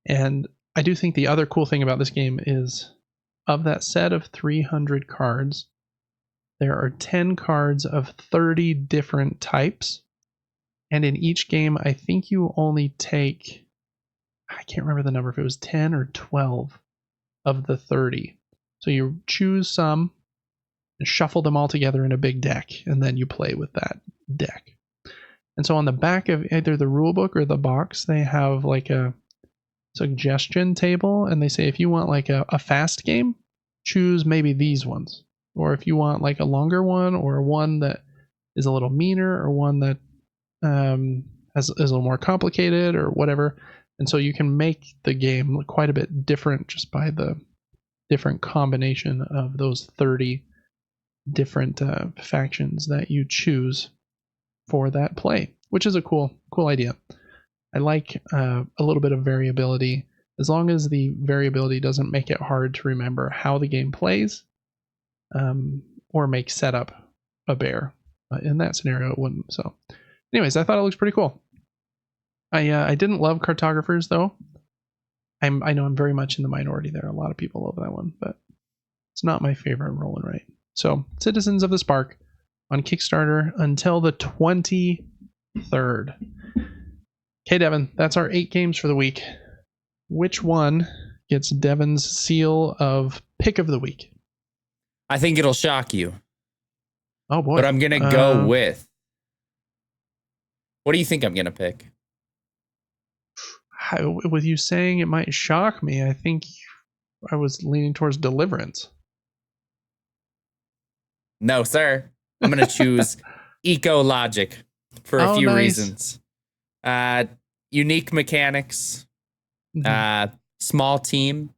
And I do think the other cool thing about this game is, of that set of 300 cards, there are 10 cards of 30 different types. And in each game, I think you only take, I can't remember the number, if it was 10 or 12 of the 30. So you choose some and shuffle them all together in a big deck, and then you play with that deck. And so on the back of either the rulebook or the box, they have like a suggestion table, and they say if you want like a fast game, choose maybe these ones. Or if you want like a longer one, or one that is a little meaner, or one that is a little more complicated, or whatever. And so you can make the game quite a bit different just by the different combination of those 30 different factions that you choose for that play, which is a cool idea. I like a little bit of variability, as long as the variability doesn't make it hard to remember how the game plays, or make setup a bear. In that scenario, it wouldn't. So anyways, I thought it looks pretty cool. I didn't love Cartographers though. I know I'm very much in the minority there. A lot of people love that one, but it's not my favorite roll and write. So Citizens of the Spark on Kickstarter until the 23rd. Okay, Devin, that's our 8 games for the week. Which one gets Devin's seal of pick of the week? I think it'll shock you. Oh boy. But I'm going to go with. What do you think I'm going to pick? With you saying it might shock me, I think I was leaning towards Deliverance. No, sir. I'm going to choose Ecologic for a few reasons. Unique mechanics, small team.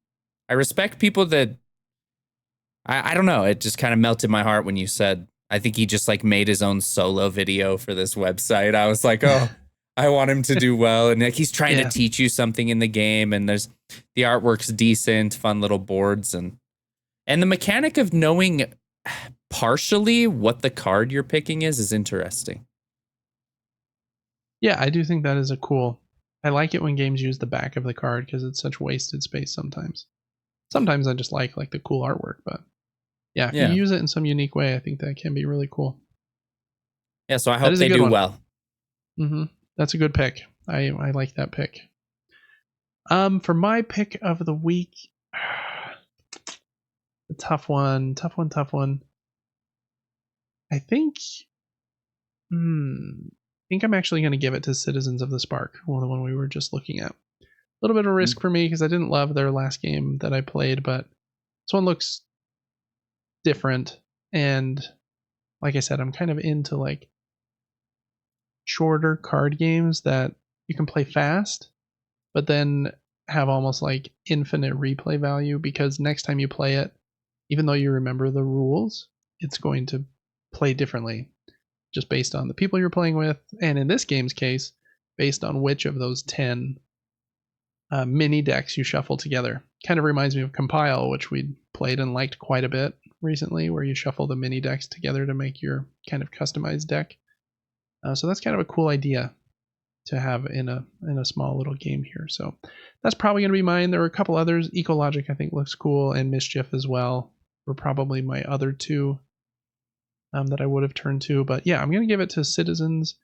I respect people that, I don't know, it just kind of melted my heart when you said, I think he just like made his own solo video for this website. I was like, oh, I want him to do well. And like he's trying to teach you something in the game, and there's the artwork's decent, fun little boards, and the mechanic of knowing partially what the card you're picking is interesting. Yeah, I do think that is a cool. I like it when games use the back of the card because it's such wasted space sometimes. Sometimes I just like the cool artwork, but yeah, if you use it in some unique way, I think that can be really cool. Yeah, so I hope they do well. Mm-hmm. That's a good pick. I like that pick. For my pick of the week, a tough one. I think I'm actually going to give it to Citizens of the Spark, the one we were just looking at. A little bit of risk for me because I didn't love their last game that I played, but this one looks different. And like I said, I'm kind of into like shorter card games that you can play fast, but then have almost like infinite replay value, because next time you play it, even though you remember the rules, it's going to play differently just based on the people you're playing with, and in this game's case, based on which of those 10 mini decks you shuffle together. Kind of reminds me of Compile, which we played and liked quite a bit recently, where you shuffle the mini decks together to make your kind of customized deck. So that's kind of a cool idea to have in a small little game here. So that's probably going to be mine. There were a couple others. Ecologic, I think, looks cool, and Mischief as well were probably my other two that I would have turned to. But yeah, I'm going to give it to Citizens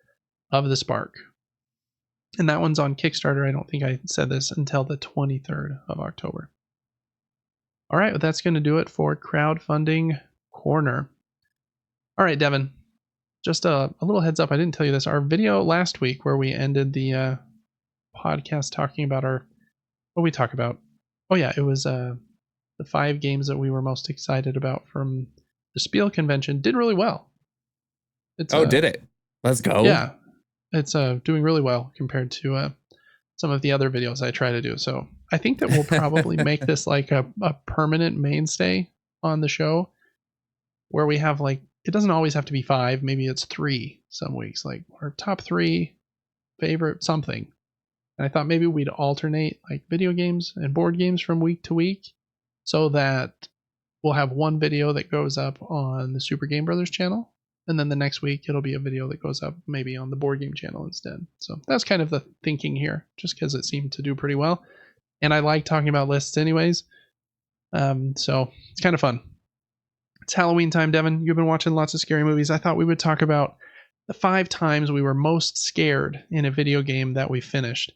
of the Spark. And that one's on Kickstarter. I don't think I said this until the 23rd of October. All right, well, that's going to do it for Crowdfunding Corner. All right, Devin, just a little heads up. I didn't tell you this. Our video last week where we ended the podcast talking about what we talk about. Oh, yeah, it was the 5 games that we were most excited about from the SPIEL convention. Did really well. Did it? Let's go. Yeah, it's doing really well compared to some of the other videos I try to do. So I think that we'll probably make this like a permanent mainstay on the show where we have like, it doesn't always have to be 5. Maybe it's 3 some weeks, like our top 3 favorite something. And I thought maybe we'd alternate like video games and board games from week to week so that we'll have one video that goes up on the Super Game Brothers channel. And then the next week, it'll be a video that goes up maybe on the board game channel instead. So that's kind of the thinking here, just because it seemed to do pretty well. And I like talking about lists anyways. So it's kind of fun. It's Halloween time, Devin. You've been watching lots of scary movies. I thought we would talk about the 5 times we were most scared in a video game that we finished.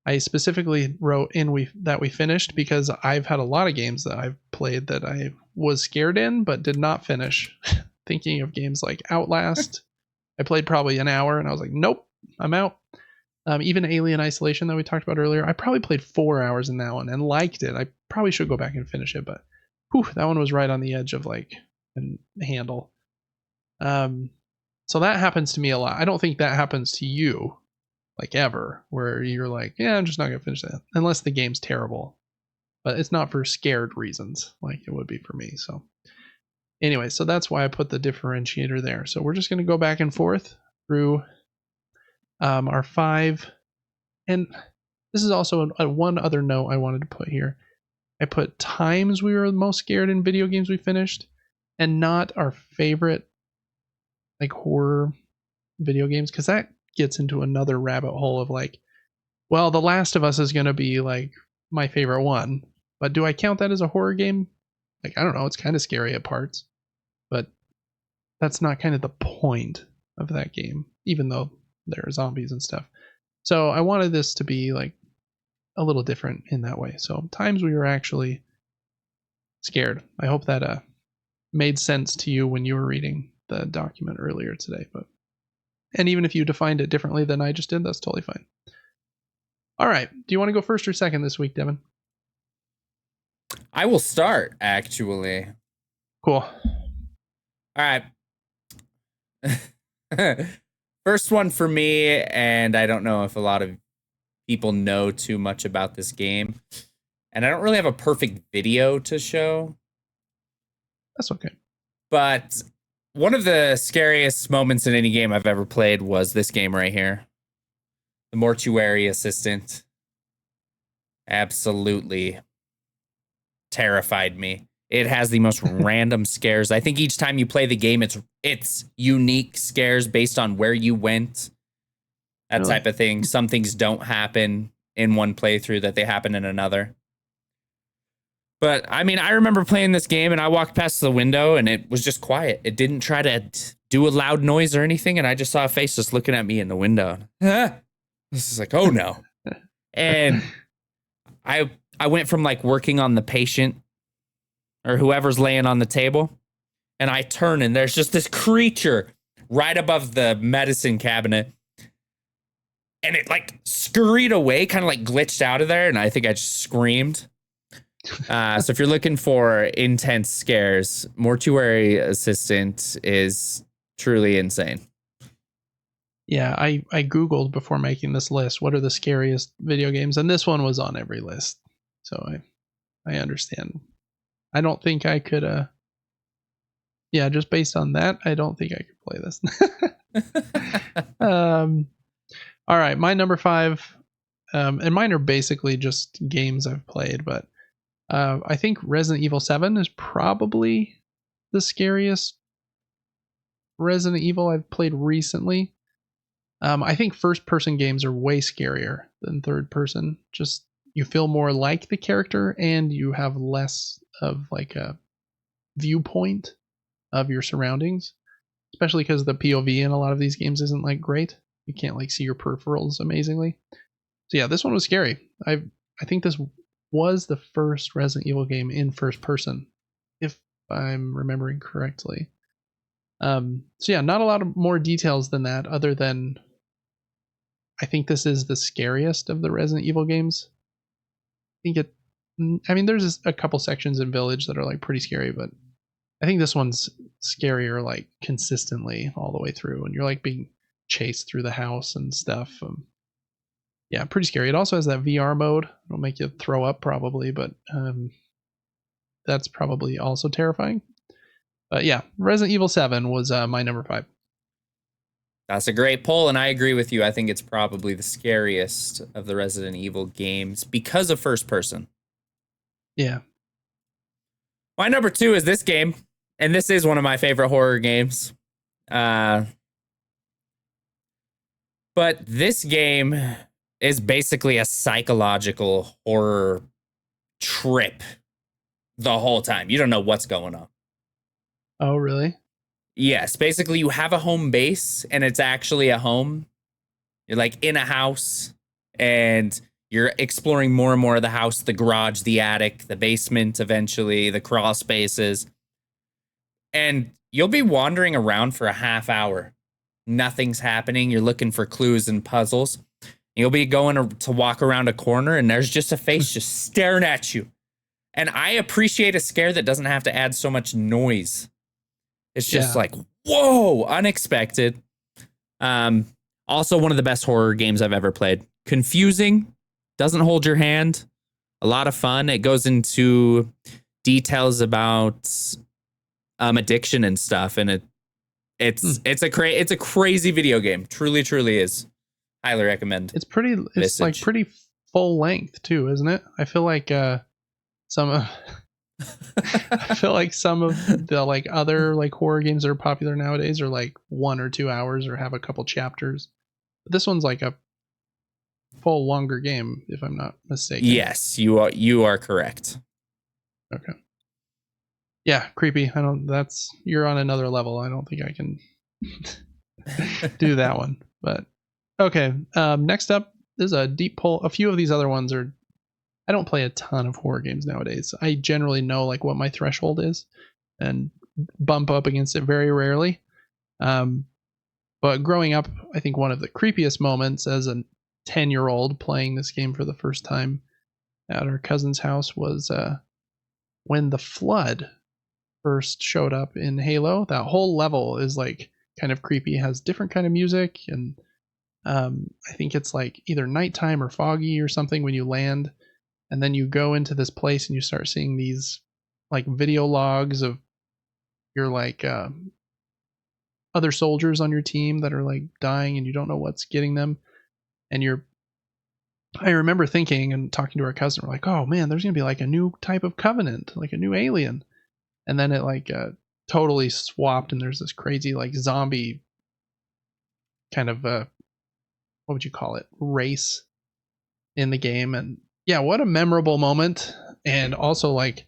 I specifically wrote in that we finished because I've had a lot of games that I've played that I was scared in but did not finish. Thinking of games like Outlast. I played probably an hour and I was like, nope, I'm out. Even Alien Isolation that we talked about earlier, I probably played 4 hours in that one and liked it. I probably should go back and finish it, but that one was right on the edge of like a handle. So that happens to me a lot. I don't think that happens to you like ever, where you're like, yeah, I'm just not gonna finish that unless the game's terrible. But it's not for scared reasons like it would be for me. So anyway, so that's why I put the differentiator there. So we're just going to go back and forth through our 5. And this is also one other note I wanted to put here. I put times we were most scared in video games we finished and not our favorite like horror video games, because that gets into another rabbit hole of like, well, The Last of Us is going to be like my favorite one. But do I count that as a horror game? Like, I don't know. It's kind of scary at parts. But that's not kind of the point of that game, even though there are zombies and stuff. So I wanted this to be like a little different in that way. So times we were actually scared. I hope that made sense to you when you were reading the document earlier today. And even if you defined it differently than I just did, that's totally fine. All right. Do you want to go first or second this week, Devin? I will start, actually. Cool. All right. First one for me, and I don't know if a lot of people know too much about this game, and I don't really have a perfect video to show. That's okay. But one of the scariest moments in any game I've ever played was this game right here. The Mortuary Assistant. Absolutely terrified me. It has the most random scares. I think each time you play the game, it's unique scares based on where you went. That really? Type of thing. Some things don't happen in one playthrough that they happen in another. But, I mean, I remember playing this game and I walked past the window and it was just quiet. It didn't try to do a loud noise or anything. And I just saw a face just looking at me in the window. This is like, oh no. And I went from like working on the patient or whoever's laying on the table, and I turn and there's just this creature right above the medicine cabinet. And it like scurried away, kind of like glitched out of there. And I think I just screamed. So if you're looking for intense scares, Mortuary Assistant is truly insane. Yeah, I Googled before making this list, what are the scariest video games? And this one was on every list. So I understand. I don't think I could, just based on that, I don't think I could play this. All right, my number 5, and mine are basically just games I've played, but I think Resident Evil 7 is probably the scariest Resident Evil I've played recently. I think first-person games are way scarier than third-person. Just you feel more like the character, and you have less of like a viewpoint of your surroundings. Especially because the POV in a lot of these games isn't like great. You can't like see your peripherals amazingly. So yeah, this one was scary. I think this was the first Resident Evil game in first person, if I'm remembering correctly. So yeah, not a lot of more details than that, other than I think this is the scariest of the Resident Evil games. I mean, there's a couple sections in Village that are like pretty scary, but I think this one's scarier like consistently all the way through, and you're like being chased through the house and stuff. Yeah, pretty scary. It also has that VR mode. It'll make you throw up probably, but that's probably also terrifying. But yeah, Resident Evil 7 was my number 5. That's a great poll, and I agree with you. I think it's probably the scariest of the Resident Evil games because of first person. Yeah. My number 2 is this game, and this is one of my favorite horror games. But this game is basically a psychological horror trip the whole time. You don't know what's going on. Oh, really? Yes. Basically, you have a home base, and it's actually a home. You're like in a house, and you're exploring more and more of the house, the garage, the attic, the basement, eventually, the crawl spaces. And you'll be wandering around for a half hour. Nothing's happening. You're looking for clues and puzzles. You'll be going to walk around a corner, and there's just a face just staring at you. And I appreciate a scare that doesn't have to add so much noise. It's just like, whoa, unexpected. Also, one of the best horror games I've ever played. Confusing, doesn't hold your hand. A lot of fun. It goes into details about addiction and stuff, and it's a crazy video game. Truly is. Highly recommend. It's like pretty full length too, isn't it? I feel like some of the like other like horror games that are popular nowadays are like 1 or 2 hours or have a couple chapters. But this one's like a full longer game, if I'm not mistaken. Yes, you are correct. Okay. Yeah, creepy. You're on another level. I don't think I can do that one. But okay. Next up is a deep pull. A few of these other ones are, I don't play a ton of horror games nowadays. I generally know like what my threshold is and bump up against it very rarely. But growing up, I think one of the creepiest moments as a 10-year-old playing this game for the first time at our cousin's house was when the flood first showed up in Halo. That whole level is like kind of creepy, has different kind of music, and I think it's like either nighttime or foggy or something when you land, and then you go into this place and you start seeing these like video logs of your like other soldiers on your team that are like dying and you don't know what's getting them. And I remember thinking and talking to our cousin, we're like, oh man, there's gonna be like a new type of Covenant, like a new alien. And then it like totally swapped, and there's this crazy like zombie kind of what would you call it, race in the game. And yeah, what a memorable moment. And also like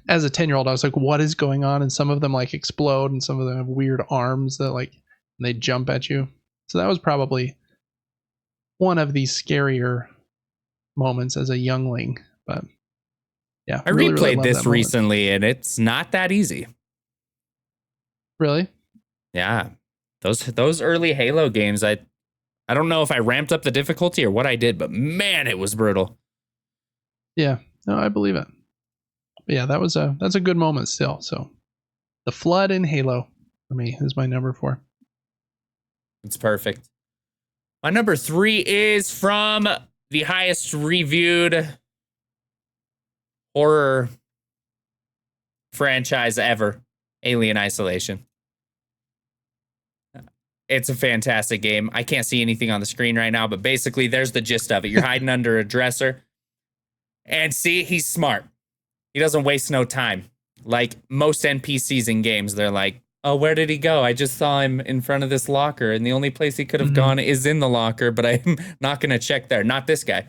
as a 10-year-old, I was like, what is going on? And some of them like explode, and some of them have weird arms that like they jump at you. So that was probably one of the scarier moments as a youngling. But yeah, I replayed this recently, and it's not that easy. Really? Yeah, those early Halo games, I don't know if I ramped up the difficulty or what I did, but man, it was brutal. Yeah, no, I believe it. But yeah, that's a good moment still. So the flood in Halo for me is my number 4. It's perfect. My number 3 is from the highest reviewed horror franchise ever, Alien Isolation. It's a fantastic game. I can't see anything on the screen right now, but basically there's the gist of it. You're hiding under a dresser, and see, he's smart. He doesn't waste no time. like most NPCs in games, they're like, oh, where did he go? I just saw him in front of this locker, and the only place he could have gone is in the locker, but I'm not going to check there. Not this guy.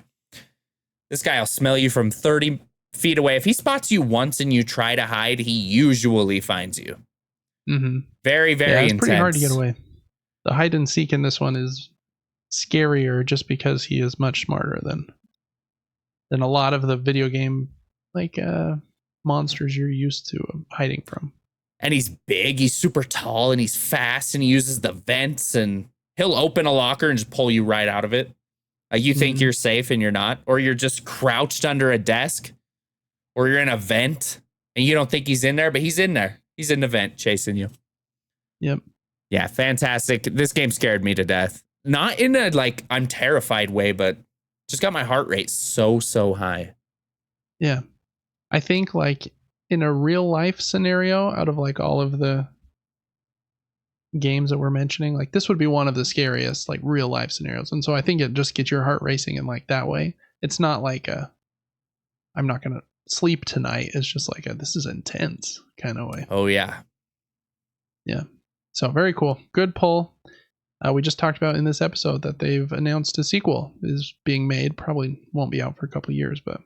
This guy will smell you from 30 feet away. If he spots you once and you try to hide, he usually finds you. Very, very intense. It's pretty hard to get away. The hide and seek in this one is scarier just because he is much smarter than a lot of the video game monsters you're used to hiding from. And he's big, he's super tall, and he's fast, and he uses the vents, and he'll open a locker and just pull you right out of it. You think you're safe and you're not, or you're just crouched under a desk, or you're in a vent and you don't think he's in there, but he's in there. He's in the vent chasing you. Yep. Yeah, fantastic. This game scared me to death. Not in a like I'm terrified way, but just got my heart rate so high. Yeah. I think like in a real life scenario, out of like all of the games that we're mentioning, like this would be one of the scariest like real life scenarios. And so I think it just gets your heart racing in like that way. It's not like I'm not going to sleep tonight. It's just like this is intense kind of way. Oh yeah. Yeah. So very cool. Good pull. We just talked about in this episode that they've announced a sequel is being made. Probably won't be out for a couple of years, but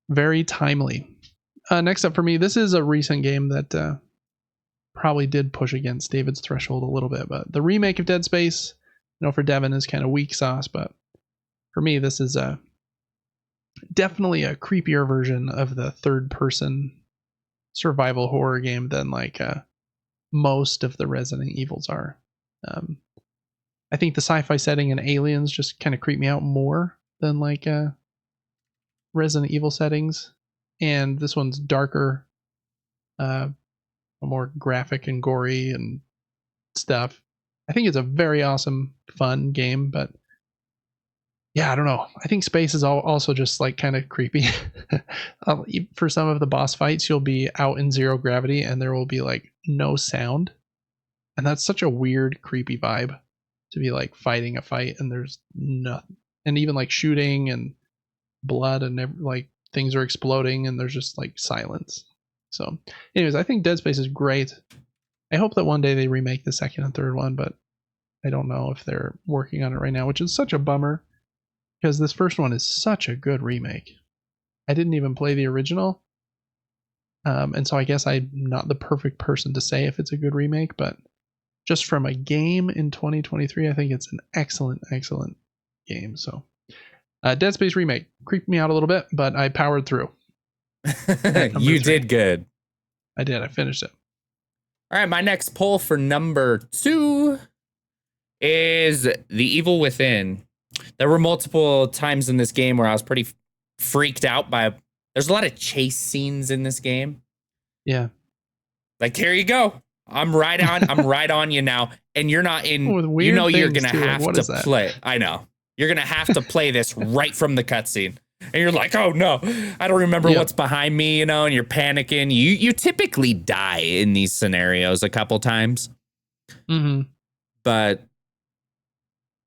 very timely. Next up for me, this is a recent game that probably did push against David's threshold a little bit, but the remake of Dead Space, for Devin is kind of weak sauce, but for me, this is definitely a creepier version of the third-person survival horror game than like most of the Resident Evils are. I think the sci-fi setting and aliens just kind of creep me out more than like Resident Evil settings, and this one's darker, more graphic and gory and stuff. I think it's a very awesome, fun game, but yeah, I don't know. I think space is also just like kind of creepy. For some of the boss fights, you'll be out in zero gravity and there will be like no sound. And that's such a weird, creepy vibe to be like fighting a fight and there's nothing. And even like shooting and blood and like things are exploding and there's just like silence. So anyways, I think Dead Space is great. I hope that one day they remake the second and third one, but I don't know if they're working on it right now, which is such a bummer because this first one is such a good remake. I didn't even play the original. And so I guess I'm not the perfect person to say if it's a good remake, but just from a game in 2023, I think it's an excellent, excellent game. So Dead Space Remake creeped me out a little bit, but I powered through. You did good. I did. I finished it. All right, my next poll for number 2 is The Evil Within. There were multiple times in this game where I was pretty freaked out by... There's a lot of chase scenes in this game. Yeah. Like, here you go. I'm right on you now. And you're not in... You know you're going to have to play. I know. You're going to have to play this right from the cutscene. And you're like, oh no, I don't remember what's behind me, and you're panicking. You typically die in these scenarios a couple times. But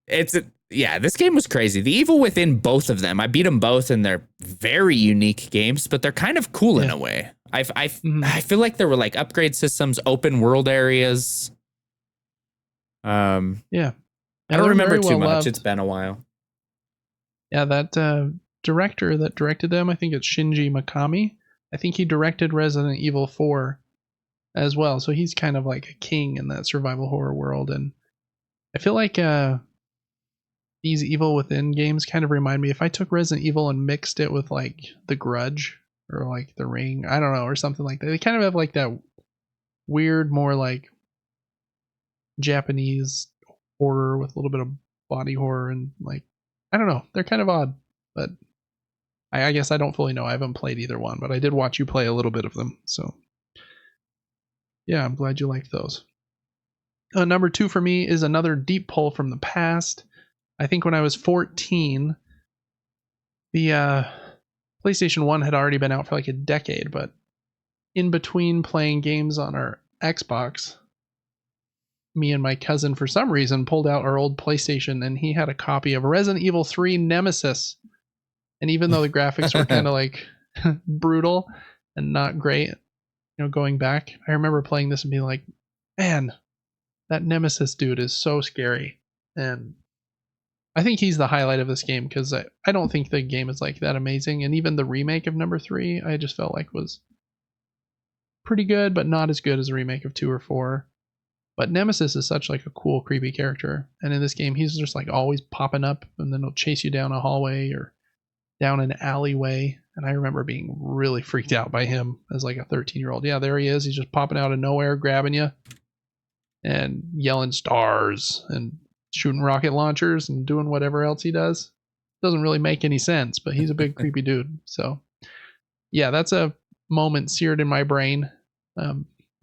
this game was crazy. The Evil Within, both of them, I beat them both, and they're very unique games, but they're kind of cool in a way. I feel like there were like upgrade systems, open world areas. I don't remember too much. It's been a while. Yeah, that director that directed them, I think it's Shinji Mikami. I think he directed Resident Evil 4 as well. So he's kind of like a king in that survival horror world. And I feel like these Evil Within games kind of remind me, if I took Resident Evil and mixed it with like The Grudge or like The Ring, I don't know, or something like that. They kind of have like that weird, more like Japanese horror with a little bit of body horror and like, I don't know. They're kind of odd, but I guess I don't fully know. I haven't played either one, but I did watch you play a little bit of them. So yeah, I'm glad you liked those. Number 2 for me is another deep pull from the past. I think when I was 14, the PlayStation 1 had already been out for like a decade, but in between playing games on our Xbox, me and my cousin, for some reason, pulled out our old PlayStation, and he had a copy of Resident Evil 3 Nemesis. And even though the graphics were kind of like brutal and not great, going back, I remember playing this and being like, man, that Nemesis dude is so scary. And I think he's the highlight of this game because I don't think the game is like that amazing. And even the remake of number 3, I just felt like was pretty good, but not as good as a remake of 2 or 4. But Nemesis is such like a cool, creepy character. And in this game, he's just like always popping up and then he'll chase you down a hallway or down an alleyway. And I remember being really freaked out by him as like a 13-year-old. Yeah, there he is. He's just popping out of nowhere, grabbing you and yelling stars and shooting rocket launchers and doing whatever else he does. Doesn't really make any sense, but he's a big creepy dude. So yeah, that's a moment seared in my brain.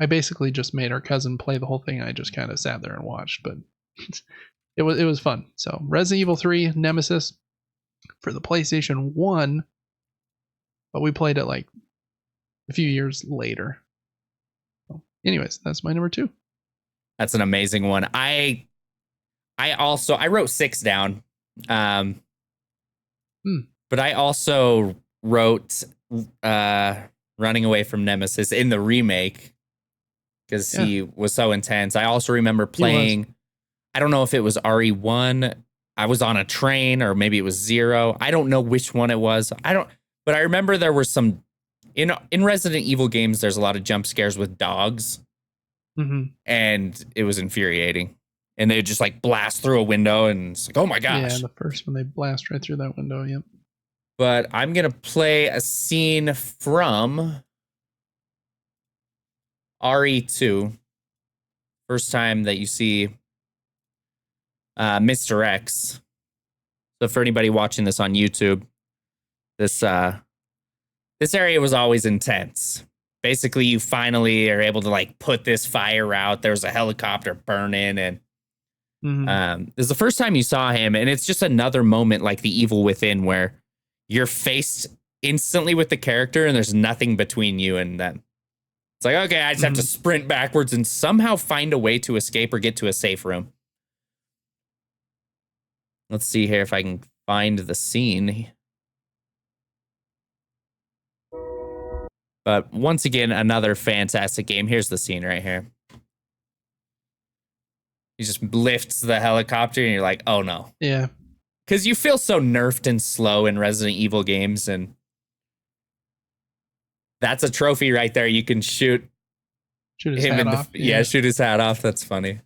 I basically just made our cousin play the whole thing. I just kind of sat there and watched, but it was fun. So Resident Evil 3 Nemesis for the PlayStation 1, but we played it like a few years later. So anyways, that's my number 2. That's an amazing one. I wrote 6 down. But I also wrote Running Away from Nemesis in the remake because he was so intense. I also remember playing, I don't know if it was RE1. I was on a train or maybe it was 0. I don't know which one it was. But I remember there were some in Resident Evil games. There's a lot of jump scares with dogs, and it was infuriating. And they would just like blast through a window, and it's like, oh my gosh! Yeah, the first one they blast right through that window. Yep. But I'm gonna play a scene from RE2. First time that you see Mr. X. So for anybody watching this on YouTube, this area was always intense. Basically, you finally are able to like put this fire out. There was a helicopter burning, and this is the first time you saw him, and it's just another moment like the Evil Within where you're faced instantly with the character and there's nothing between you and them. It's like, okay, I just have to sprint backwards and somehow find a way to escape or get to a safe room. Let's see here if I can find the scene. But once again, another fantastic game. Here's the scene right here. He just lifts the helicopter and you're like, oh no. Yeah. Because you feel so nerfed and slow in Resident Evil games, and that's a trophy right there. You can shoot his him hat in the off. shoot his hat off. That's funny.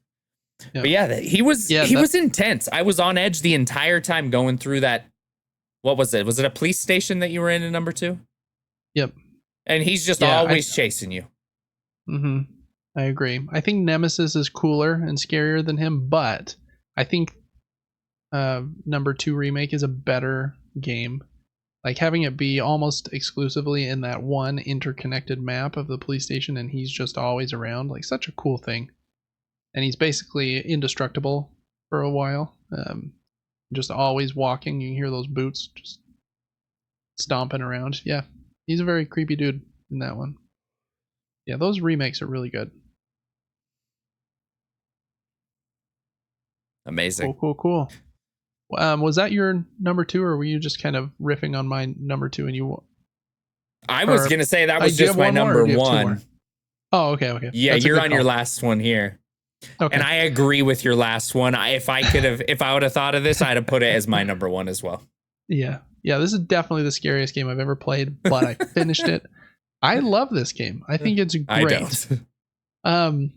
Yep. But yeah, he was intense. I was on edge the entire time going through that. What was it? Was it a police station that you were in number 2? Yep. And he's just always chasing you. I agree. I think Nemesis is cooler and scarier than him, but I think number 2 remake is a better game. Like having it be almost exclusively in that one interconnected map of the police station, and he's just always around, like such a cool thing. And he's basically indestructible for a while. Just always walking. You can hear those boots just stomping around. Yeah, he's a very creepy dude in that one. Yeah, those remakes are really good. Amazing. Cool. Was that your number 2, or were you just kind of riffing on my number 2 and you? I was gonna say that was just my number 1. Oh, okay. Yeah, you're on your last one here. Okay. And I agree with your last one. If I would have thought of this, I'd have put it as my number 1 as well. Yeah. This is definitely the scariest game I've ever played, but I finished it. I love this game. I think it's great. I don't.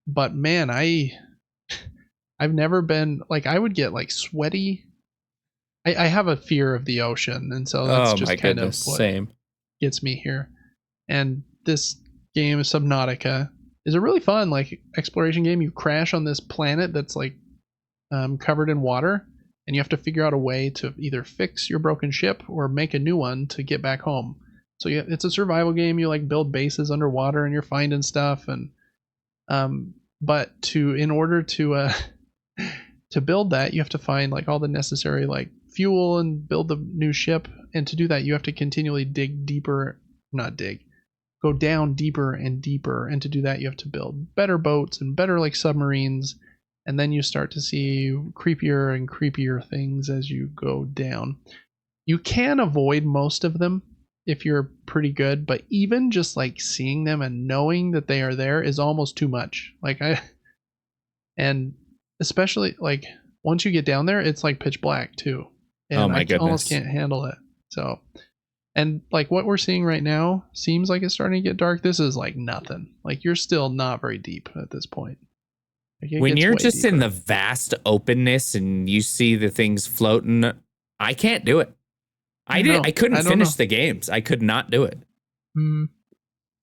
But man, I've never been like, I would get like sweaty. I have a fear of the ocean, and so that's just kind of what gets me here. And this game, Subnautica, is a really fun like exploration game. You crash on this planet that's like covered in water, and you have to figure out a way to either fix your broken ship or make a new one to get back home. So it's a survival game. You like build bases underwater, and you're finding stuff. And but in order to build that, you have to find like all the necessary like fuel and build the new ship. And to do that, you have to continually go down deeper and deeper. And to do that, you have to build better boats and better like submarines. And then you start to see creepier and creepier things as you go down. You can avoid most of them if you're pretty good, but even just like seeing them and knowing that they are there is almost too much. And especially like once you get down there, it's like pitch black too. And oh my goodness. Almost can't handle it. So, and like what we're seeing right now seems like it's starting to get dark. This is like nothing. Like you're still not very deep at this point. Like when you're just deeper. In the vast openness and you see the things floating, I can't do it. I couldn't finish the games. I could not do it.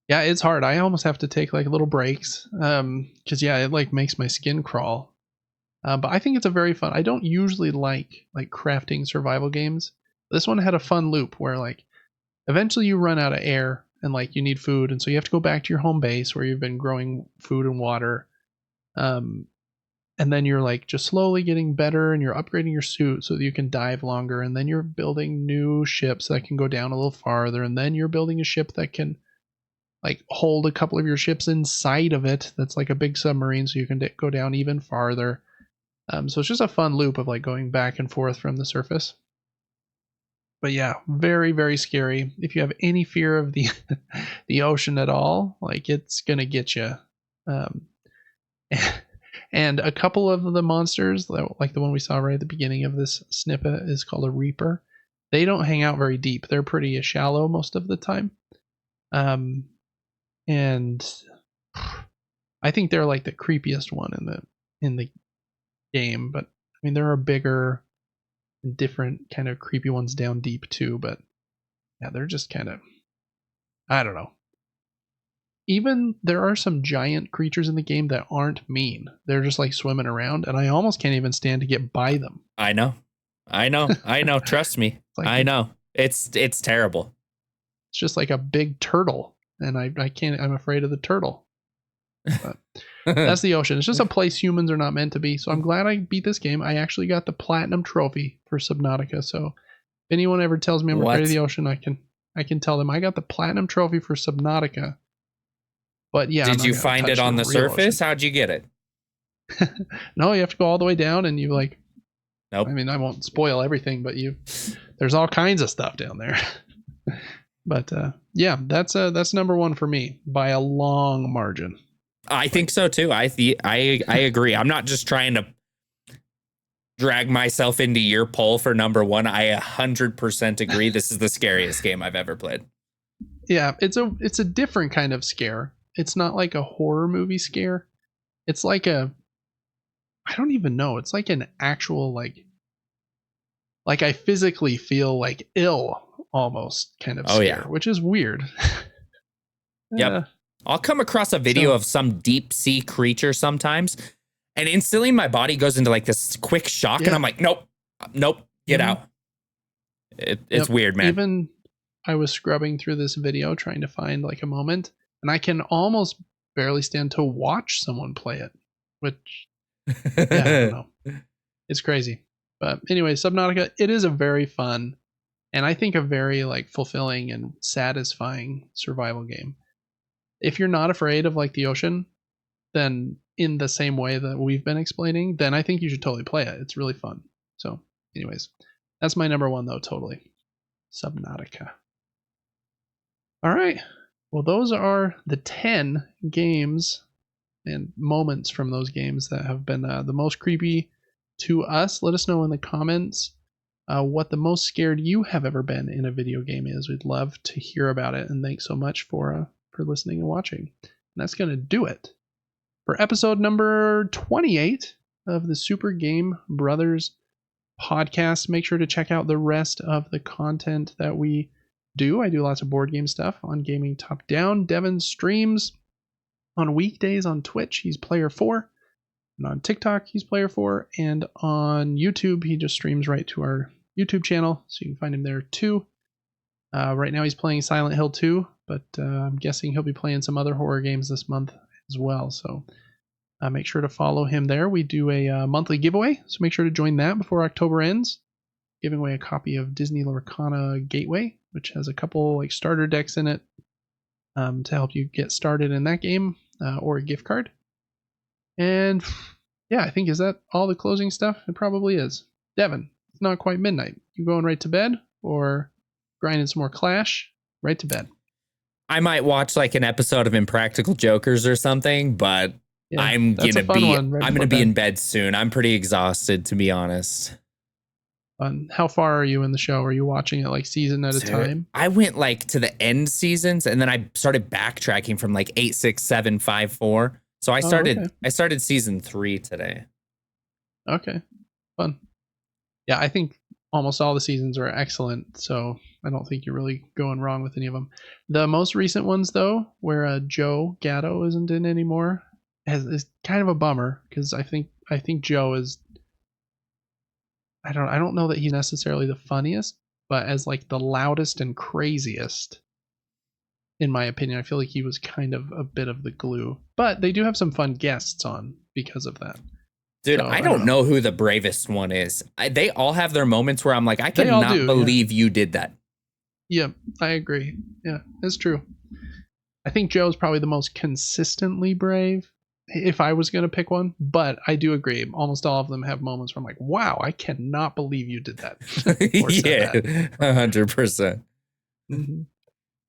Yeah, it's hard. I almost have to take like little breaks. Because it like makes my skin crawl. But I think it's a very fun. I don't usually like crafting survival games. This one had a fun loop where like eventually you run out of air and like you need food, and so you have to go back to your home base where you've been growing food and water. And then you're like just slowly getting better and you're upgrading your suit so that you can dive longer, and then you're building new ships that can go down a little farther, and then you're building a ship that can like hold a couple of your ships inside of it that's like a big submarine so you can go down even farther. So it's just a fun loop of like going back and forth from the surface. But yeah, very, very scary. If you have any fear of the the ocean at all, like it's gonna get you. And a couple of the monsters, like the one we saw right at the beginning of this snippet, is called a Reaper. They don't hang out very deep. They're pretty shallow most of the time. And I think they're like the creepiest one in the game. But I mean, there are bigger, different kind of creepy ones down deep too. But yeah, they're just kind of, I don't know. Even there are some giant creatures in the game that aren't mean. They're just like swimming around, and I almost can't even stand to get by them. I know. Trust me. Like, I know. It's terrible. It's just like a big turtle, and I can't. I'm afraid of the turtle. But that's the ocean. It's just a place humans are not meant to be. So I'm glad I beat this game. I actually got the platinum trophy for Subnautica. So if anyone ever tells me I'm afraid of the ocean, I can tell them I got the platinum trophy for Subnautica. But yeah, did you find it on the surface? Ocean. How'd you get it? No, you have to go all the way down, and you like. Nope. I mean, I won't spoil everything, but there's all kinds of stuff down there. But yeah, that's number one for me by a long margin. I think so too. I agree. I'm not just trying to drag myself into your poll for number one. I 100% agree. This is the scariest game I've ever played. Yeah, it's a different kind of scare. It's not like a horror movie scare. It's like I don't even know. It's like an actual like I physically feel like ill almost kind of scare, which is weird. Yep. I'll come across a video of some deep sea creature sometimes, and instantly my body goes into like this quick shock, and I'm like, nope, get out. It's weird, man. Even I was scrubbing through this video trying to find like a moment, and I can almost barely stand to watch someone play it, which I don't know. It's crazy. But anyway, Subnautica, it is a very fun and I think a very like fulfilling and satisfying survival game. If you're not afraid of like the ocean, then in the same way that we've been explaining, then I think you should totally play it. It's really fun. So anyways, that's my number one though, totally. Subnautica. All right. Well, those are the 10 games and moments from those games that have been the most creepy to us. Let us know in the comments what the most scared you have ever been in a video game is. We'd love to hear about it. And thanks so much for listening and watching. And that's going to do it for episode number 28 of the Super Game Brothers podcast. Make sure to check out the rest of the content that we do. I do lots of board game stuff on Gaming Top Down. Devin streams on weekdays on Twitch. He's Player 4. And on TikTok, he's Player 4. And on YouTube, he just streams right to our YouTube channel. So you can find him there too. Right now he's playing Silent Hill 2. But I'm guessing he'll be playing some other horror games this month as well. So make sure to follow him there. We do a monthly giveaway. So make sure to join that before October ends. Giving away a copy of Disney Lorcana Gateway, which has a couple like starter decks in it to help you get started in that game, or a gift card. And yeah, I think, is that all the closing stuff? It probably is. Devin, it's not quite midnight. You going right to bed or grinding some more Clash? right to bed. I might watch like an episode of Impractical Jokers or something, but Yeah, I'm gonna be in bed soon. I'm pretty exhausted, to be honest. How far are you in the show? Are you watching it like season at a time? I went like to the end seasons, and then I started backtracking from like 8, 6, 7, 5, 4. So I started season 3 today. Okay, fun. Yeah, I think almost all the seasons are excellent, so I don't think you're really going wrong with any of them. The most recent ones, though, where Joe Gatto isn't in anymore, is kind of a bummer because I think Joe is. I don't know that he's necessarily the funniest, but as like the loudest and craziest, in my opinion, I feel like he was kind of a bit of the glue. But they do have some fun guests on because of that. Dude, so, I don't know who the bravest one is. They all have their moments where I'm like, I cannot believe you did that. Yeah, I agree. Yeah, it's true. I think Joe's probably the most consistently brave, if I was going to pick one. But I do agree. Almost all of them have moments where I'm like, wow, I cannot believe you did that. Yeah, 100%. Mm-hmm.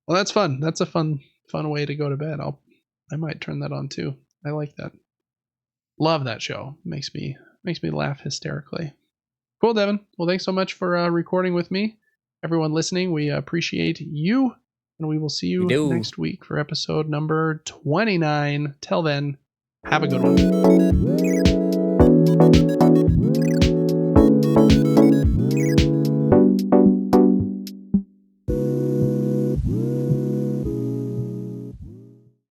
Well, that's fun. That's a fun way to go to bed. I might turn that on too. I like that. Love that show. Makes me laugh hysterically. Cool, Devin. Well, thanks so much for recording with me. Everyone listening, we appreciate you, and we will see you next week for episode number 29. Till then, have a good one.